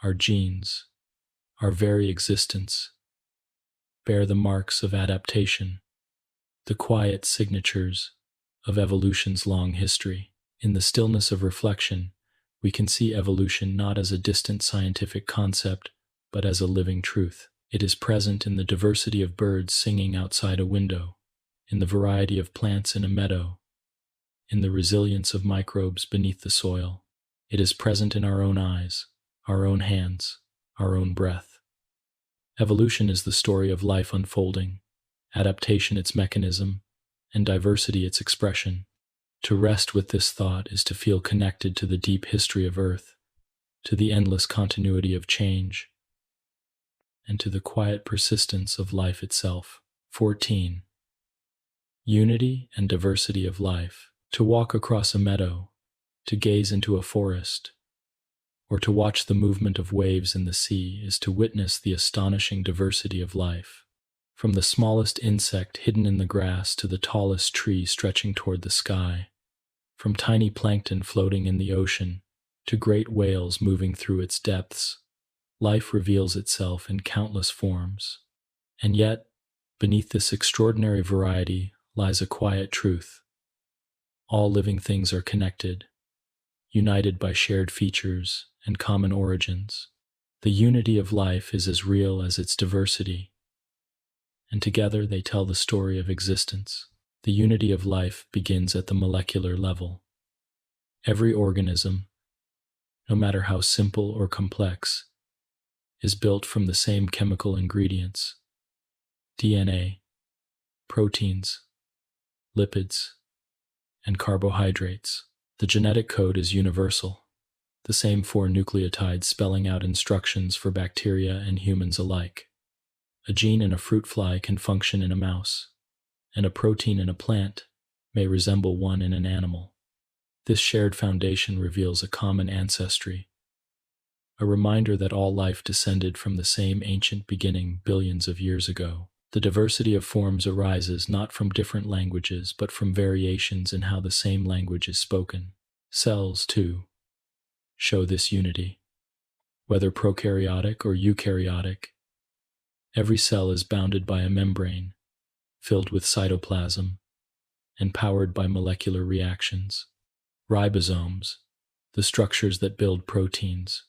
our genes, our very existence bear the marks of adaptation, the quiet signatures of evolution's long history. In the stillness of reflection, we can see evolution not as a distant scientific concept, but as a living truth. It is present in the diversity of birds singing outside a window, in the variety of plants in a meadow, in the resilience of microbes beneath the soil. It is present in our own eyes, our own hands, our own breath. Evolution is the story of life unfolding, adaptation its mechanism, and diversity its expression. To rest with this thought is to feel connected to the deep history of Earth, to the endless continuity of change, and to the quiet persistence of life itself. 14. Unity and diversity of life. To walk across a meadow, to gaze into a forest, or to watch the movement of waves in the sea is to witness the astonishing diversity of life. From the smallest insect hidden in the grass to the tallest tree stretching toward the sky, from tiny plankton floating in the ocean to great whales moving through its depths, life reveals itself in countless forms. And yet, beneath this extraordinary variety lies a quiet truth. All living things are connected, united by shared features and common origins. The unity of life is as real as its diversity, and together they tell the story of existence. The unity of life begins at the molecular level. Every organism, no matter how simple or complex, is built from the same chemical ingredients: DNA, proteins, lipids, and carbohydrates. The genetic code is universal, the same 4 nucleotides spelling out instructions for bacteria and humans alike. A gene in a fruit fly can function in a mouse, and a protein in a plant may resemble one in an animal. This shared foundation reveals a common ancestry, a reminder that all life descended from the same ancient beginning billions of years ago. The diversity of forms arises not from different languages, but from variations in how the same language is spoken. Cells, too, show this unity. Whether prokaryotic or eukaryotic, every cell is bounded by a membrane, filled with cytoplasm, and powered by molecular reactions. Ribosomes, the structures that build proteins,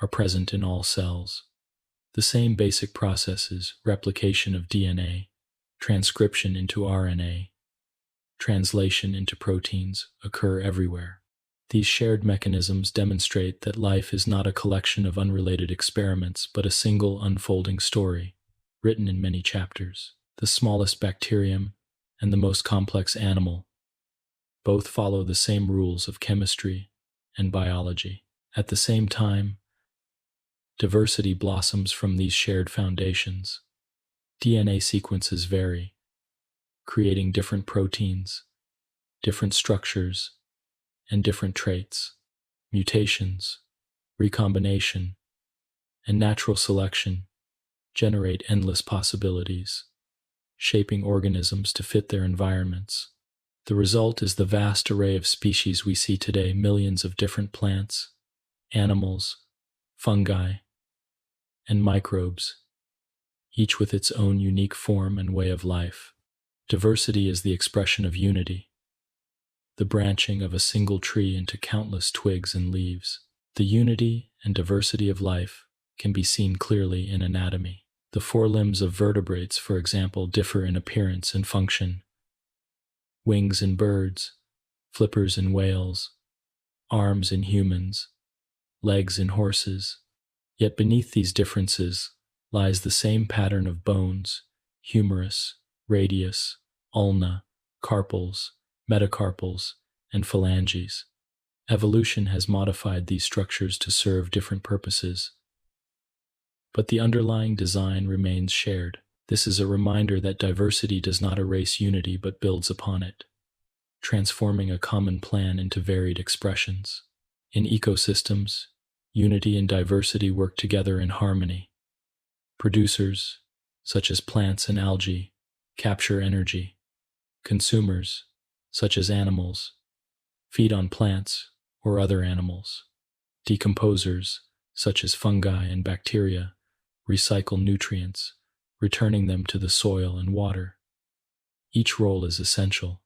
are present in all cells. The same basic processes, replication of DNA, transcription into RNA, translation into proteins, occur everywhere. These shared mechanisms demonstrate that life is not a collection of unrelated experiments, but a single unfolding story, written in many chapters. The smallest bacterium and the most complex animal both follow the same rules of chemistry and biology. At the same time, diversity blossoms from these shared foundations. DNA sequences vary, creating different proteins, different structures, and different traits. Mutations, recombination, and natural selection generate endless possibilities, shaping organisms to fit their environments. The result is the vast array of species we see today: millions of different plants, animals, fungi, and microbes, each with its own unique form and way of life. Diversity is the expression of unity, the branching of a single tree into countless twigs and leaves. The unity and diversity of life can be seen clearly in anatomy. The forelimbs of vertebrates, for example, differ in appearance and function. Wings in birds, flippers in whales, arms in humans, legs in horses, Yet beneath these differences lies the same pattern of bones, humerus, radius, ulna, carpals, metacarpals, and phalanges. Evolution has modified these structures to serve different purposes, but the underlying design remains shared. This is a reminder that diversity does not erase unity but builds upon it, transforming a common plan into varied expressions. In ecosystems, unity and diversity work together in harmony. Producers, such as plants and algae, capture energy. Consumers, such as animals, feed on plants or other animals. Decomposers, such as fungi and bacteria, recycle nutrients, returning them to the soil and water. Each role is essential,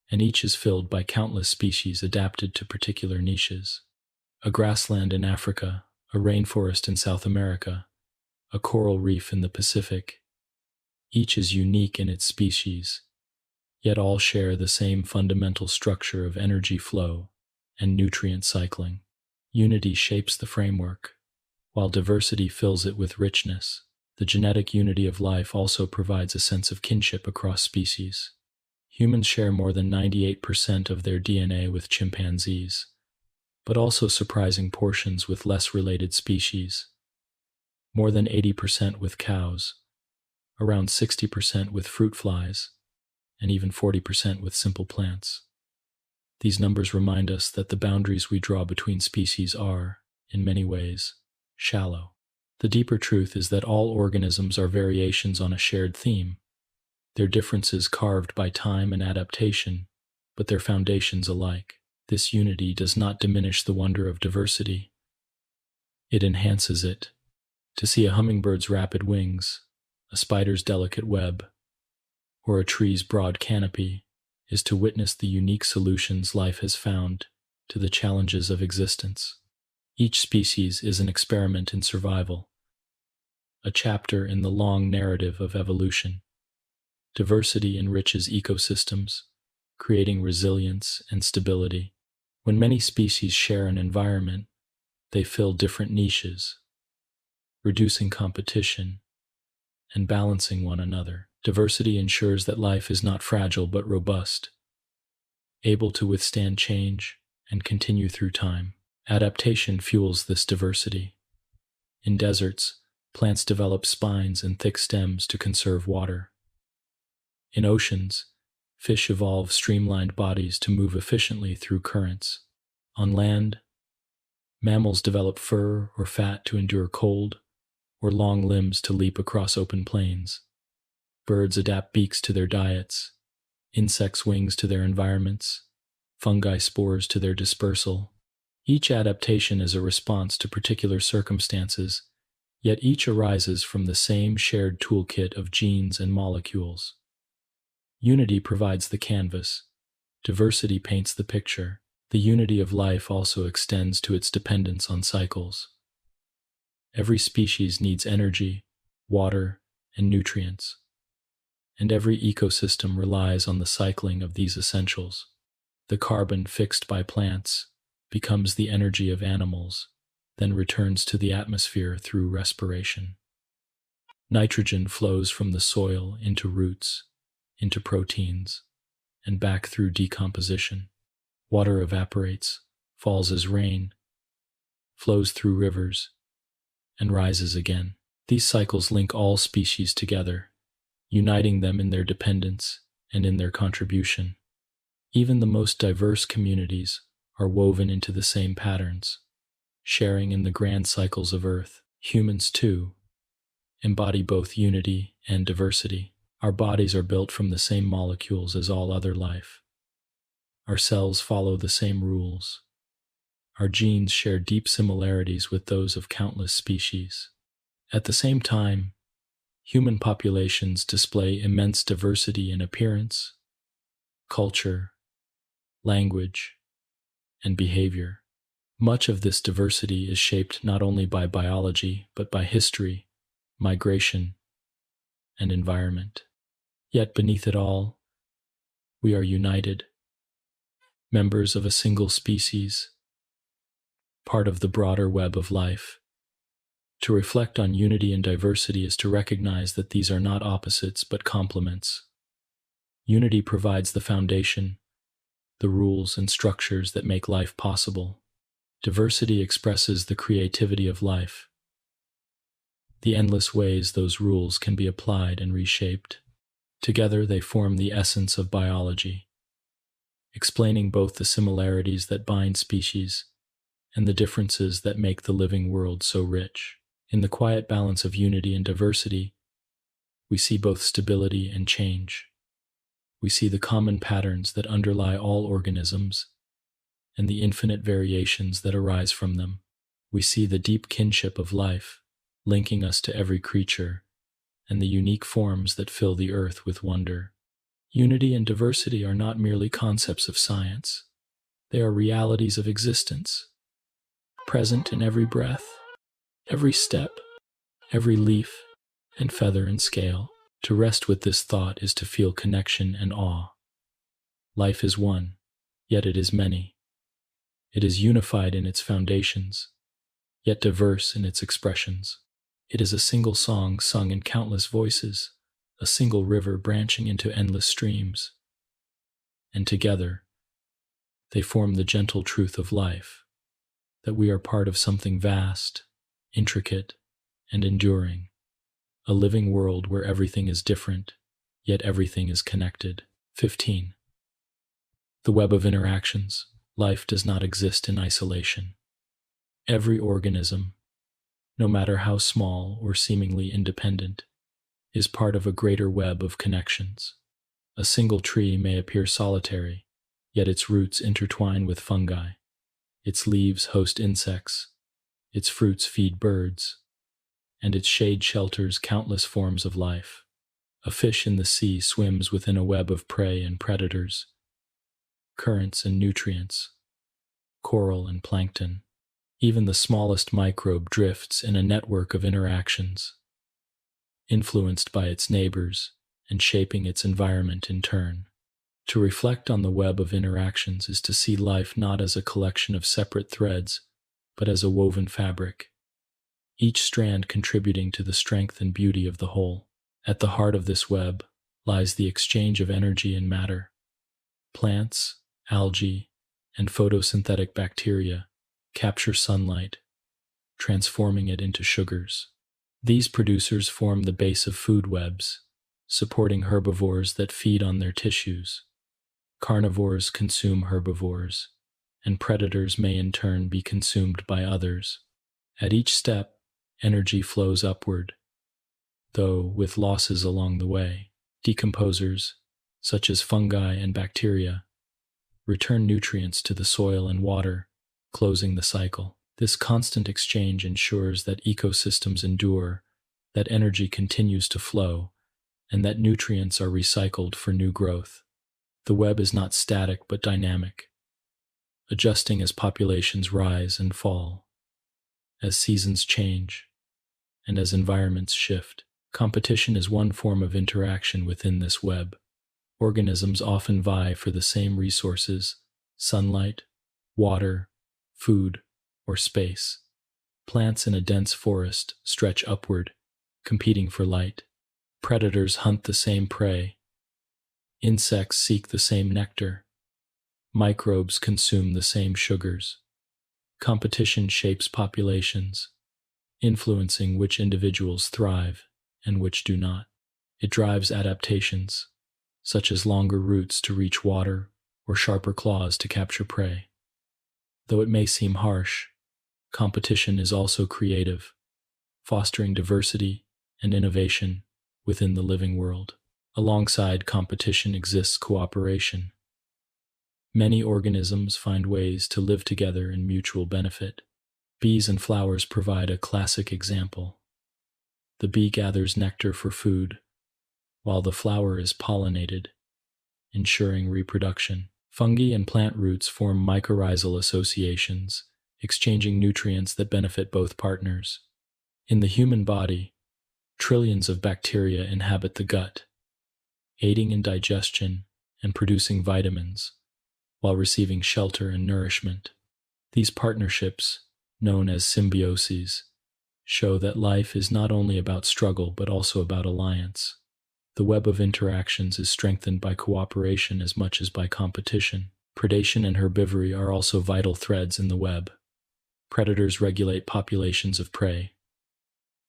and each is filled by countless species adapted to particular niches. A grassland in Africa, a rainforest in South America, a coral reef in the Pacific. Each is unique in its species, yet all share the same fundamental structure of energy flow and nutrient cycling. Unity shapes the framework, while diversity fills it with richness. The genetic unity of life also provides a sense of kinship across species. Humans share more than 98% of their DNA with chimpanzees, but also surprising portions with less related species. More than 80% with cows, around 60% with fruit flies, and even 40% with simple plants. These numbers remind us that the boundaries we draw between species are, in many ways, shallow. The deeper truth is that all organisms are variations on a shared theme, their differences carved by time and adaptation, but their foundations alike. This unity does not diminish the wonder of diversity. It enhances it. To see a hummingbird's rapid wings, a spider's delicate web, or a tree's broad canopy is to witness the unique solutions life has found to the challenges of existence. Each species is an experiment in survival, a chapter in the long narrative of evolution. Diversity enriches ecosystems, creating resilience and stability. When many species share an environment, they fill different niches, reducing competition and balancing one another. Diversity ensures that life is not fragile but robust, able to withstand change and continue through time. Adaptation fuels this diversity. In deserts, plants develop spines and thick stems to conserve water. In oceans, fish evolve streamlined bodies to move efficiently through currents. On land, mammals develop fur or fat to endure cold, or long limbs to leap across open plains. Birds adapt beaks to their diets, insects wings to their environments, fungi spores to their dispersal. Each adaptation is a response to particular circumstances, yet each arises from the same shared toolkit of genes and molecules. Unity provides the canvas, diversity paints the picture. The unity of life also extends to its dependence on cycles. Every species needs energy, water, and nutrients, and every ecosystem relies on the cycling of these essentials. The carbon fixed by plants becomes the energy of animals, then returns to the atmosphere through respiration. Nitrogen flows from the soil into roots, into proteins, and back through decomposition. Water evaporates, falls as rain, flows through rivers, and rises again. These cycles link all species together, uniting them in their dependence and in their contribution. Even the most diverse communities are woven into the same patterns, sharing in the grand cycles of Earth. Humans, too, embody both unity and diversity. Our bodies are built from the same molecules as all other life. Our cells follow the same rules. Our genes share deep similarities with those of countless species. At the same time, human populations display immense diversity in appearance, culture, language, and behavior. Much of this diversity is shaped not only by biology, but by history, migration, and environment. Yet beneath it all, we are united, members of a single species, part of the broader web of life. To reflect on unity and diversity is to recognize that these are not opposites but complements. Unity provides the foundation, the rules and structures that make life possible. Diversity expresses the creativity of life, the endless ways those rules can be applied and reshaped. Together they form the essence of biology, explaining both the similarities that bind species and the differences that make the living world so rich. In the quiet balance of unity and diversity, we see both stability and change. We see the common patterns that underlie all organisms and the infinite variations that arise from them. We see the deep kinship of life, linking us to every creature, and the unique forms that fill the earth with wonder. Unity and diversity are not merely concepts of science. They are realities of existence, present in every breath, every step, every leaf and feather and scale. To rest with this thought is to feel connection and awe. Life is one, yet it is many. It is unified in its foundations, yet diverse in its expressions. It is a single song sung in countless voices, a single river branching into endless streams. And together, they form the gentle truth of life, that we are part of something vast, intricate, and enduring. A living world where everything is different, yet everything is connected. 15. The web of interactions. Life does not exist in isolation. Every organism, no matter how small or seemingly independent, is part of a greater web of connections. A single tree may appear solitary, yet its roots intertwine with fungi. Its leaves host insects, its fruits feed birds, and its shade shelters countless forms of life. A fish in the sea swims within a web of prey and predators, currents and nutrients, coral and plankton. Even the smallest microbe drifts in a network of interactions, influenced by its neighbors and shaping its environment in turn. To reflect on the web of interactions is to see life not as a collection of separate threads, but as a woven fabric, each strand contributing to the strength and beauty of the whole. At the heart of this web lies the exchange of energy and matter. Plants, algae, and photosynthetic bacteria capture sunlight, transforming it into sugars. These producers form the base of food webs, supporting herbivores that feed on their tissues. Carnivores consume herbivores, and predators may in turn be consumed by others. At each step, energy flows upward, though with losses along the way. Decomposers, such as fungi and bacteria, return nutrients to the soil and water, closing the cycle. This constant exchange ensures that ecosystems endure, that energy continues to flow, and that nutrients are recycled for new growth. The web is not static but dynamic, adjusting as populations rise and fall, as seasons change, and as environments shift. Competition is one form of interaction within this web. Organisms often vie for the same resources: sunlight, water, food, or space. Plants in a dense forest stretch upward, competing for light. Predators hunt the same prey. Insects seek the same nectar. Microbes consume the same sugars. Competition shapes populations, influencing which individuals thrive and which do not. It drives adaptations, such as longer roots to reach water or sharper claws to capture prey. Though it may seem harsh, competition is also creative, fostering diversity and innovation within the living world. Alongside competition exists cooperation. Many organisms find ways to live together in mutual benefit. Bees and flowers provide a classic example. The bee gathers nectar for food, while the flower is pollinated, ensuring reproduction. Fungi and plant roots form mycorrhizal associations, exchanging nutrients that benefit both partners. In the human body, trillions of bacteria inhabit the gut, aiding in digestion and producing vitamins, while receiving shelter and nourishment. These partnerships, known as symbioses, show that life is not only about struggle but also about alliance. The web of interactions is strengthened by cooperation as much as by competition. Predation and herbivory are also vital threads in the web. Predators regulate populations of prey,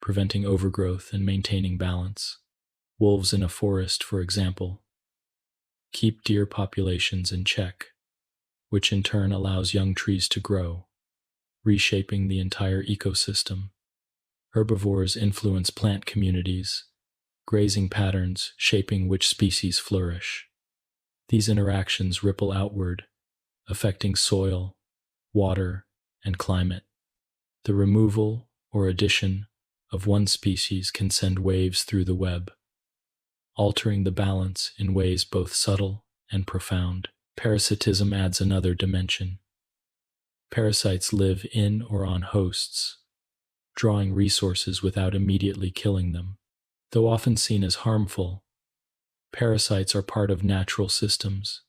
preventing overgrowth and maintaining balance. Wolves in a forest, for example, keep deer populations in check, which in turn allows young trees to grow, reshaping the entire ecosystem. Herbivores influence plant communities, grazing patterns shaping which species flourish. These interactions ripple outward, affecting soil, water, and climate. The removal or addition of one species can send waves through the web, altering the balance in ways both subtle and profound. Parasitism adds another dimension. Parasites live in or on hosts, drawing resources without immediately killing them. Though often seen as harmful, parasites are part of natural systems,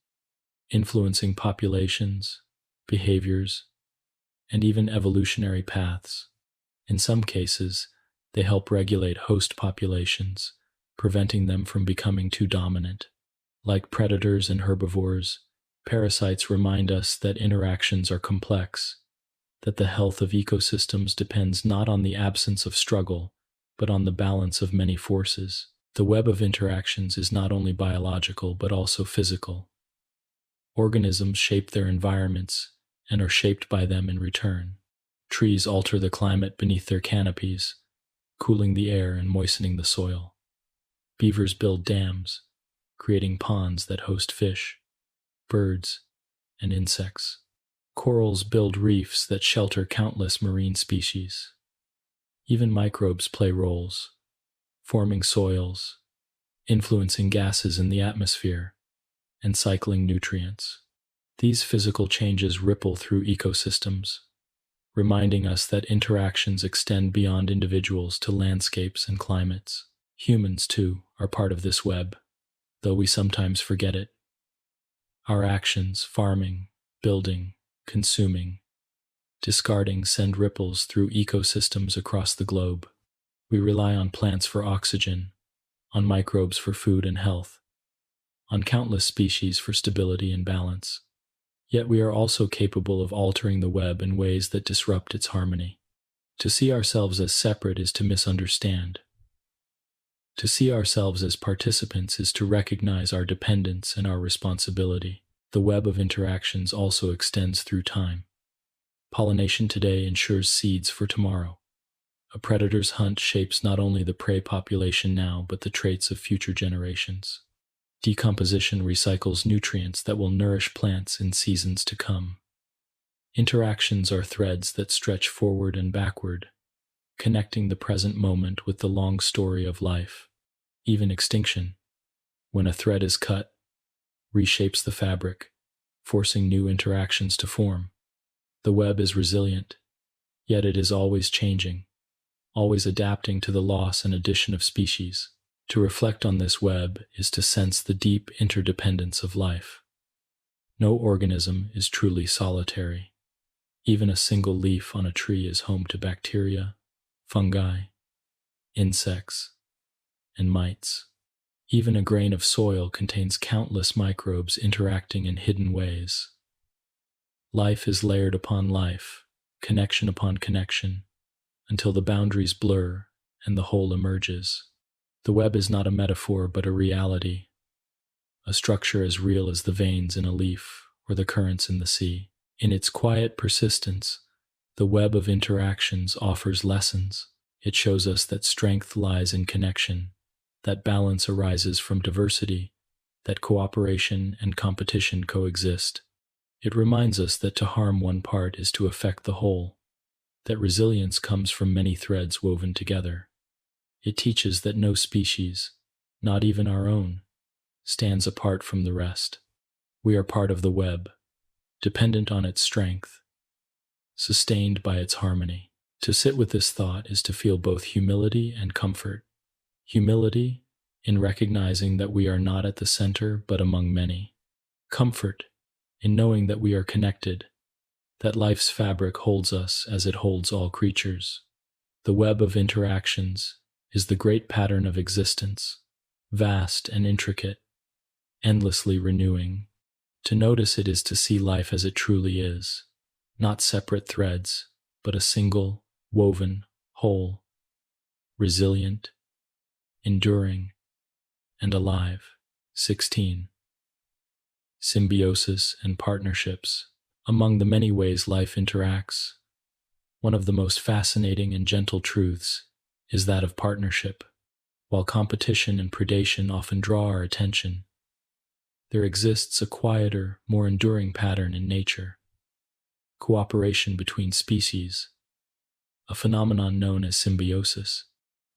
influencing populations, behaviors, and even evolutionary paths. In some cases, they help regulate host populations, preventing them from becoming too dominant. Like predators and herbivores, parasites remind us that interactions are complex, that the health of ecosystems depends not on the absence of struggle, but on the balance of many forces. The web of interactions is not only biological but also physical. Organisms shape their environments and are shaped by them in return. Trees alter the climate beneath their canopies, cooling the air and moistening the soil. Beavers build dams, creating ponds that host fish, birds, and insects. Corals build reefs that shelter countless marine species. Even microbes play roles, forming soils, influencing gases in the atmosphere, and cycling nutrients. These physical changes ripple through ecosystems, reminding us that interactions extend beyond individuals to landscapes and climates. Humans, too, are part of this web, though we sometimes forget it. Our actions, farming, building, consuming, discarding, send ripples through ecosystems across the globe. We rely on plants for oxygen, on microbes for food and health, on countless species for stability and balance. Yet we are also capable of altering the web in ways that disrupt its harmony. To see ourselves as separate is to misunderstand. To see ourselves as participants is to recognize our dependence and our responsibility. The web of interactions also extends through time. Pollination today ensures seeds for tomorrow. A predator's hunt shapes not only the prey population now, but the traits of future generations. Decomposition recycles nutrients that will nourish plants in seasons to come. Interactions are threads that stretch forward and backward, connecting the present moment with the long story of life. Even extinction, when a thread is cut, reshapes the fabric, forcing new interactions to form. The web is resilient, yet it is always changing, always adapting to the loss and addition of species. To reflect on this web is to sense the deep interdependence of life. No organism is truly solitary. Even a single leaf on a tree is home to bacteria, fungi, insects, and mites. Even a grain of soil contains countless microbes interacting in hidden ways. Life is layered upon life, connection upon connection, until the boundaries blur and the whole emerges. The web is not a metaphor but a reality, a structure as real as the veins in a leaf or the currents in the sea. In its quiet persistence, the web of interactions offers lessons. It shows us that strength lies in connection, that balance arises from diversity, that cooperation and competition coexist. It reminds us that to harm one part is to affect the whole, that resilience comes from many threads woven together. It teaches that no species, not even our own, stands apart from the rest. We are part of the web, dependent on its strength, sustained by its harmony. To sit with this thought is to feel both humility and comfort. Humility in recognizing that we are not at the center but among many. Comfort in knowing that we are connected, that life's fabric holds us as it holds all creatures. The web of interactions is the great pattern of existence, vast and intricate, endlessly renewing. To notice it is to see life as it truly is, not separate threads, but a single, woven, whole, resilient, enduring, and alive. 16. Symbiosis and partnerships. Among the many ways life interacts, one of the most fascinating and gentle truths is that of partnership. While competition and predation often draw our attention, there exists a quieter, more enduring pattern in nature: cooperation between species, a phenomenon known as symbiosis.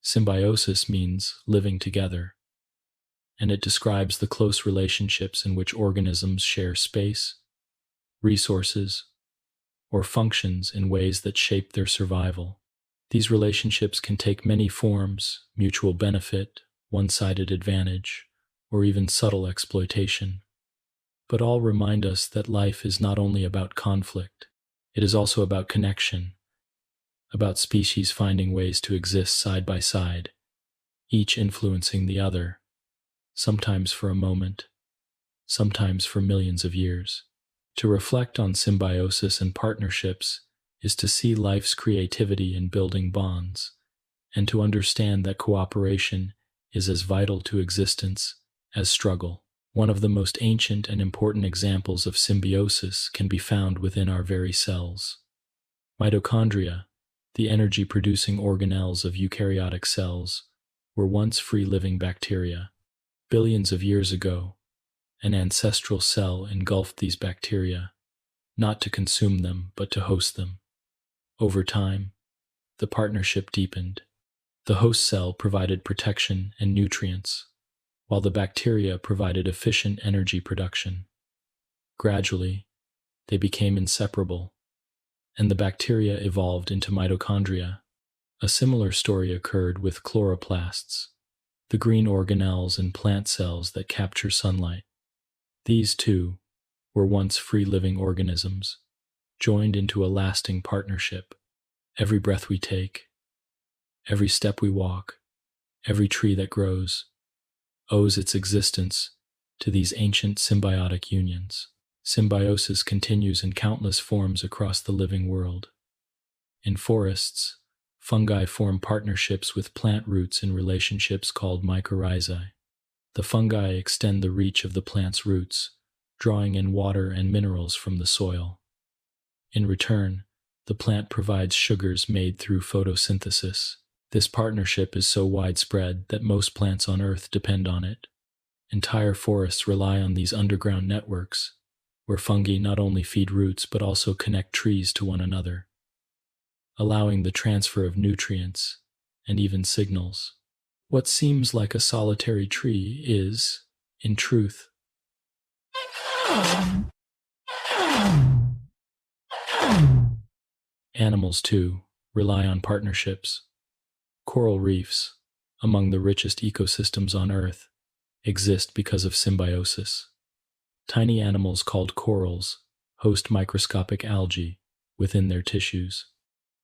Symbiosis means living together, and it describes the close relationships in which organisms share space, resources, or functions in ways that shape their survival. These relationships can take many forms: mutual benefit, one-sided advantage, or even subtle exploitation. But all remind us that life is not only about conflict, it is also about connection, about species finding ways to exist side by side, each influencing the other, sometimes for a moment, sometimes for millions of years. To reflect on symbiosis and partnerships is to see life's creativity in building bonds, and to understand that cooperation is as vital to existence as struggle. One of the most ancient and important examples of symbiosis can be found within our very cells. Mitochondria, the energy-producing organelles of eukaryotic cells, were once free-living bacteria. Billions of years ago, an ancestral cell engulfed these bacteria, not to consume them, but to host them. Over time, the partnership deepened. The host cell provided protection and nutrients, while the bacteria provided efficient energy production. Gradually, they became inseparable, and the bacteria evolved into mitochondria. A similar story occurred with chloroplasts, the green organelles in plant cells that capture sunlight. These, too, were once free-living organisms, joined into a lasting partnership. Every breath we take, every step we walk, every tree that grows, owes its existence to these ancient symbiotic unions. Symbiosis continues in countless forms across the living world. In forests, fungi form partnerships with plant roots in relationships called mycorrhizae. The fungi extend the reach of the plant's roots, drawing in water and minerals from the soil. In return, the plant provides sugars made through photosynthesis. This partnership is so widespread that most plants on Earth depend on it. Entire forests rely on these underground networks, where fungi not only feed roots but also connect trees to one another, allowing the transfer of nutrients and even signals. What seems like a solitary tree is, in truth, animals, too, rely on partnerships. Coral reefs, among the richest ecosystems on Earth, exist because of symbiosis. Tiny animals called corals host microscopic algae within their tissues.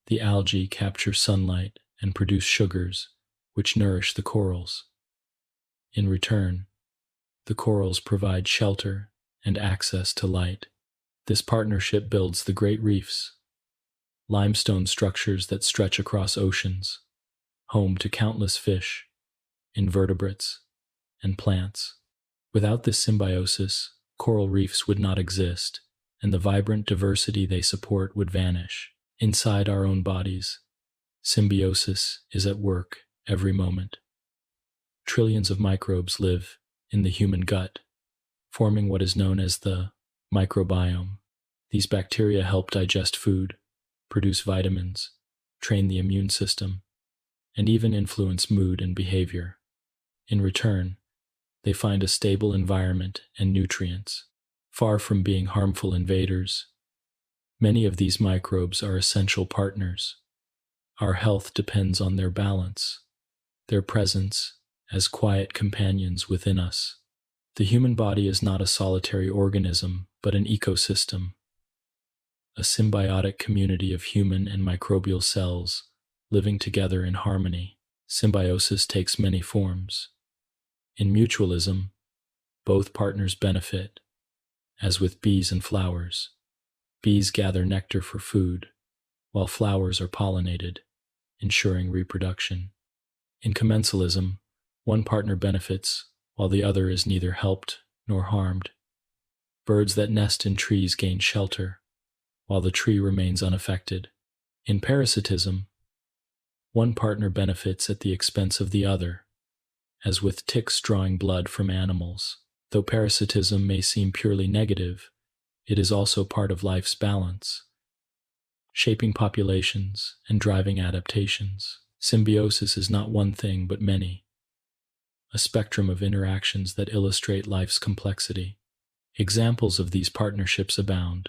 The algae capture sunlight and produce sugars, which nourish the corals. In return, the corals provide shelter and access to light. This partnership builds the great reefs, limestone structures that stretch across oceans, home to countless fish, invertebrates, and plants. Without this symbiosis, coral reefs would not exist, and the vibrant diversity they support would vanish. Inside our own bodies, symbiosis is at work every moment. Trillions of microbes live in the human gut, forming what is known as the microbiome. These bacteria help digest food, produce vitamins, train the immune system, and even influence mood and behavior. In return, they find a stable environment and nutrients. Far from being harmful invaders, many of these microbes are essential partners. Our health depends on their balance, their presence as quiet companions within us. The human body is not a solitary organism, but an ecosystem, a symbiotic community of human and microbial cells living together in harmony. Symbiosis takes many forms. In mutualism, both partners benefit, as with bees and flowers. Bees gather nectar for food, while flowers are pollinated, ensuring reproduction. In commensalism, one partner benefits, while the other is neither helped nor harmed. Birds that nest in trees gain shelter, while the tree remains unaffected. In parasitism, one partner benefits at the expense of the other, as with ticks drawing blood from animals. Though parasitism may seem purely negative, it is also part of life's balance, shaping populations and driving adaptations. Symbiosis is not one thing but many, a spectrum of interactions that illustrate life's complexity. Examples of these partnerships abound.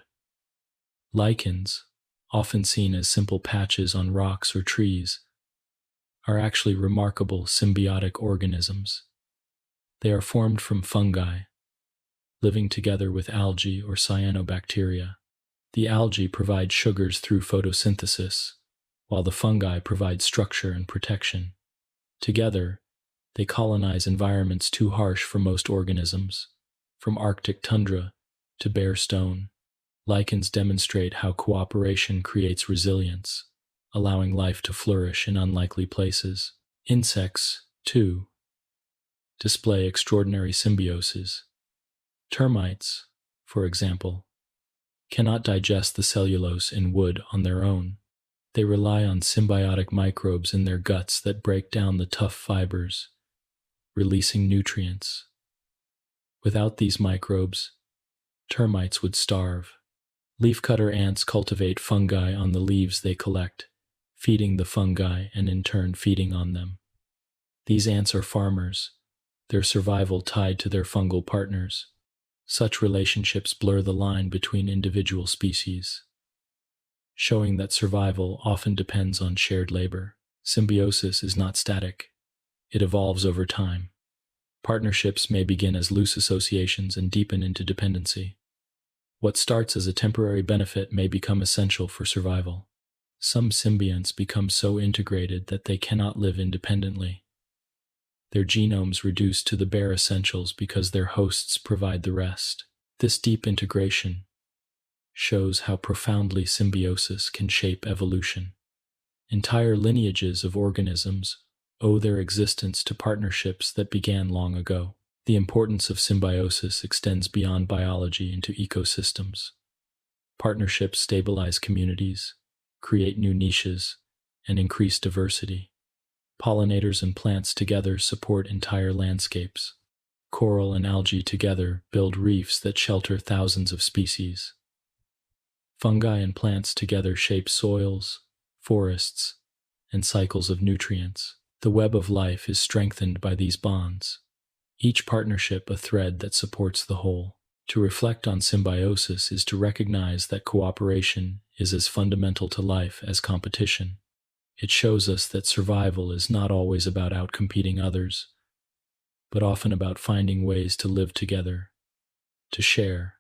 Lichens, often seen as simple patches on rocks or trees, are actually remarkable symbiotic organisms. They are formed from fungi, living together with algae or cyanobacteria. The algae provide sugars through photosynthesis, while the fungi provide structure and protection. Together, they colonize environments too harsh for most organisms, from Arctic tundra to bare stone. Lichens demonstrate how cooperation creates resilience, allowing life to flourish in unlikely places. Insects, too, display extraordinary symbioses. Termites, for example, cannot digest the cellulose in wood on their own. They rely on symbiotic microbes in their guts that break down the tough fibers, releasing nutrients. Without these microbes, termites would starve. Leafcutter ants cultivate fungi on the leaves they collect, feeding the fungi and in turn feeding on them. These ants are farmers, their survival tied to their fungal partners. Such relationships blur the line between individual species, showing that survival often depends on shared labor. Symbiosis is not static. It evolves over time. Partnerships may begin as loose associations and deepen into dependency. What starts as a temporary benefit may become essential for survival. Some symbionts become so integrated that they cannot live independently. Their genomes reduce to the bare essentials because their hosts provide the rest. This deep integration shows how profoundly symbiosis can shape evolution. Entire lineages of organisms owe their existence to partnerships that began long ago. The importance of symbiosis extends beyond biology into ecosystems. Partnerships stabilize communities, create new niches, and increase diversity. Pollinators and plants together support entire landscapes. Coral and algae together build reefs that shelter thousands of species. Fungi and plants together shape soils, forests, and cycles of nutrients. The web of life is strengthened by these bonds, each partnership a thread that supports the whole. To reflect on symbiosis is to recognize that cooperation is as fundamental to life as competition. It shows us that survival is not always about outcompeting others, but often about finding ways to live together, to share,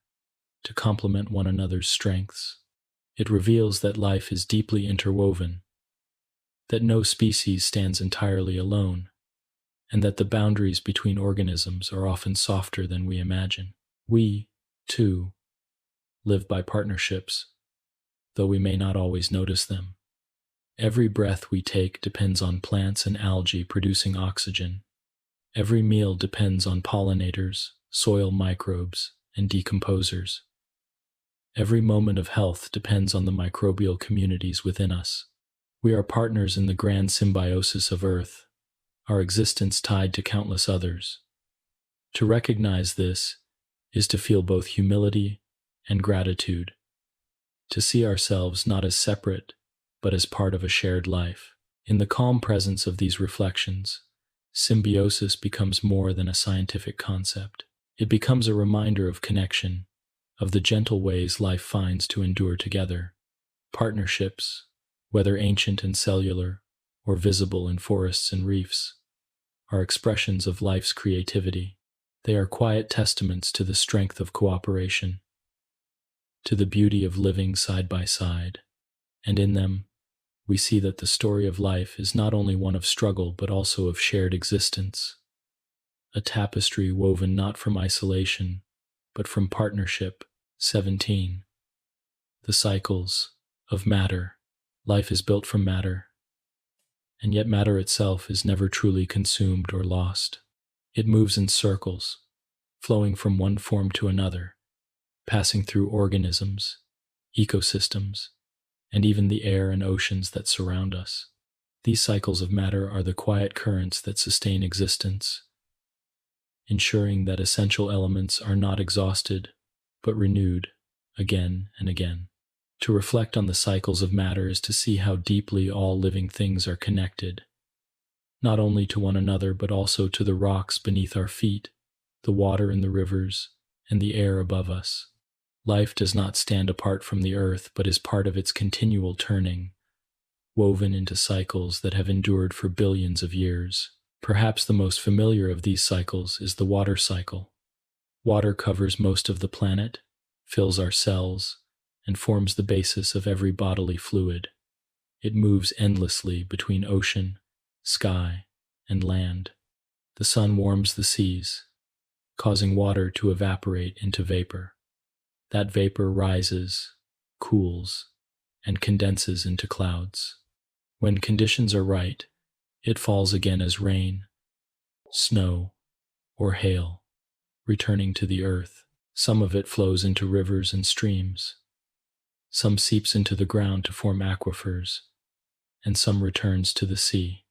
to complement one another's strengths. It reveals that life is deeply interwoven, that no species stands entirely alone, and that the boundaries between organisms are often softer than we imagine. We, too, live by partnerships, though we may not always notice them. Every breath we take depends on plants and algae producing oxygen. Every meal depends on pollinators, soil microbes, and decomposers. Every moment of health depends on the microbial communities within us. We are partners in the grand symbiosis of Earth, our existence tied to countless others. To recognize this is to feel both humility and gratitude, to see ourselves not as separate, but as part of a shared life. In the calm presence of these reflections, symbiosis becomes more than a scientific concept. It becomes a reminder of connection, of the gentle ways life finds to endure together. Partnerships, whether ancient and cellular, or visible in forests and reefs, are expressions of life's creativity. They are quiet testaments to the strength of cooperation, to the beauty of living side by side, and in them, we see that the story of life is not only one of struggle but also of shared existence, a tapestry woven not from isolation, but from partnership. 17. The cycles of matter. Life is built from matter, and yet matter itself is never truly consumed or lost. It moves in circles, flowing from one form to another, passing through organisms, ecosystems, and even the air and oceans that surround us. These cycles of matter are the quiet currents that sustain existence, ensuring that essential elements are not exhausted, but renewed again and again. To reflect on the cycles of matter is to see how deeply all living things are connected, not only to one another but also to the rocks beneath our feet, the water in the rivers, and the air above us. Life does not stand apart from the earth but is part of its continual turning, woven into cycles that have endured for billions of years. Perhaps the most familiar of these cycles is the water cycle. Water covers most of the planet, fills our cells, and forms the basis of every bodily fluid. It moves endlessly between ocean, sky, and land. The sun warms the seas, causing water to evaporate into vapor. That vapor rises, cools, and condenses into clouds. When conditions are right, it falls again as rain, snow, or hail, returning to the earth. Some of it flows into rivers and streams. Some seeps into the ground to form aquifers, and some returns to the sea.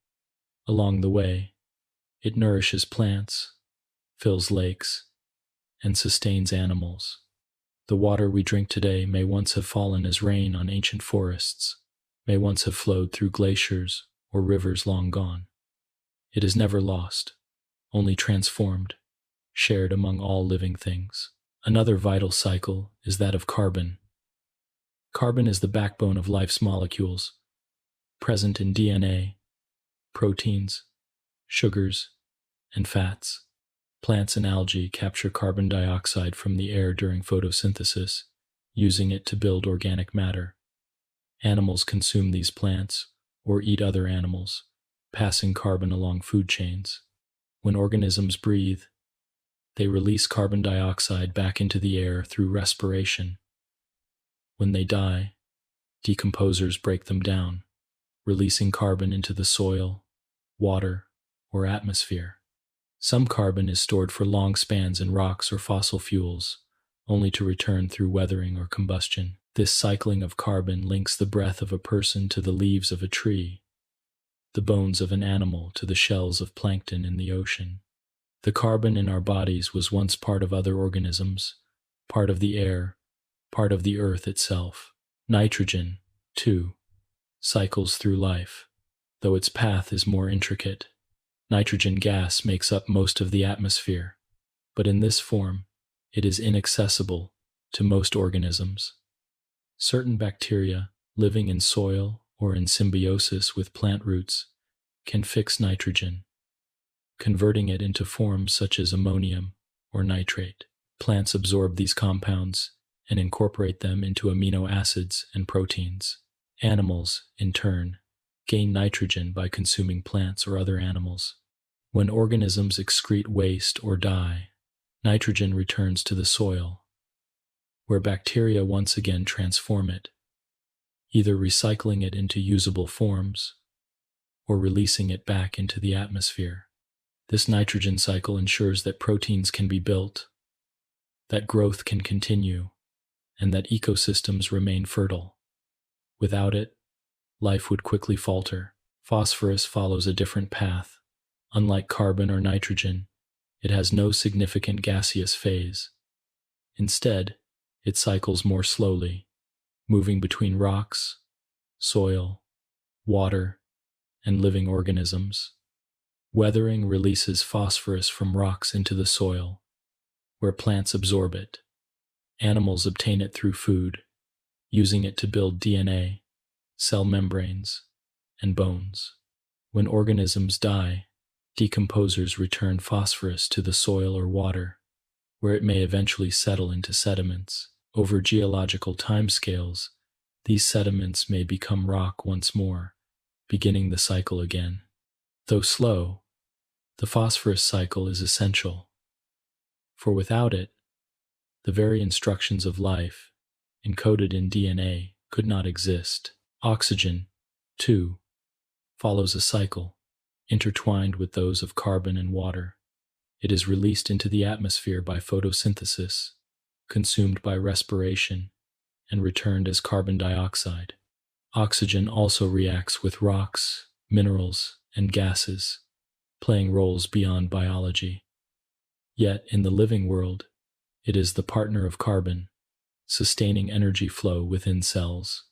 Along the way, it nourishes plants, fills lakes, and sustains animals. The water we drink today may once have fallen as rain on ancient forests, may once have flowed through glaciers or rivers long gone. It is never lost, only transformed, shared among all living things. Another vital cycle is that of carbon. Carbon is the backbone of life's molecules, present in DNA, proteins, sugars, and fats. Plants and algae capture carbon dioxide from the air during photosynthesis, using it to build organic matter. Animals consume these plants or eat other animals, passing carbon along food chains. When organisms breathe, they release carbon dioxide back into the air through respiration. When they die, decomposers break them down, releasing carbon into the soil, water, or atmosphere. Some carbon is stored for long spans in rocks or fossil fuels, only to return through weathering or combustion. This cycling of carbon links the breath of a person to the leaves of a tree, the bones of an animal to the shells of plankton in the ocean. The carbon in our bodies was once part of other organisms, part of the air, part of the earth itself. Nitrogen, too, cycles through life, though its path is more intricate. Nitrogen gas makes up most of the atmosphere, but in this form, it is inaccessible to most organisms. Certain bacteria living in soil or in symbiosis with plant roots can fix nitrogen, converting it into forms such as ammonium or nitrate. Plants absorb these compounds and incorporate them into amino acids and proteins. Animals, in turn, gain nitrogen by consuming plants or other animals. When organisms excrete waste or die, nitrogen returns to the soil, where bacteria once again transform it, either recycling it into usable forms or releasing it back into the atmosphere. This nitrogen cycle ensures that proteins can be built, that growth can continue, and that ecosystems remain fertile. Without it, life would quickly falter. Phosphorus follows a different path. Unlike carbon or nitrogen, it has no significant gaseous phase. Instead, it cycles more slowly, moving between rocks, soil, water, and living organisms. Weathering releases phosphorus from rocks into the soil, where plants absorb it. Animals obtain it through food, using it to build DNA, cell membranes, and bones. When organisms die, decomposers return phosphorus to the soil or water, where it may eventually settle into sediments. Over geological timescales, These sediments may become rock once more, beginning the cycle again. Though slow, the phosphorus cycle is essential, for without it, the very instructions of life, encoded in DNA, could not exist. Oxygen, too, follows a cycle, intertwined with those of carbon and water. It is released into the atmosphere by photosynthesis, consumed by respiration, and returned as carbon dioxide. Oxygen also reacts with rocks, minerals, and gases, playing roles beyond biology. Yet, in the living world, it is the partner of carbon, sustaining energy flow within cells.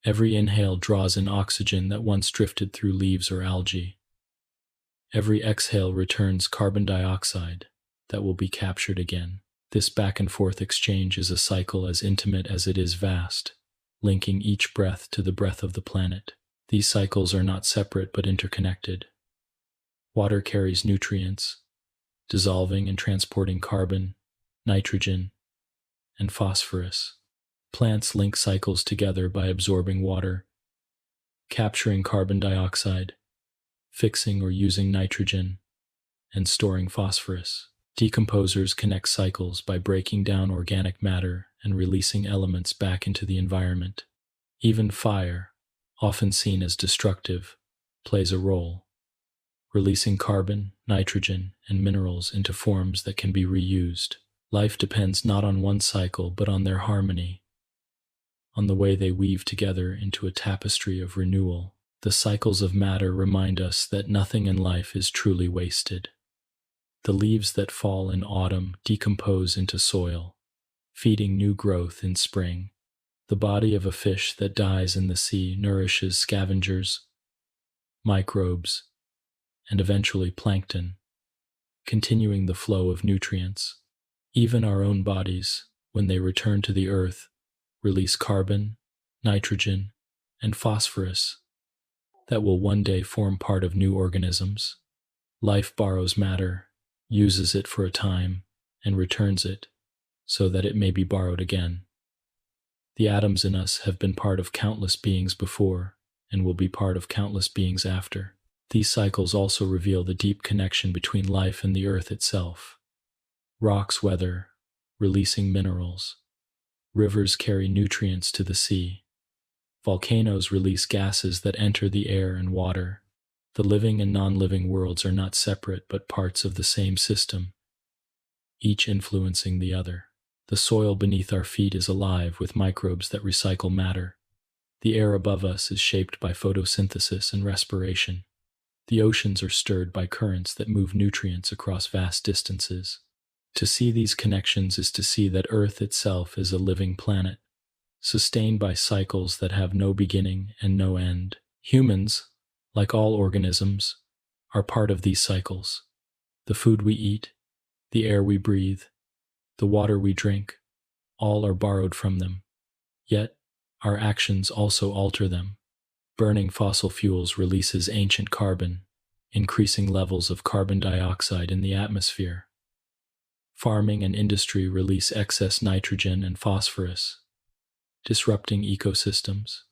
Every inhale draws in oxygen that once drifted through leaves or algae. Every exhale returns carbon dioxide that will be captured again. This back and forth exchange is a cycle as intimate as it is vast, linking each breath to the breath of the planet. These cycles are not separate but interconnected. Water carries nutrients, dissolving and transporting carbon, nitrogen, and phosphorus. Plants link cycles together by absorbing water, capturing carbon dioxide, fixing or using nitrogen, and storing phosphorus. Decomposers connect cycles by breaking down organic matter and releasing elements back into the environment. Even fire, often seen as destructive, plays a role, releasing carbon, nitrogen, and minerals into forms that can be reused. Life depends not on one cycle but on their harmony, on the way they weave together into a tapestry of renewal. The cycles of matter remind us that nothing in life is truly wasted. The leaves that fall in autumn decompose into soil, feeding new growth in spring. The body of a fish that dies in the sea nourishes scavengers, microbes, and eventually plankton, continuing the flow of nutrients. Even our own bodies, when they return to the earth, release carbon, nitrogen, and phosphorus that will one day form part of new organisms. Life borrows matter, uses it for a time, and returns it, so that it may be borrowed again. The atoms in us have been part of countless beings before, and will be part of countless beings after. These cycles also reveal the deep connection between life and the earth itself. Rocks weather, releasing minerals. Rivers carry nutrients to the sea. Volcanoes release gases that enter the air and water. The living and non-living worlds are not separate but parts of the same system, each influencing the other. The soil beneath our feet is alive with microbes that recycle matter. The air above us is shaped by photosynthesis and respiration. The oceans are stirred by currents that move nutrients across vast distances. To see these connections is to see that Earth itself is a living planet, sustained by cycles that have no beginning and no end. Humans, like all organisms, are part of these cycles. The food we eat, the air we breathe, the water we drink, all are borrowed from them. Yet, our actions also alter them. Burning fossil fuels releases ancient carbon, increasing levels of carbon dioxide in the atmosphere. Farming and industry release excess nitrogen and phosphorus, disrupting ecosystems.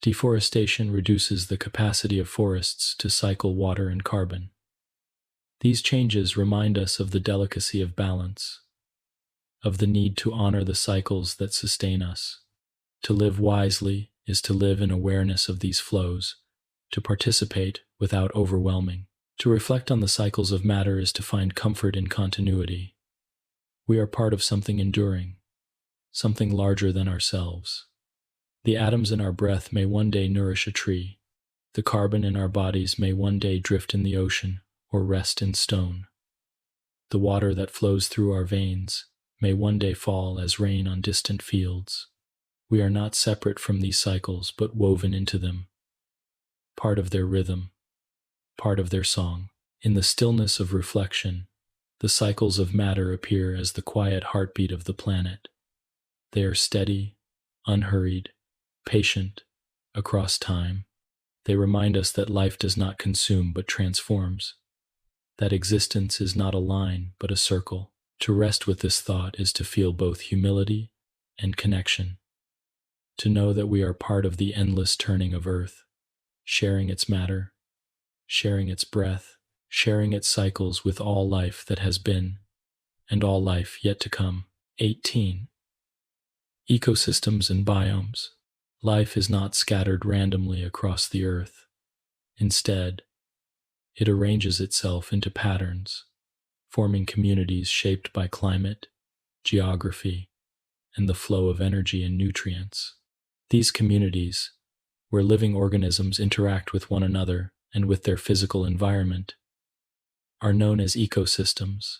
Deforestation reduces the capacity of forests to cycle water and carbon. These changes remind us of the delicacy of balance, of the need to honor the cycles that sustain us. To live wisely is to live in awareness of these flows, to participate without overwhelming. To reflect on the cycles of matter is to find comfort in continuity. We are part of something enduring, something larger than ourselves. The atoms in our breath may one day nourish a tree. The carbon in our bodies may one day drift in the ocean or rest in stone. The water that flows through our veins may one day fall as rain on distant fields. We are not separate from these cycles, but woven into them, part of their rhythm, part of their song. In the stillness of reflection, the cycles of matter appear as the quiet heartbeat of the planet. They are steady, unhurried, patient, across time. They remind us that life does not consume but transforms, that existence is not a line but a circle. To rest with this thought is to feel both humility and connection. to know that we are part of the endless turning of Earth, sharing its matter, sharing its breath, sharing its cycles with all life that has been, and all life yet to come. 18. Ecosystems and biomes. Life is not scattered randomly across the Earth. Instead, it arranges itself into patterns, forming communities shaped by climate, geography, and the flow of energy and nutrients. These communities, where living organisms interact with one another and with their physical environment, are known as ecosystems.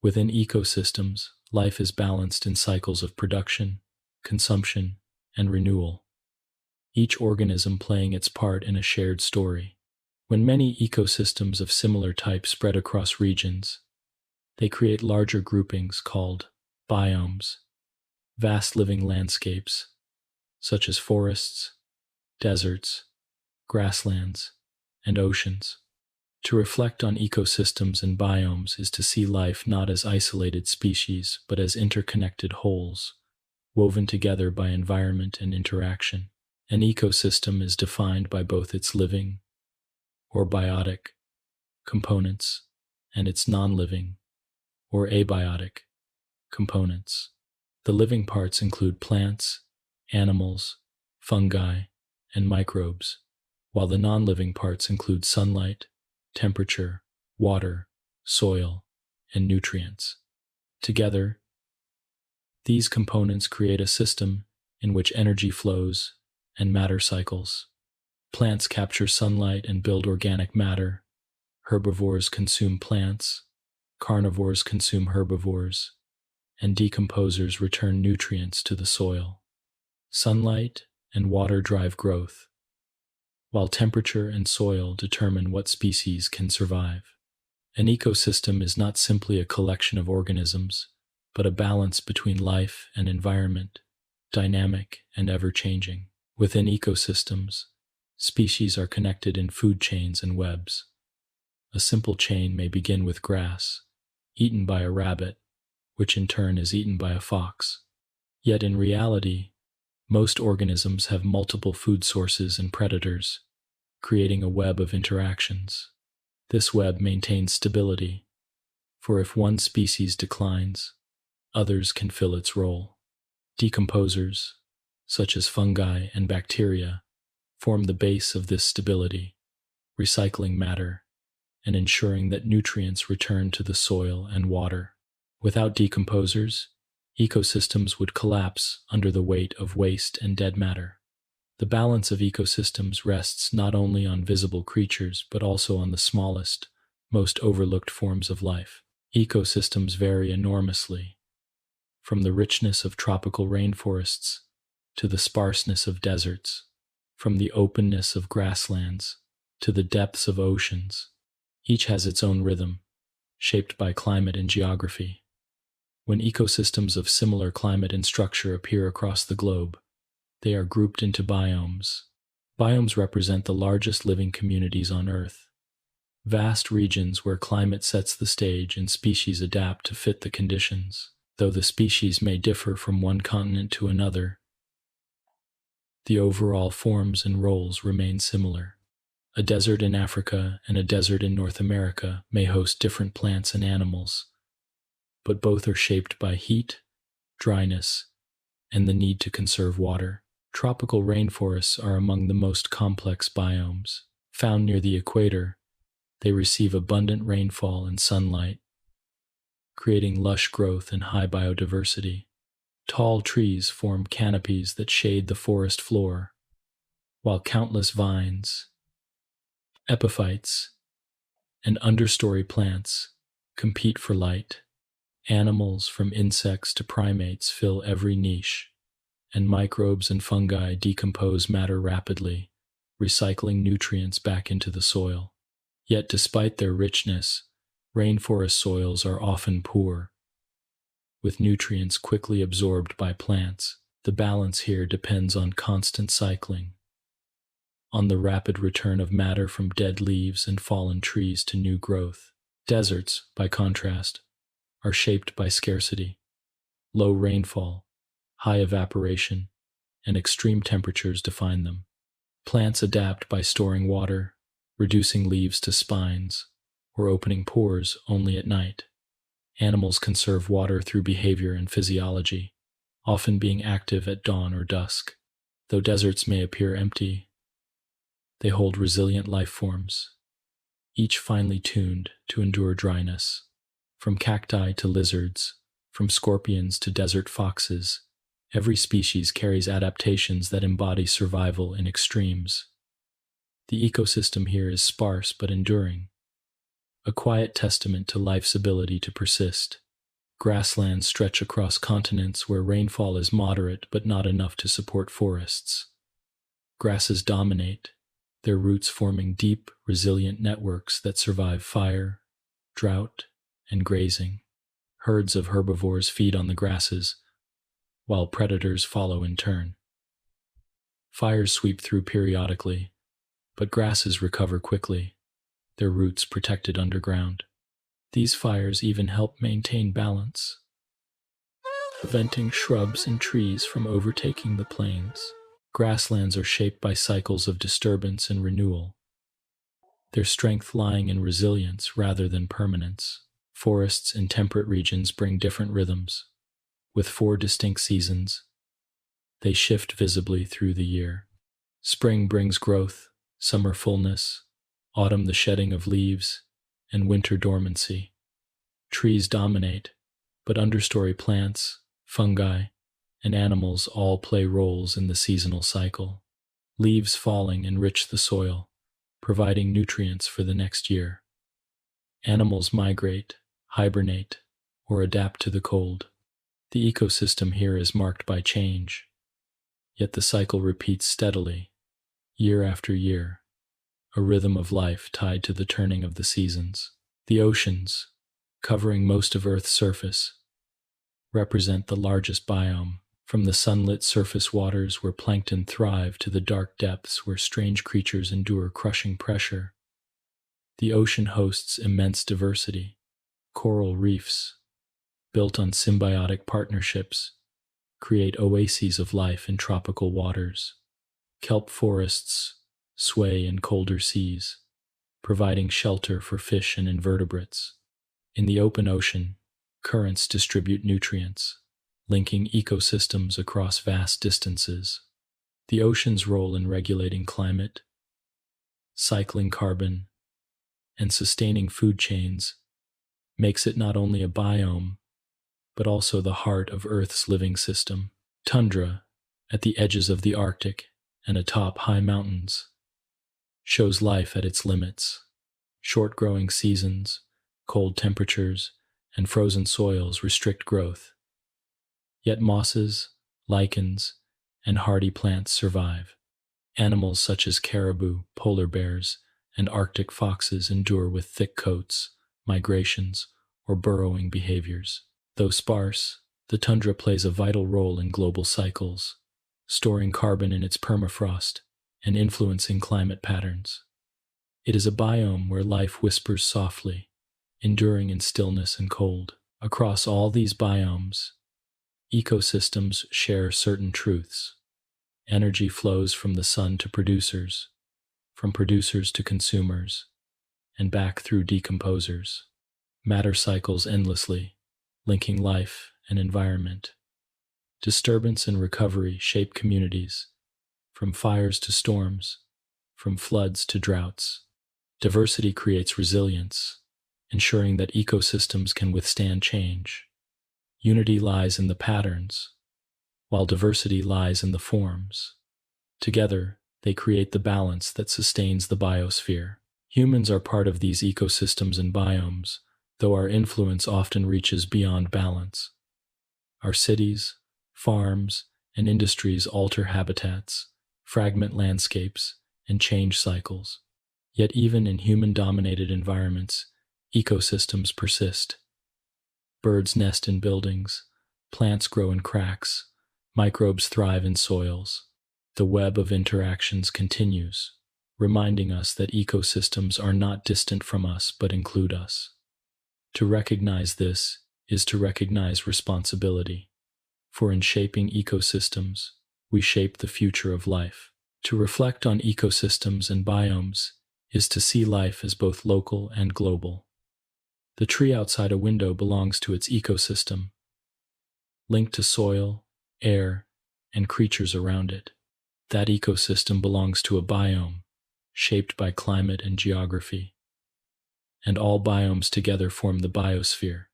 Within ecosystems, life is balanced in cycles of production, consumption, and renewal, each organism playing its part in a shared story. When many ecosystems of similar type spread across regions, they create larger groupings called biomes, vast living landscapes, such as forests, deserts, grasslands, and oceans. To reflect on ecosystems and biomes is to see life not as isolated species, but as interconnected wholes, woven together by environment and interaction. An ecosystem is defined by both its living, or biotic, components and its non-living, or abiotic, components. The living parts include plants, animals, fungi, and microbes, while the non-living parts include sunlight, temperature, water, soil, and nutrients. Together, these components create a system in which energy flows and matter cycles. Plants capture sunlight and build organic matter. Herbivores consume plants, carnivores consume herbivores, and decomposers return nutrients to the soil. Sunlight and water drive growth, while temperature and soil determine what species can survive. An ecosystem is not simply a collection of organisms, but a balance between life and environment, dynamic and ever-changing. Within ecosystems, species are connected in food chains and webs. A simple chain may begin with grass, eaten by a rabbit, which in turn is eaten by a fox. Yet in reality, most organisms have multiple food sources and predators, creating a web of interactions. This web maintains stability, for if one species declines, others can fill its role. Decomposers, such as fungi and bacteria, form the base of this stability, recycling matter and ensuring that nutrients return to the soil and water. Without decomposers, ecosystems would collapse under the weight of waste and dead matter. The balance of ecosystems rests not only on visible creatures, but also on the smallest, most overlooked forms of life. Ecosystems vary enormously, from the richness of tropical rainforests to the sparseness of deserts, from the openness of grasslands to the depths of oceans. Each has its own rhythm, shaped by climate and geography. When ecosystems of similar climate and structure appear across the globe, they are grouped into biomes. Biomes represent the largest living communities on Earth, vast regions where climate sets the stage and species adapt to fit the conditions. Though the species may differ from one continent to another, the overall forms and roles remain similar. A desert in Africa and a desert in North America may host different plants and animals, but both are shaped by heat, dryness, and the need to conserve water. Tropical rainforests are among the most complex biomes. Found near the equator, they receive abundant rainfall and sunlight, creating lush growth and high biodiversity. Tall trees form canopies that shade the forest floor, while countless vines, epiphytes, and understory plants compete for light. Animals from insects to primates fill every niche, and microbes and fungi decompose matter rapidly, recycling nutrients back into the soil. Yet despite their richness, rainforest soils are often poor, with nutrients quickly absorbed by plants. The balance here depends on constant cycling, on the rapid return of matter from dead leaves and fallen trees to new growth. Deserts, by contrast, are shaped by scarcity, low rainfall, high evaporation, and extreme temperatures define them. Plants adapt by storing water, reducing leaves to spines, or opening pores only at night. Animals conserve water through behavior and physiology, often being active at dawn or dusk. Though deserts may appear empty, they hold resilient life forms, each finely tuned to endure dryness. From cacti to lizards, from scorpions to desert foxes, every species carries adaptations that embody survival in extremes. The ecosystem here is sparse but enduring, a quiet testament to life's ability to persist. Grasslands stretch across continents where rainfall is moderate but not enough to support forests. Grasses dominate, their roots forming deep, resilient networks that survive fire, drought, and grazing. Herds of herbivores feed on the grasses, while predators follow in turn. Fires sweep through periodically, but grasses recover quickly, their roots protected underground. These fires even help maintain balance, preventing shrubs and trees from overtaking the plains. Grasslands are shaped by cycles of disturbance and renewal, their strength lying in resilience rather than permanence. Forests in temperate regions bring different rhythms. With 4 distinct seasons, they shift visibly through the year. Spring brings growth, summer fullness, autumn the shedding of leaves, and winter dormancy. Trees dominate, but understory plants, fungi, and animals all play roles in the seasonal cycle. Leaves falling enrich the soil, providing nutrients for the next year. Animals migrate, hibernate, or adapt to the cold. The ecosystem here is marked by change, yet the cycle repeats steadily, year after year, a rhythm of life tied to the turning of the seasons. The oceans, covering most of Earth's surface, represent the largest biome, from the sunlit surface waters where plankton thrive to the dark depths where strange creatures endure crushing pressure. The ocean hosts immense diversity. Coral reefs, built on symbiotic partnerships, create oases of life in tropical waters. Kelp forests sway in colder seas, providing shelter for fish and invertebrates. In the open ocean, currents distribute nutrients, linking ecosystems across vast distances. The ocean's role in regulating climate, cycling carbon, and sustaining food chains makes it not only a biome, but also the heart of Earth's living system. Tundra, at the edges of the Arctic and atop high mountains, shows life at its limits. Short growing seasons, cold temperatures, and frozen soils restrict growth. Yet mosses, lichens, and hardy plants survive. Animals such as caribou, polar bears, and Arctic foxes endure with thick coats, migrations, or burrowing behaviors. Though sparse, the tundra plays a vital role in global cycles, storing carbon in its permafrost and influencing climate patterns. It is a biome where life whispers softly, enduring in stillness and cold. Across all these biomes, ecosystems share certain truths. Energy flows from the sun to producers, from producers to consumers, and back through decomposers. Matter cycles endlessly, linking life and environment. Disturbance and recovery shape communities, from fires to storms, from floods to droughts. Diversity creates resilience, ensuring that ecosystems can withstand change. Unity lies in the patterns, while diversity lies in the forms. Together, they create the balance that sustains the biosphere. Humans are part of these ecosystems and biomes, though our influence often reaches beyond balance. Our cities, farms, and industries alter habitats, fragment landscapes, and change cycles. Yet even in human-dominated environments, ecosystems persist. Birds nest in buildings, plants grow in cracks, microbes thrive in soils. The web of interactions continues, reminding us that ecosystems are not distant from us but include us. To recognize this is to recognize responsibility, for in shaping ecosystems, we shape the future of life. To reflect on ecosystems and biomes is to see life as both local and global. The tree outside a window belongs to its ecosystem, linked to soil, air, and creatures around it. That ecosystem belongs to a biome, shaped by climate and geography. And all biomes together form the biosphere,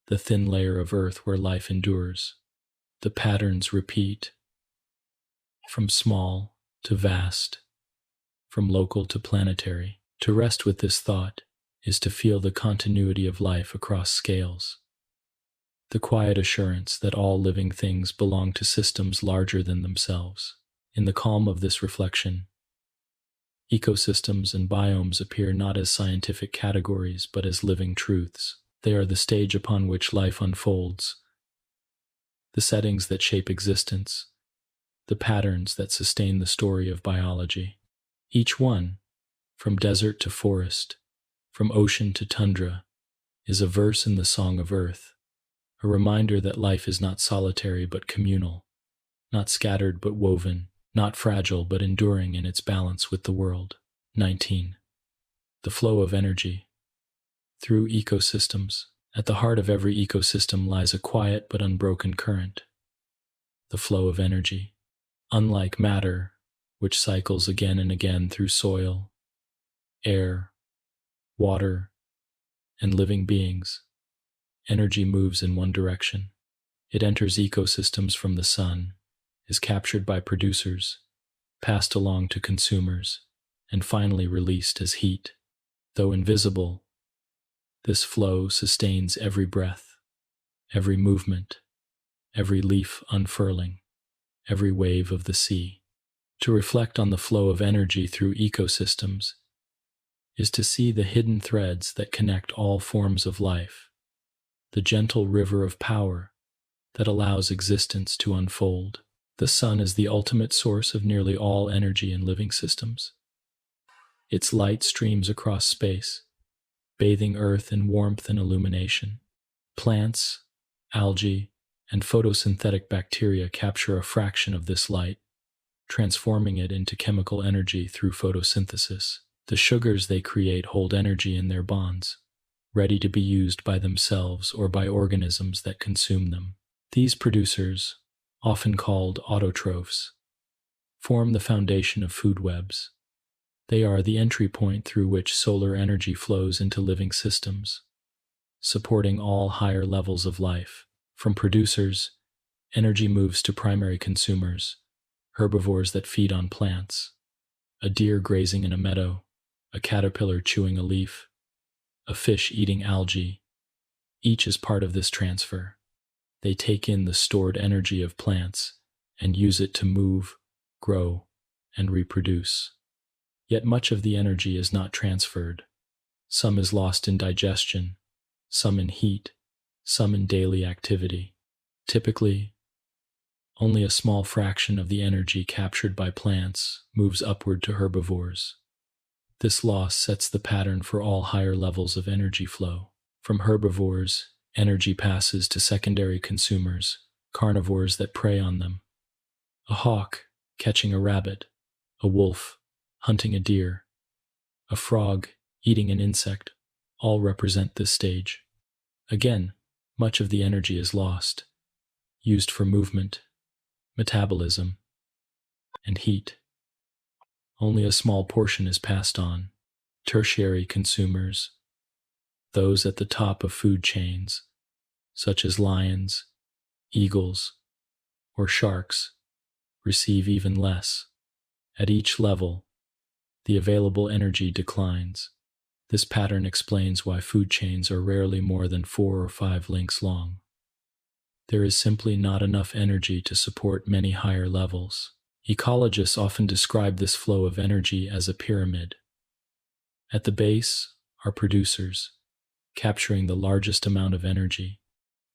the thin layer of earth where life endures. The patterns repeat, from small to vast, from local to planetary. To rest with this thought is to feel the continuity of life across scales, the quiet assurance that all living things belong to systems larger than themselves. In the calm of this reflection, ecosystems and biomes appear not as scientific categories but as living truths. They are the stage upon which life unfolds, the settings that shape existence, the patterns that sustain the story of biology. Each one, from desert to forest, from ocean to tundra, is a verse in the song of earth, a reminder that life is not solitary but communal, not scattered but woven, not fragile but enduring in its balance with the world. 19. The flow of energy. Through ecosystems. At the heart of every ecosystem lies a quiet but unbroken current, the flow of energy. Unlike matter, which cycles again and again through soil, air, water, and living beings, energy moves in one direction. It enters ecosystems from the sun, is captured by producers, passed along to consumers, and finally released as heat. Though invisible, this flow sustains every breath, every movement, every leaf unfurling, every wave of the sea. To reflect on the flow of energy through ecosystems is to see the hidden threads that connect all forms of life, the gentle river of power that allows existence to unfold. The sun is the ultimate source of nearly all energy in living systems. Its light streams across space, bathing Earth in warmth and illumination. Plants, algae, and photosynthetic bacteria capture a fraction of this light, transforming it into chemical energy through photosynthesis. The sugars they create hold energy in their bonds, ready to be used by themselves or by organisms that consume them. These producers, often called autotrophs, form the foundation of food webs. They are the entry point through which solar energy flows into living systems, supporting all higher levels of life. From producers, energy moves to primary consumers, herbivores that feed on plants, a deer grazing in a meadow, a caterpillar chewing a leaf, a fish eating algae. Each is part of this transfer. They take in the stored energy of plants and use it to move, grow, and reproduce. Yet much of the energy is not transferred. Some is lost in digestion, some in heat, some in daily activity. Typically, only a small fraction of the energy captured by plants moves upward to herbivores. This loss sets the pattern for all higher levels of energy flow. From herbivores, energy passes to secondary consumers, carnivores that prey on them. A hawk catching a rabbit, a wolf hunting a deer, a frog eating an insect, all represent this stage. Again, much of the energy is lost, used for movement, metabolism, and heat. Only a small portion is passed on. Tertiary consumers, those at the top of food chains, such as lions, eagles, or sharks, receive even less. At each level, the available energy declines. This pattern explains why food chains are rarely more than 4 or 5 links long. There is simply not enough energy to support many higher levels. Ecologists often describe this flow of energy as a pyramid. At the base are producers, capturing the largest amount of energy.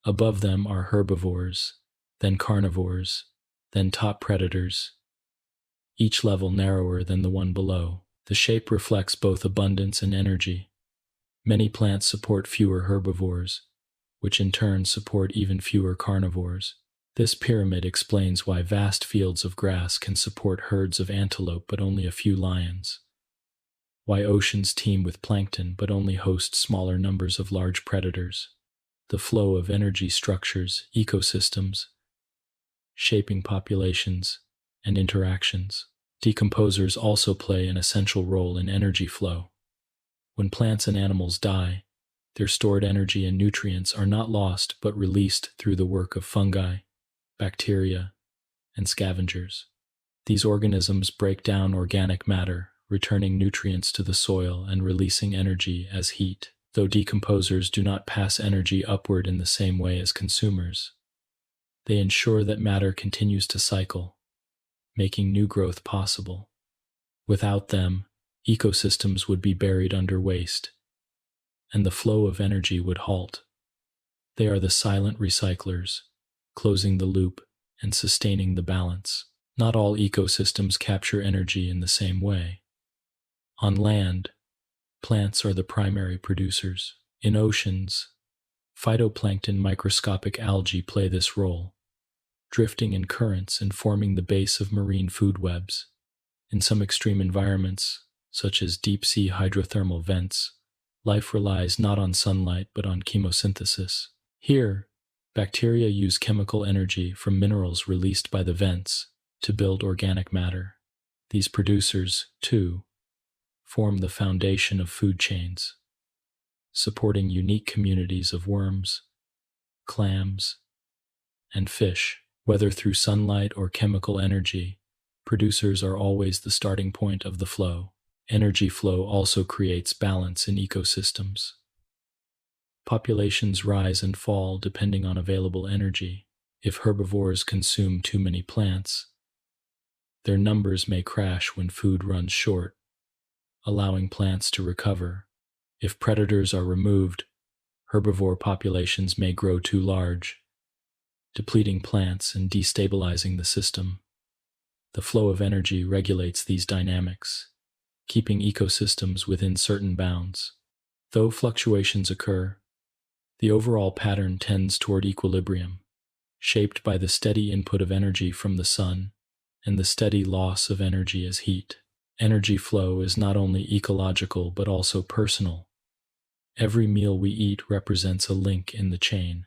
Above them are herbivores, then carnivores, then top predators, each level narrower than the one below. The shape reflects both abundance and energy. Many plants support fewer herbivores, which in turn support even fewer carnivores. This pyramid explains why vast fields of grass can support herds of antelope but only a few lions, why oceans teem with plankton but only host smaller numbers of large predators. The flow of energy structures ecosystems, shaping populations and interactions. Decomposers also play an essential role in energy flow. When plants and animals die, their stored energy and nutrients are not lost but released through the work of fungi, bacteria, and scavengers. These organisms break down organic matter, returning nutrients to the soil and releasing energy as heat. Though decomposers do not pass energy upward in the same way as consumers, they ensure that matter continues to cycle, making new growth possible. Without them, ecosystems would be buried under waste, and the flow of energy would halt. They are the silent recyclers, closing the loop and sustaining the balance. Not all ecosystems capture energy in the same way. On land, plants are the primary producers. In oceans, phytoplankton microscopic algae play this role, drifting in currents and forming the base of marine food webs. In some extreme environments, such as deep-sea hydrothermal vents, life relies not on sunlight but on chemosynthesis. Here, bacteria use chemical energy from minerals released by the vents to build organic matter. These producers, too, form the foundation of food chains, supporting unique communities of worms, clams, and fish. Whether through sunlight or chemical energy, producers are always the starting point of the flow. Energy flow also creates balance in ecosystems. Populations rise and fall depending on available energy. If herbivores consume too many plants, their numbers may crash when food runs short, allowing plants to recover. If predators are removed, herbivore populations may grow too large, depleting plants and destabilizing the system. The flow of energy regulates these dynamics, keeping ecosystems within certain bounds. Though fluctuations occur, the overall pattern tends toward equilibrium, shaped by the steady input of energy from the sun and the steady loss of energy as heat. Energy flow is not only ecological but also personal. Every meal we eat represents a link in the chain.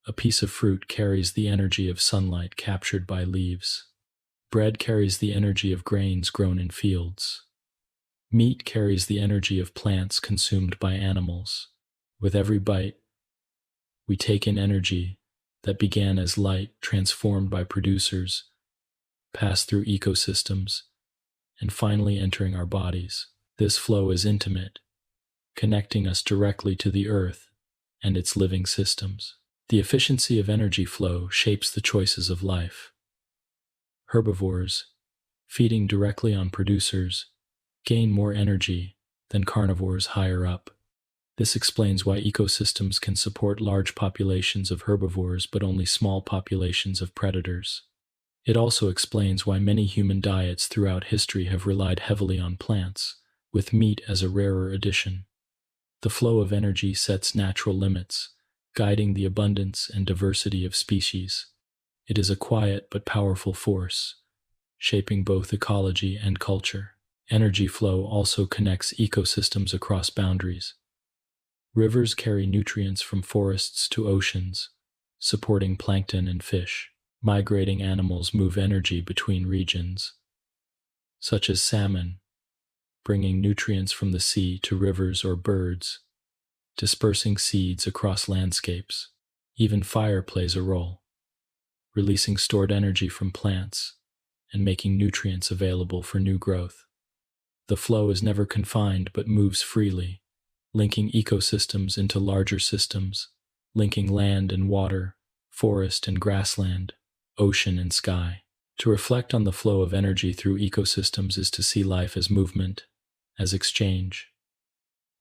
A piece of fruit carries the energy of sunlight captured by leaves. Bread carries the energy of grains grown in fields. Meat carries the energy of plants consumed by animals. With every bite, we take in energy that began as light transformed by producers, passed through ecosystems, and finally entering our bodies. This flow is intimate, connecting us directly to the earth and its living systems. The efficiency of energy flow shapes the choices of life. Herbivores, feeding directly on producers, gain more energy than carnivores higher up. This explains why ecosystems can support large populations of herbivores but only small populations of predators. It also explains why many human diets throughout history have relied heavily on plants, with meat as a rarer addition. The flow of energy sets natural limits, guiding the abundance and diversity of species. It is a quiet but powerful force, shaping both ecology and culture. Energy flow also connects ecosystems across boundaries. Rivers carry nutrients from forests to oceans, supporting plankton and fish. Migrating animals move energy between regions, such as salmon, bringing nutrients from the sea to rivers or birds, dispersing seeds across landscapes. Even fire plays a role, releasing stored energy from plants and making nutrients available for new growth. The flow is never confined but moves freely, linking ecosystems into larger systems, linking land and water, forest and grassland, ocean and sky. To reflect on the flow of energy through ecosystems is to see life as movement, as exchange,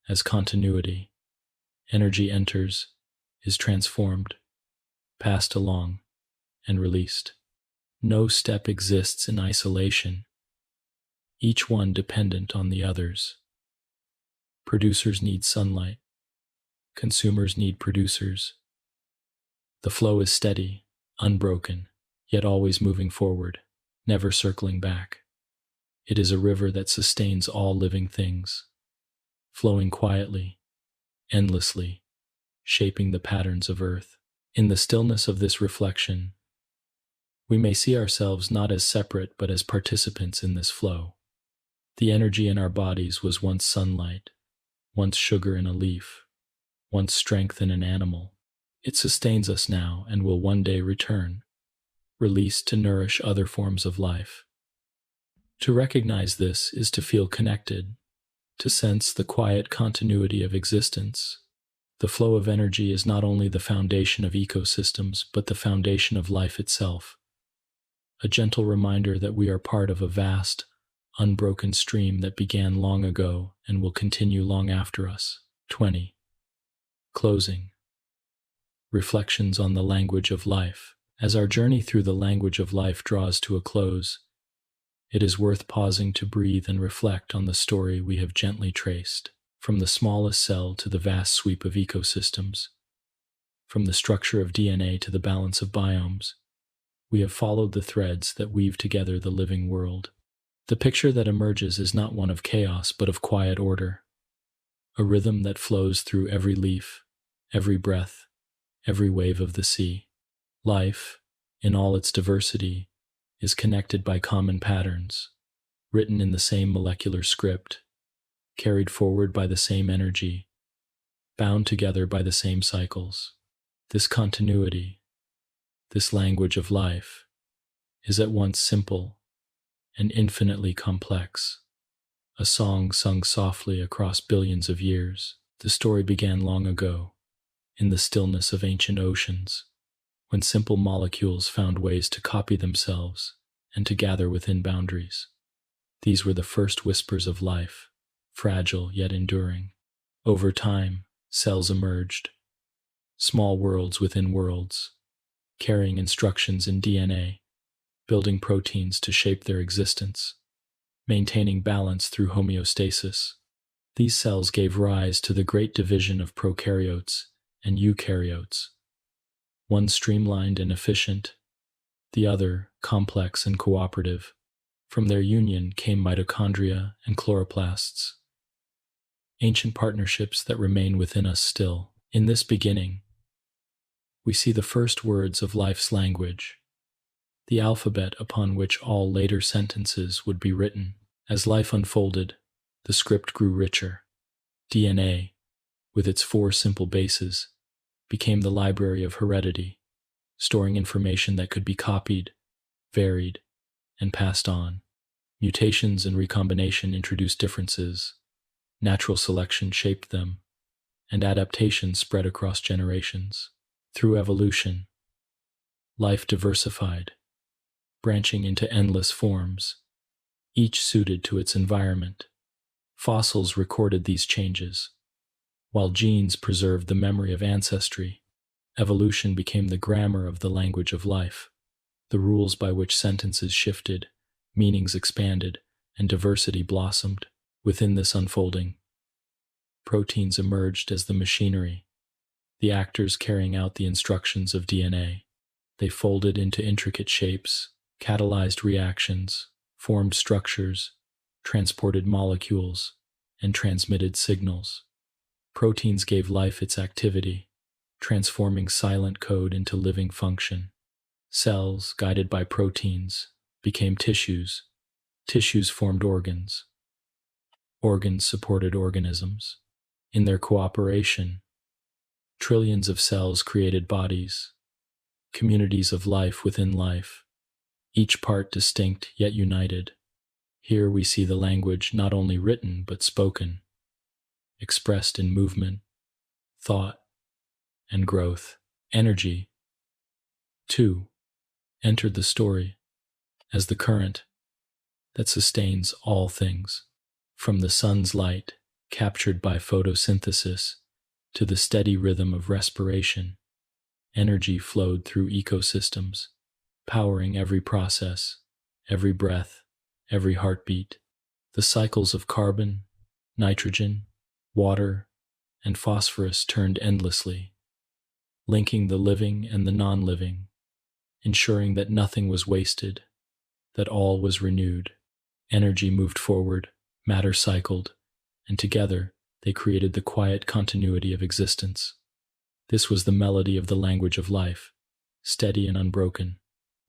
as continuity. Energy enters, is transformed, passed along, and released. No step exists in isolation, each one dependent on the others. Producers need sunlight. Consumers need producers. The flow is steady, unbroken, yet always moving forward, never circling back. It is a river that sustains all living things, flowing quietly, endlessly, shaping the patterns of earth. In the stillness of this reflection, we may see ourselves not as separate but as participants in this flow. The energy in our bodies was once sunlight, once sugar in a leaf, once strength in an animal. It sustains us now and will one day return, released to nourish other forms of life. To recognize this is to feel connected, to sense the quiet continuity of existence. The flow of energy is not only the foundation of ecosystems, but the foundation of life itself. A gentle reminder that we are part of a vast, unbroken stream that began long ago and will continue long after us. 20. Closing. Reflections on the language of life. As our journey through the language of life draws to a close, it is worth pausing to breathe and reflect on the story we have gently traced. From the smallest cell to the vast sweep of ecosystems, from the structure of DNA to the balance of biomes, we have followed the threads that weave together the living world. The picture that emerges is not one of chaos, but of quiet order, a rhythm that flows through every leaf, every breath, every wave of the sea. Life, in all its diversity, is connected by common patterns, written in the same molecular script, carried forward by the same energy, bound together by the same cycles. This continuity, this language of life, is at once simple and infinitely complex, a song sung softly across billions of years. The story began long ago, in the stillness of ancient oceans, when simple molecules found ways to copy themselves and to gather within boundaries. These were the first whispers of life, fragile yet enduring. Over time, cells emerged, small worlds within worlds, carrying instructions in DNA, building proteins to shape their existence, maintaining balance through homeostasis. These cells gave rise to the great division of prokaryotes and eukaryotes, one streamlined and efficient, the other complex and cooperative. From their union came mitochondria and chloroplasts, ancient partnerships that remain within us still. In this beginning, we see the first words of life's language, the alphabet upon which all later sentences would be written. As life unfolded, the script grew richer. DNA, with its 4 simple bases, became the library of heredity, storing information that could be copied, varied, and passed on. Mutations and recombination introduced differences, natural selection shaped them, and adaptation spread across generations. Through evolution, life diversified, branching into endless forms, each suited to its environment. Fossils recorded these changes, while genes preserved the memory of ancestry. Evolution became the grammar of the language of life, the rules by which sentences shifted, meanings expanded, and diversity blossomed. Within this unfolding, proteins emerged as the machinery, the actors carrying out the instructions of DNA. They folded into intricate shapes, catalyzed reactions, formed structures, transported molecules, and transmitted signals. Proteins gave life its activity, transforming silent code into living function. Cells, guided by proteins, became tissues. Tissues formed organs. Organs supported organisms. In their cooperation, trillions of cells created bodies, communities of life within life, each part distinct yet united. Here we see the language not only written but spoken, expressed in movement, thought, and growth. Energy, too, entered the story as the current that sustains all things. From the sun's light, captured by photosynthesis, to the steady rhythm of respiration, energy flowed through ecosystems, powering every process, every breath, every heartbeat. The cycles of carbon, nitrogen, water, and phosphorus turned endlessly, linking the living and the non-living, ensuring that nothing was wasted, that all was renewed. Energy moved forward, matter cycled, and together they created the quiet continuity of existence. This was the melody of the language of life, steady and unbroken,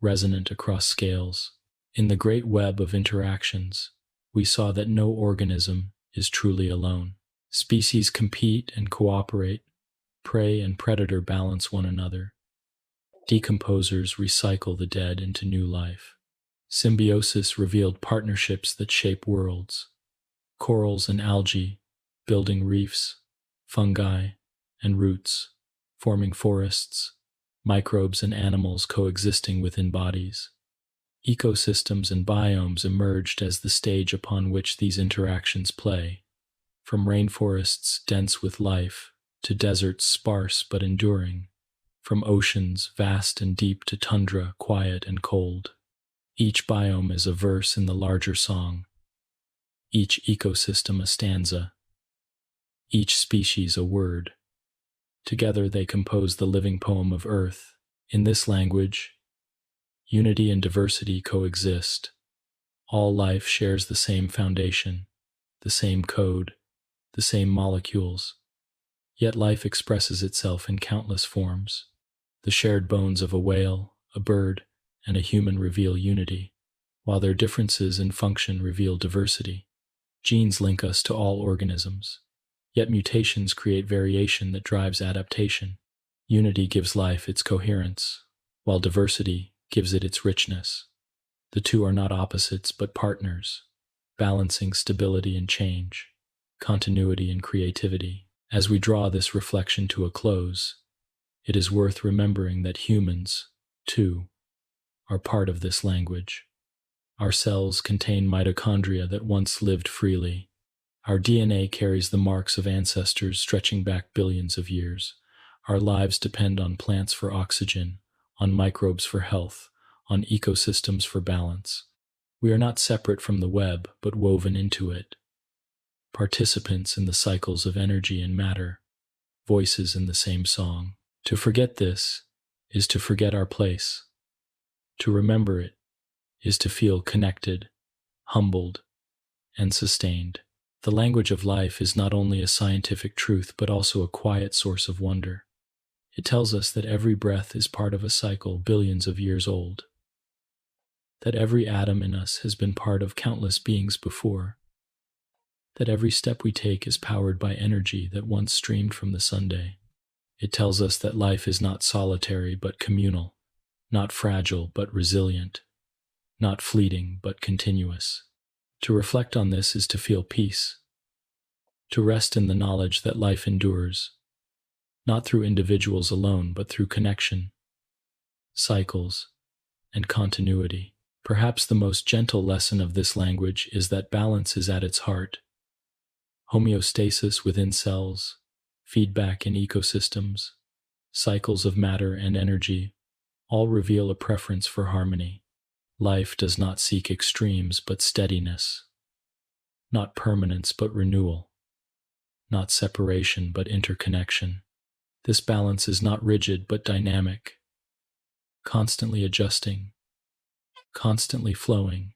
resonant across scales. In the great web of interactions, we saw that no organism is truly alone. Species compete and cooperate, prey and predator balance one another. Decomposers recycle the dead into new life. Symbiosis revealed partnerships that shape worlds. Corals and algae building reefs, fungi and roots forming forests, microbes and animals coexisting within bodies. Ecosystems and biomes emerged as the stage upon which these interactions play, from rainforests dense with life to deserts sparse but enduring, from oceans vast and deep to tundra quiet and cold. Each biome is a verse in the larger song, each ecosystem a stanza, each species a word. Together they compose the living poem of Earth. In this language, unity and diversity coexist. All life shares the same foundation, the same code, the same molecules. Yet life expresses itself in countless forms. The shared bones of a whale, a bird, and a human reveal unity, while their differences in function reveal diversity. Genes link us to all organisms, yet mutations create variation that drives adaptation. Unity gives life its coherence, while diversity gives it its richness. The two are not opposites but partners, balancing stability and change, continuity and creativity. As we draw this reflection to a close, it is worth remembering that humans, too, are part of this language. Our cells contain mitochondria that once lived freely. Our DNA carries the marks of ancestors stretching back billions of years. Our lives depend on plants for oxygen, on microbes for health, on ecosystems for balance. We are not separate from the web, but woven into it. Participants in the cycles of energy and matter, voices in the same song. To forget this is to forget our place. To remember it is to feel connected, humbled, and sustained. The language of life is not only a scientific truth, but also a quiet source of wonder. It tells us that every breath is part of a cycle billions of years old, that every atom in us has been part of countless beings before, that every step we take is powered by energy that once streamed from the sunday. It tells us that life is not solitary but communal, not fragile but resilient, not fleeting but continuous. To reflect on this is to feel peace, to rest in the knowledge that life endures, not through individuals alone, but through connection, cycles, and continuity. Perhaps the most gentle lesson of this language is that balance is at its heart. Homeostasis within cells, feedback in ecosystems, cycles of matter and energy, all reveal a preference for harmony. Life does not seek extremes but steadiness, not permanence but renewal, not separation but interconnection. This balance is not rigid but dynamic, constantly adjusting, constantly flowing,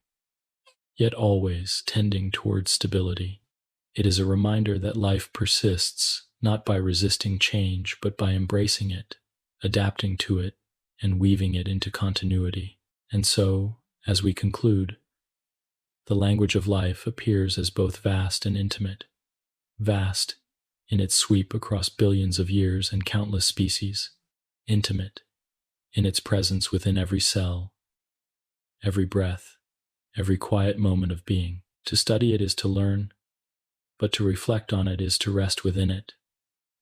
yet always tending towards stability. It is a reminder that life persists not by resisting change but by embracing it, adapting to it, and weaving it into continuity. And so, as we conclude, the language of life appears as both vast and intimate. Vast in its sweep across billions of years and countless species. Intimate in its presence within every cell, every breath, every quiet moment of being. To study it is to learn, but to reflect on it is to rest within it,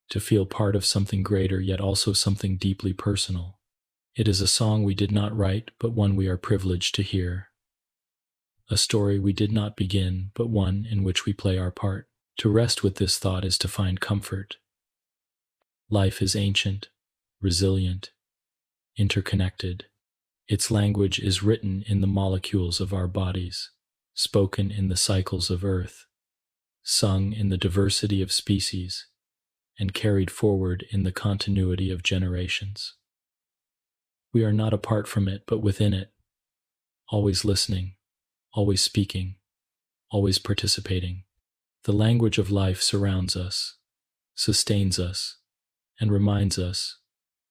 to feel part of something greater yet also something deeply personal. It is a song we did not write, but one we are privileged to hear. A story we did not begin, but one in which we play our part. To rest with this thought is to find comfort. Life is ancient, resilient, interconnected. Its language is written in the molecules of our bodies, spoken in the cycles of Earth, sung in the diversity of species, and carried forward in the continuity of generations. We are not apart from it, but within it, always listening, always speaking, always participating. The language of life surrounds us, sustains us, and reminds us,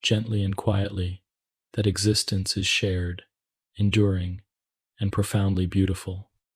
gently and quietly, that existence is shared, enduring, and profoundly beautiful.